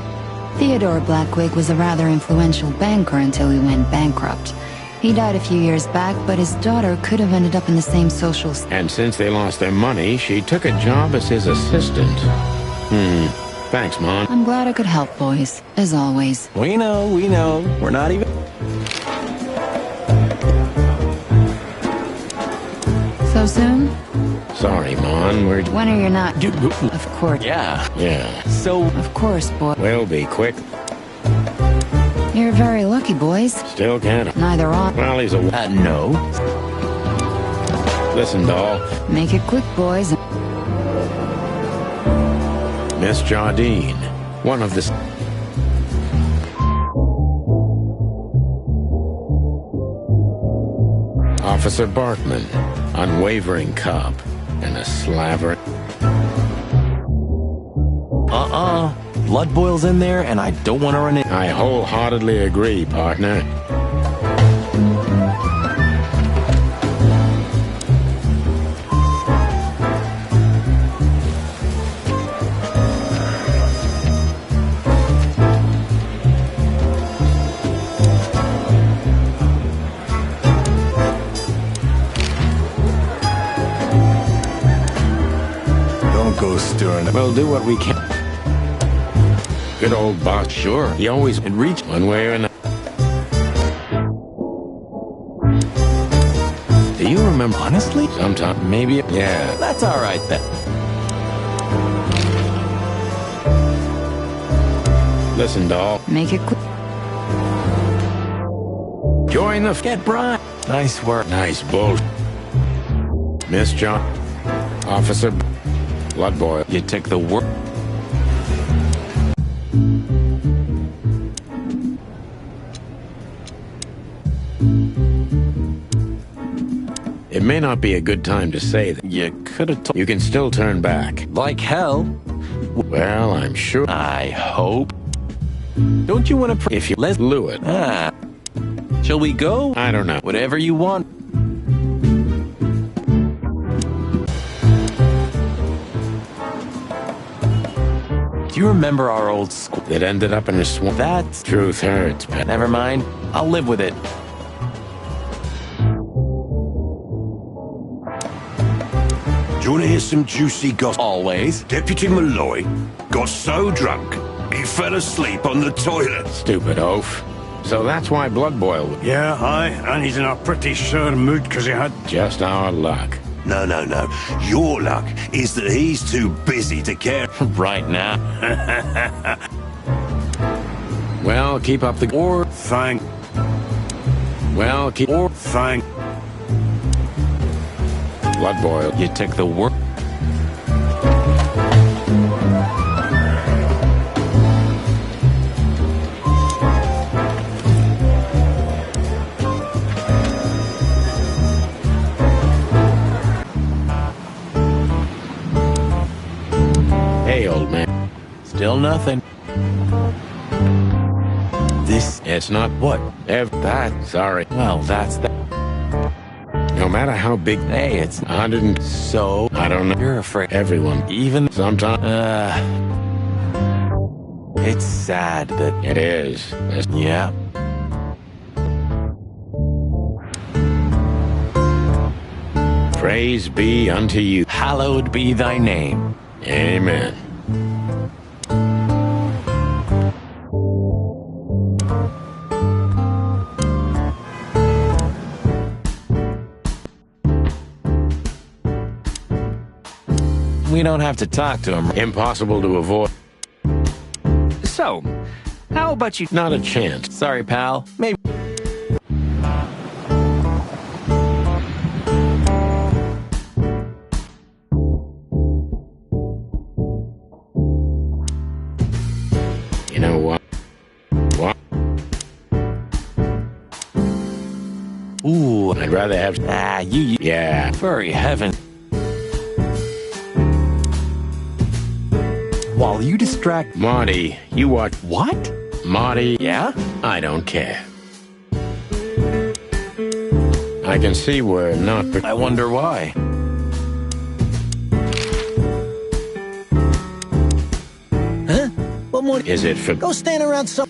Theodore Blackwig was a rather influential banker until he went bankrupt. He died a few years back, but his daughter could have ended up in the same social... And since they lost their money, she took a job as his assistant. Thanks, Mon. I'm glad I could help, boys. As always. We know. We're not even... So soon? Sorry, Mon, we're... When are you not... Of course. Yeah. So... Of course, boy. We'll be quick. You're very lucky, boys. Still can't... Neither on... Well, he's a... no. Listen, doll. Make it quick, boys. Miss Jardine, one of the... Officer Bartman, unwavering cop, and a slaver. Blood boils in there, and I don't want to run it. I wholeheartedly agree, partner. Don't go stirring. We'll do what we can. Good old boss. Sure. He always can reach one way or another. Do you remember? Honestly? Sometime. Maybe. Yeah. That's all right, then. Listen, doll. Make it quick. Join the... Get Brian. Nice work. Nice bull. Miss John. Officer Bloodboil. You took the work. may not be a good time to say that. You could have told. You can still turn back. Like hell. Well, I'm sure. I hope. Don't you want to? If you let Lewitt. Shall we go? I don't know. Whatever you want. Do you remember our old school? That ended up in a swamp. That's truth hurts, but never mind. I'll live with it. Do you want to hear some juicy gossip? Always. Deputy Malloy got so drunk, he fell asleep on the toilet. Stupid oaf. So that's why Blood boiled. Yeah, aye, and he's in a pretty sore mood because he had... Just our luck. No. Your luck is that he's too busy to care. Right now. Well, keep up the... Or thank... Well, keep... Or thank... Blood boiled. You took the work. Hey, old man. Still nothing. This... It's not what? That... Sorry. Well, that's that. No matter how big... Hey, it's 100 and... So... I don't know. You're afraid. Everyone. Even... Sometimes... It's sad that... It is. Yeah. Praise be unto you. Hallowed be thy name. Amen. We don't have to talk to him. Impossible to avoid. So, how about you... Not a chance. Sorry, pal. Maybe... You know what? What? Ooh, I'd rather have... you... Yeah. Furry heaven. While you distract... Marty, you watch... What? Marty... Yeah? I don't care. I can see we're not... I wonder why. Huh? What more? Is it for... Go stand around some...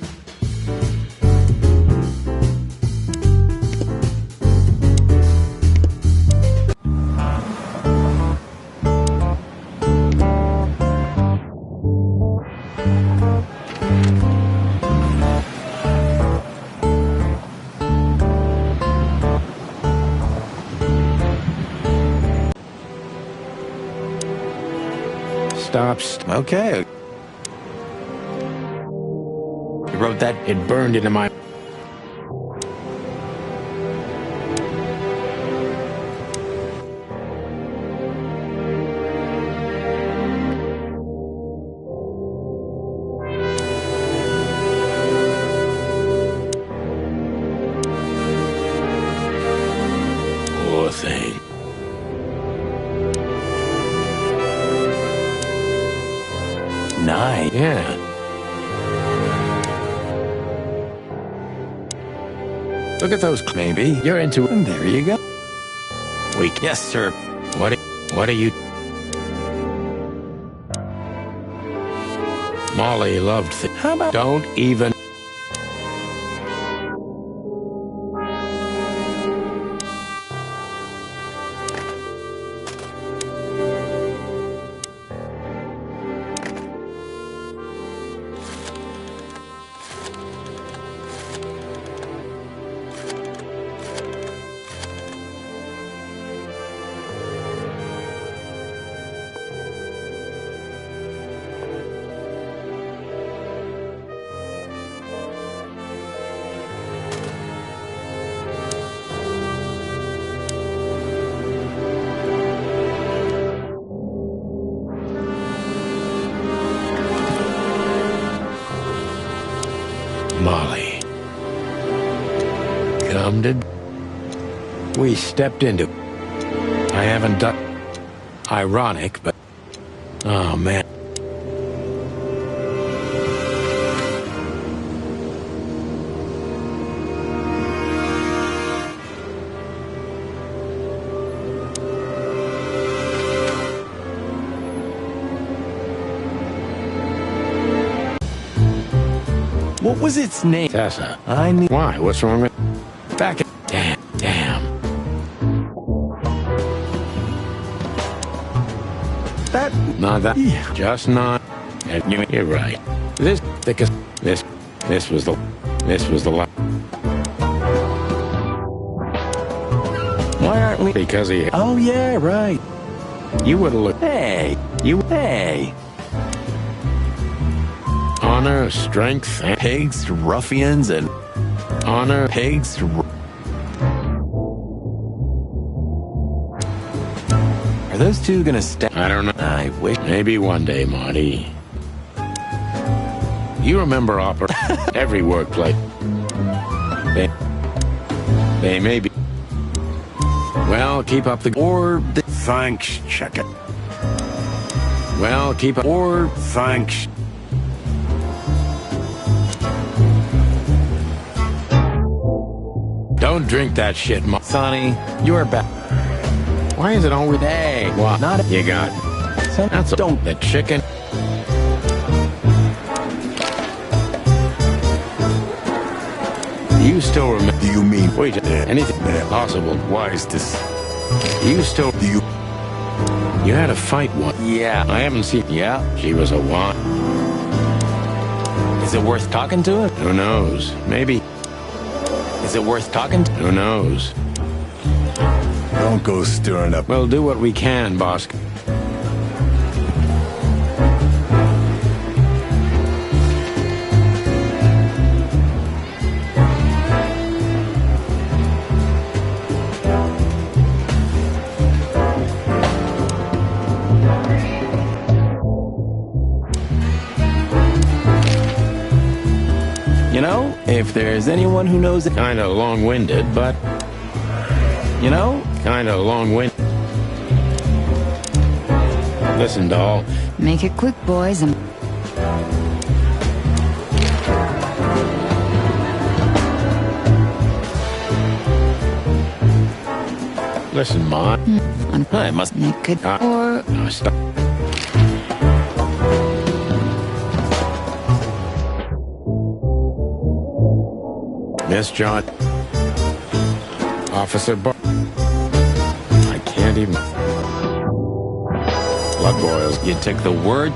Stops. Okay. You wrote that? It burned into my... Poor thing. Nice. Yeah. Look at those. Maybe. You're into it. And there you go. Weak. Yes, sir. What are you... Molly loved... How about... Don't even... Molly. Come to... We stepped into... I haven't done... Ironic, but... Oh, man. What was its name? Tessa. I need... Why? What's wrong with... Back at... Damn. That... Not that... Yeah. Just not... You're right. This was the... Why aren't we... Because he... Oh, yeah, right. You would've looked... Hey. Hey. Honor, strength, and... Pigs, ruffians, and... Honor, Pigs... Are those two gonna stay? I don't know. I wish... Maybe one day, Marty. You remember opera... Every workplace. They may be... Well, keep up the... Or... Thanks, chicken. Well, keep up... Or... Thanks. Don't drink that shit, Sonny, you're back. Why is it always... Hey, What? not... You got... Son, That's a... don't... The chicken... You still remember... Do you mean... Wait, anything possible. Why is this... You still... Do you... You had a fight once. Yeah. I haven't seen... Yeah? She was a what? Is it worth talking to him? Who knows? Maybe. Is it worth talking to? Who knows? Don't go stirring up... We'll do what we can, boss. You know, if there's anyone who knows it... Kinda long-winded, but... You know? Kinda long-winded. Listen, doll. Make it quick, boys, and... Listen, Ma. I must... Make it... Or... No, stop. Miss John. Officer Bar... I can't even... Blood boils. You took the word...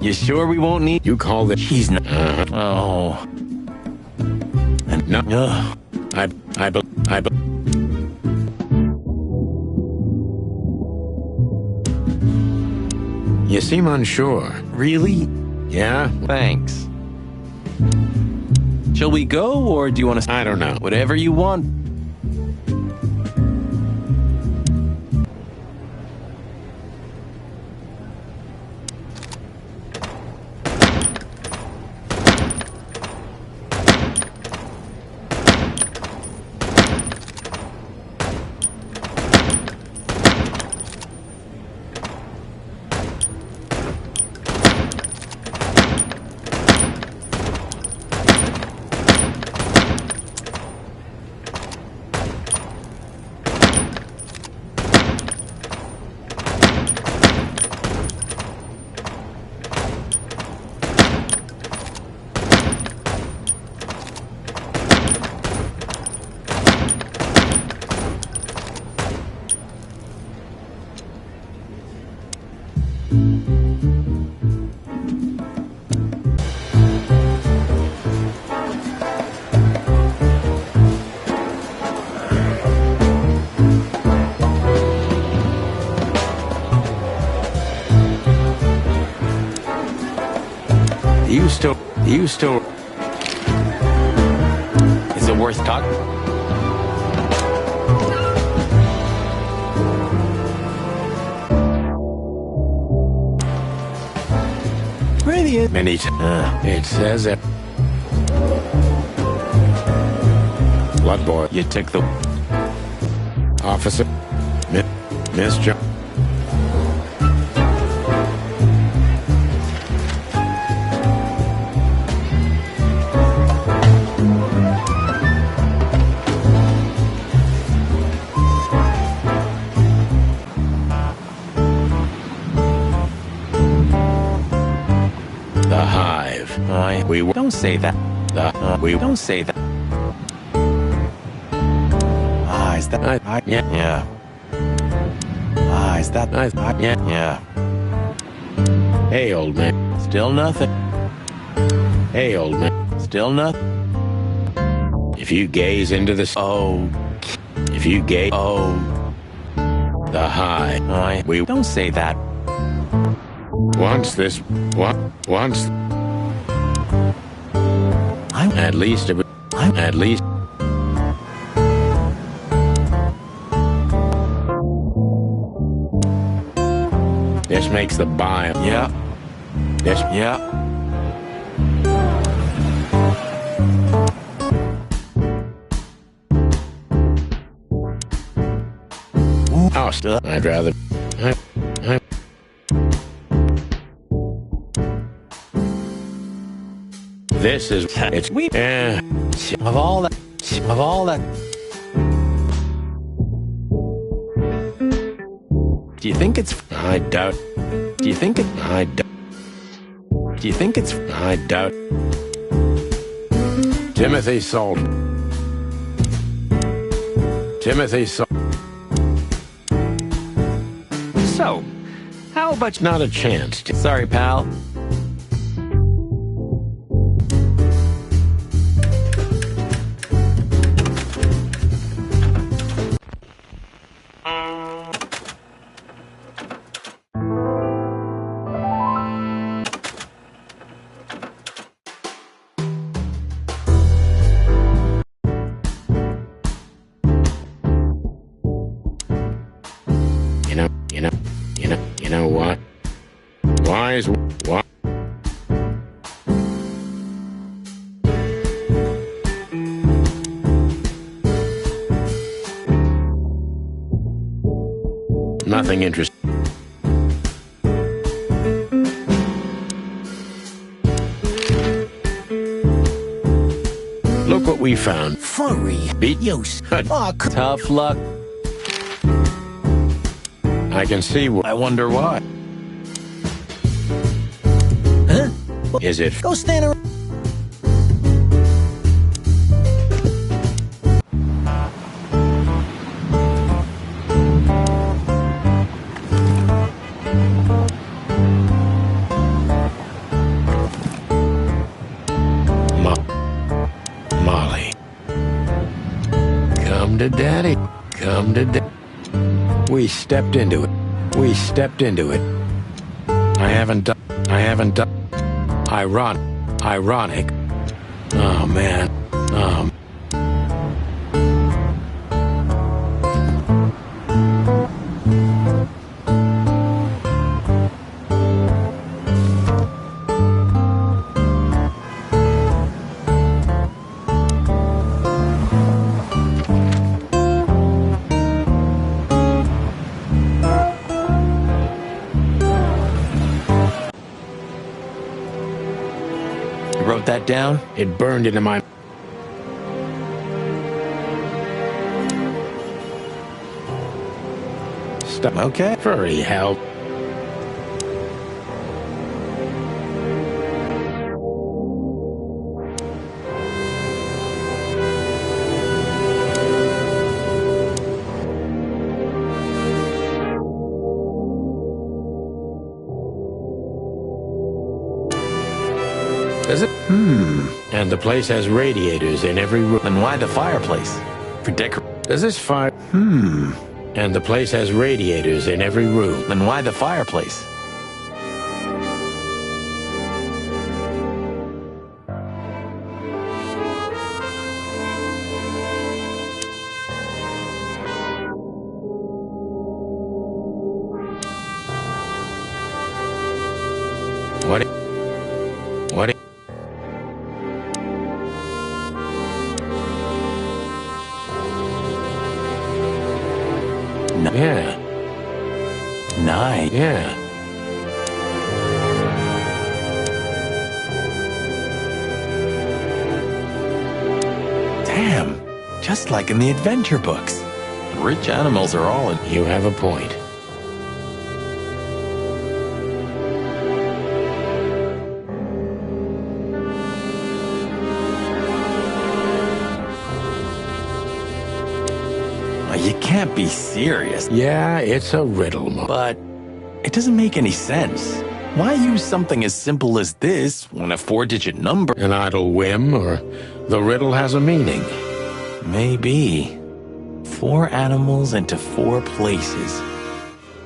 You sure we won't need... You call it... He's not... Oh... And no... I You seem unsure. Really? Yeah? Thanks. Shall we go, or do you want to... I don't know. Whatever you want. You still... Is it worth talking? Radiant. Many times. It says it. Blood boy. You took the... Officer. Miss Jones. We don't say that. We don't say that. Is that? Yeah. Is that? Yeah. Hey, old man. Still nothing. Hey, old man. Still nothing. If you gaze into the... If you gaze... The high. We don't say that. Once this... Once... At least it would... At least... This makes the buy... Yeah. This... Yeah. Oh, still... I'd rather... This is... It's... Of all that... Do you think it's... I doubt... Do you think it... I doubt... Do you think it's... I doubt... Timothy Salt. Timothy Salt. So, how about... Not a chance. Sorry, pal. You know what? Why is what? Nothing interesting. Look what we found. Furry. Beat Use. Tough luck. I can see what. I wonder why. Huh? Is it? Go stand around. Molly. Come to daddy. Come to daddy. We stepped into it. We stepped into it. I haven't done. Ironic. Oh, man. Wrote that down? It burned into my... Stuff. Okay. Furry help. Does it? And the place has radiators in every room. Then why the fireplace? For decor... Does this fire... And the place has radiators in every room. Then why the fireplace? What? Yeah. Nice. Yeah. Damn. Just like in the adventure books. Rich animals are all in. You have a point. You can't be serious. Yeah, it's a riddle. But it doesn't make any sense. Why use something as simple as this when a 4-digit number... An idle whim, or the riddle has a meaning. Maybe. 4 animals into 4 places.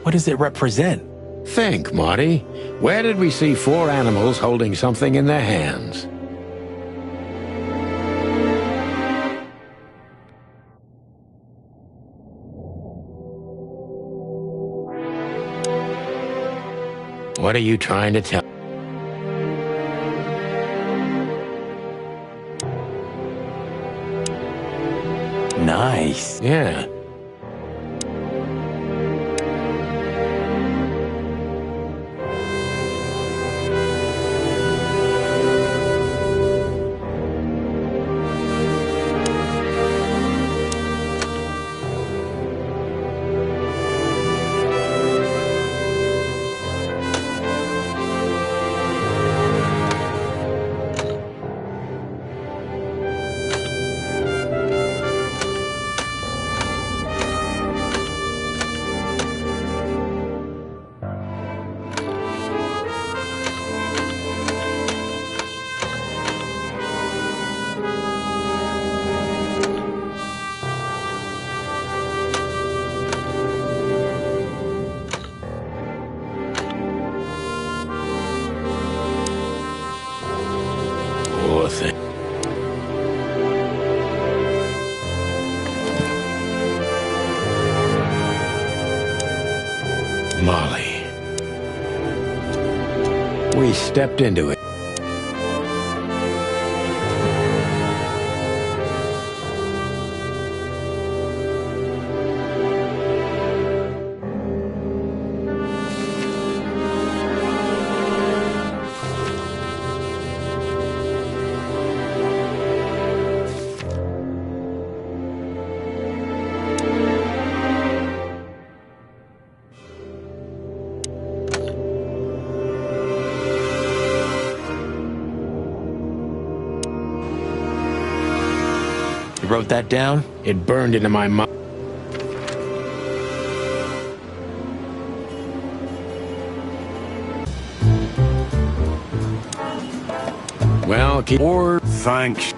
What does it represent? Think, Marty. Where did we see 4 animals holding something in their hands? What are you trying to tell? Nice. Yeah. Molly. We stepped into it. Wrote that down? It burned into my mind. Well, keep... Or thanks.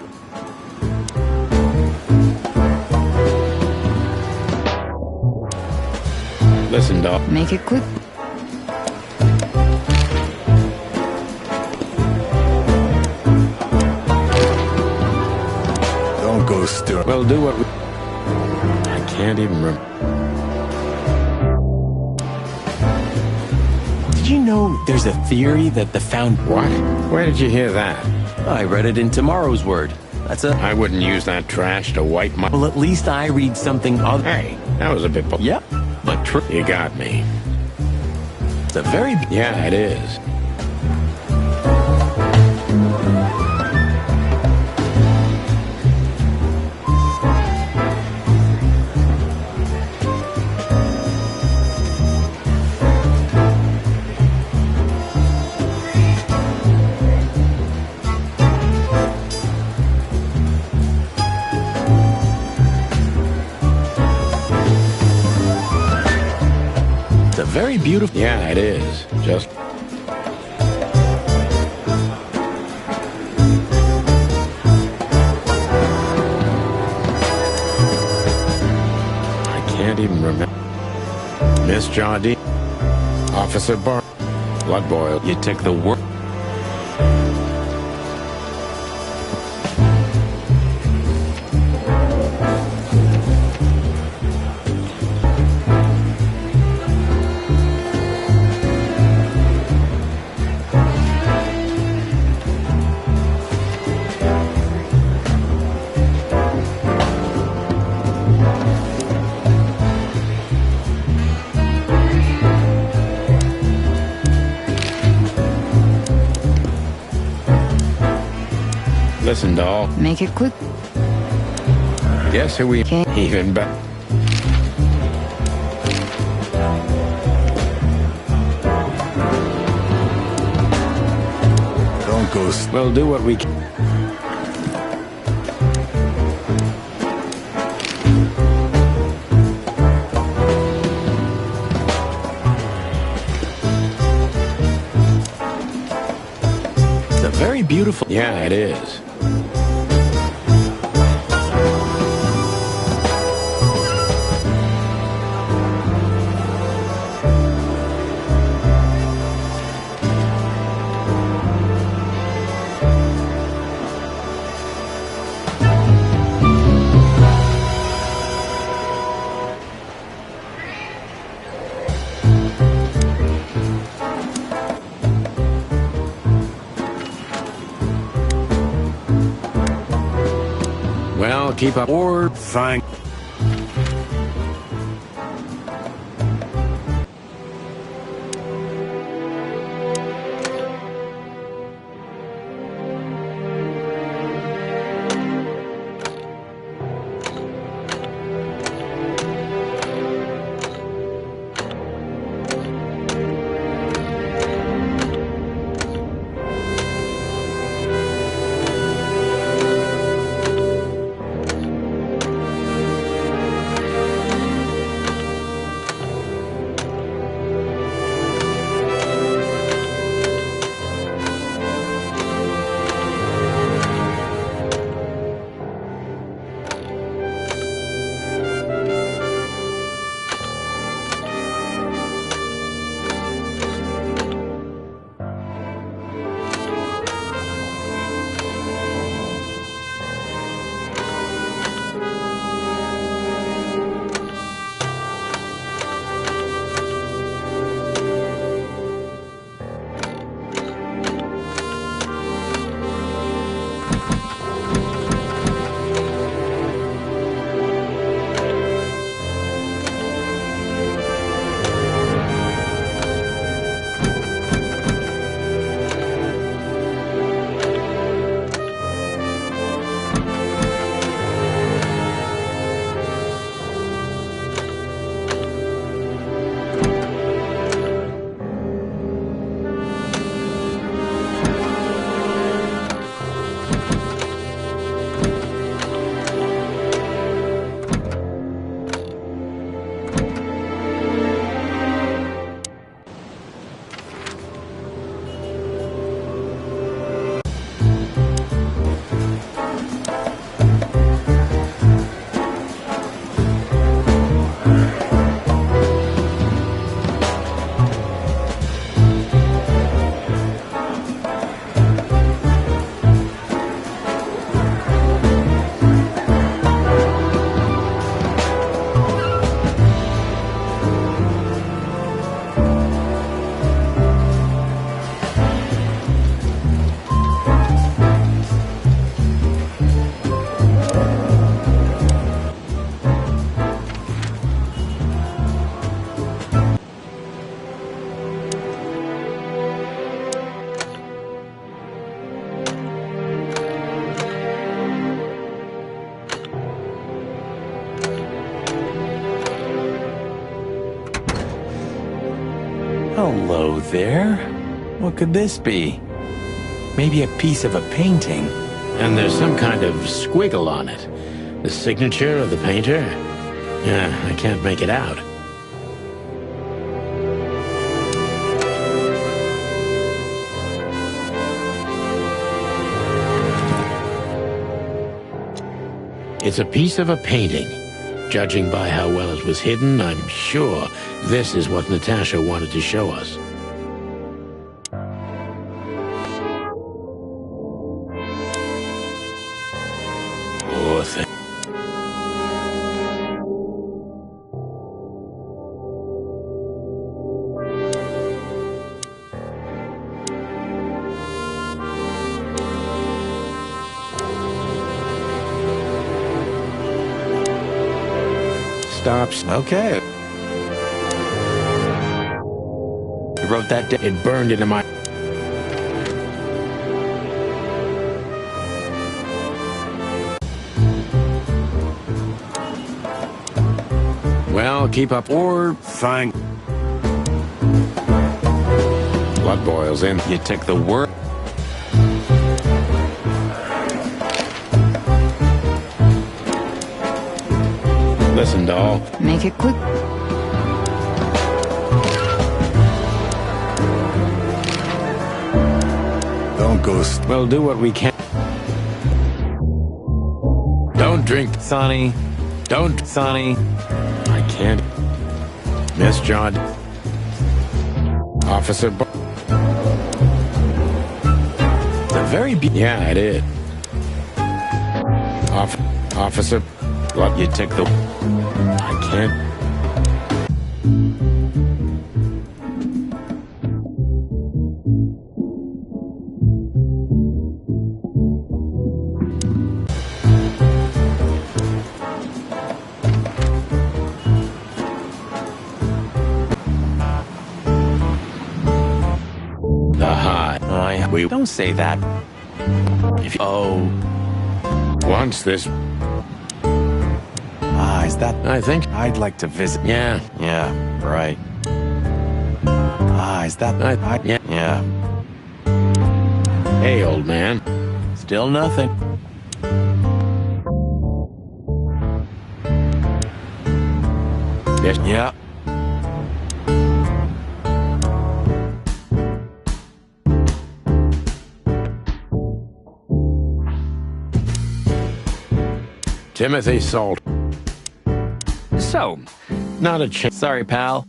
Listen, dog. Make it quick. Go stir. Well, do what we... I can't even remember. Did you know there's a theory that the found... What? Where did you hear that? I read it in Tomorrow's Word. That's a... I wouldn't use that trash to wipe my... Well, at least I read something other... Hey, that was a bit... Yep, but true. You got me. It's a very... Yeah, it is. Very beautiful. Yeah, it is. Just... I can't even remember. Miss Jardine. Officer Bar... Blood boil. You took the word... Listen, doll. Make it quick. Guess who we even better. Don't go. We'll do what we can. It's a very beautiful. Yeah, it is. Well, keep up. Or thank. Hello there. What could this be? Maybe a piece of a painting. And there's some kind of squiggle on it. The signature of the painter? Yeah, I can't make it out. It's a piece of a painting. Judging by how well it was hidden, I'm sure this is what Natasha wanted to show us. Poor thing. Stops. Okay. You wrote that down. It burned into my... Well, keep up or Thank... blood boils in. You took the word. Listen, doll. Make it quick. Don't go... We'll do what we can. Don't drink, Sonny. don't, Sonny. I can't. Miss John. Officer The very Yeah, it is. Officer Blood. You took the... I can't. We don't say that. If Once this... is that... I think... I'd like to visit. Yeah. Yeah, right. Is that... Yeah. Hey, old man. Still nothing. Yes. Yeah. Timothy Salt. So, Not a chance. Sorry, pal.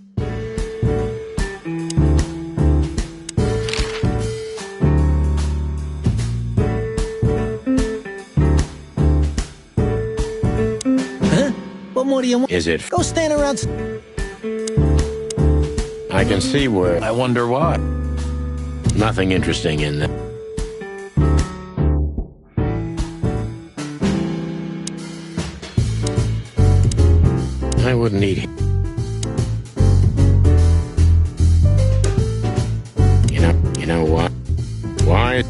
Huh? What more do you want? Is it? Go stand around. I can see where... I wonder what. Nothing interesting in that. I wouldn't eat him. You know what? Why?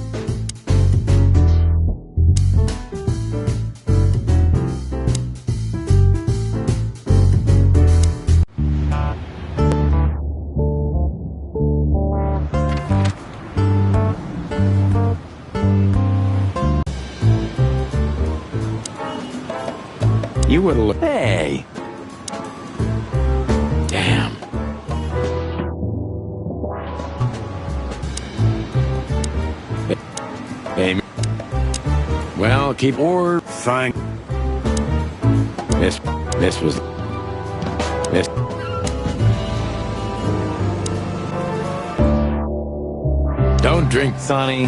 You would have... Hey. Damn. Hey. Well, keep or Thank... this was this. Don't drink, Sonny.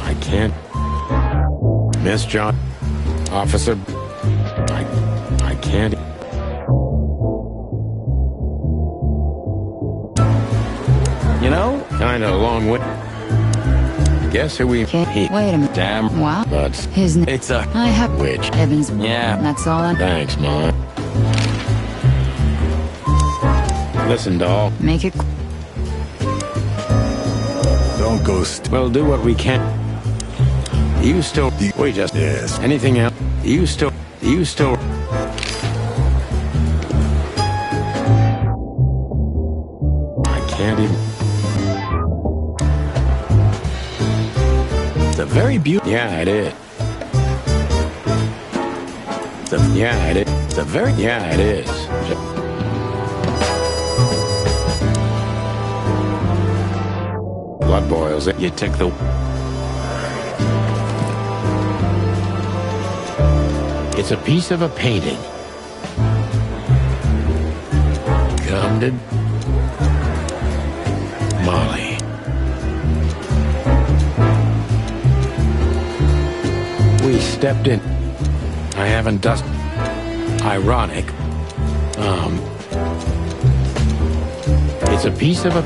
I can't. Miss John, officer. I can't. You know? Kinda a long way. Guess who we... Wait a minute. Damn. Wow. But His name. It's a... I have... which? Evans. Yeah. That's all I... Thanks, Ma. Listen, doll. Make it... Don't go... We'll do what we can. You still... We just... Yes. Anything else? You still... I can't even... It's a very beautiful... Yeah, it is. Yeah, it is. It's a very... Yeah, it is. Blood boils it. You took the... It's a piece of a painting. Gummed. Molly. We stepped in. I haven't dust. Ironic. It's a piece of a...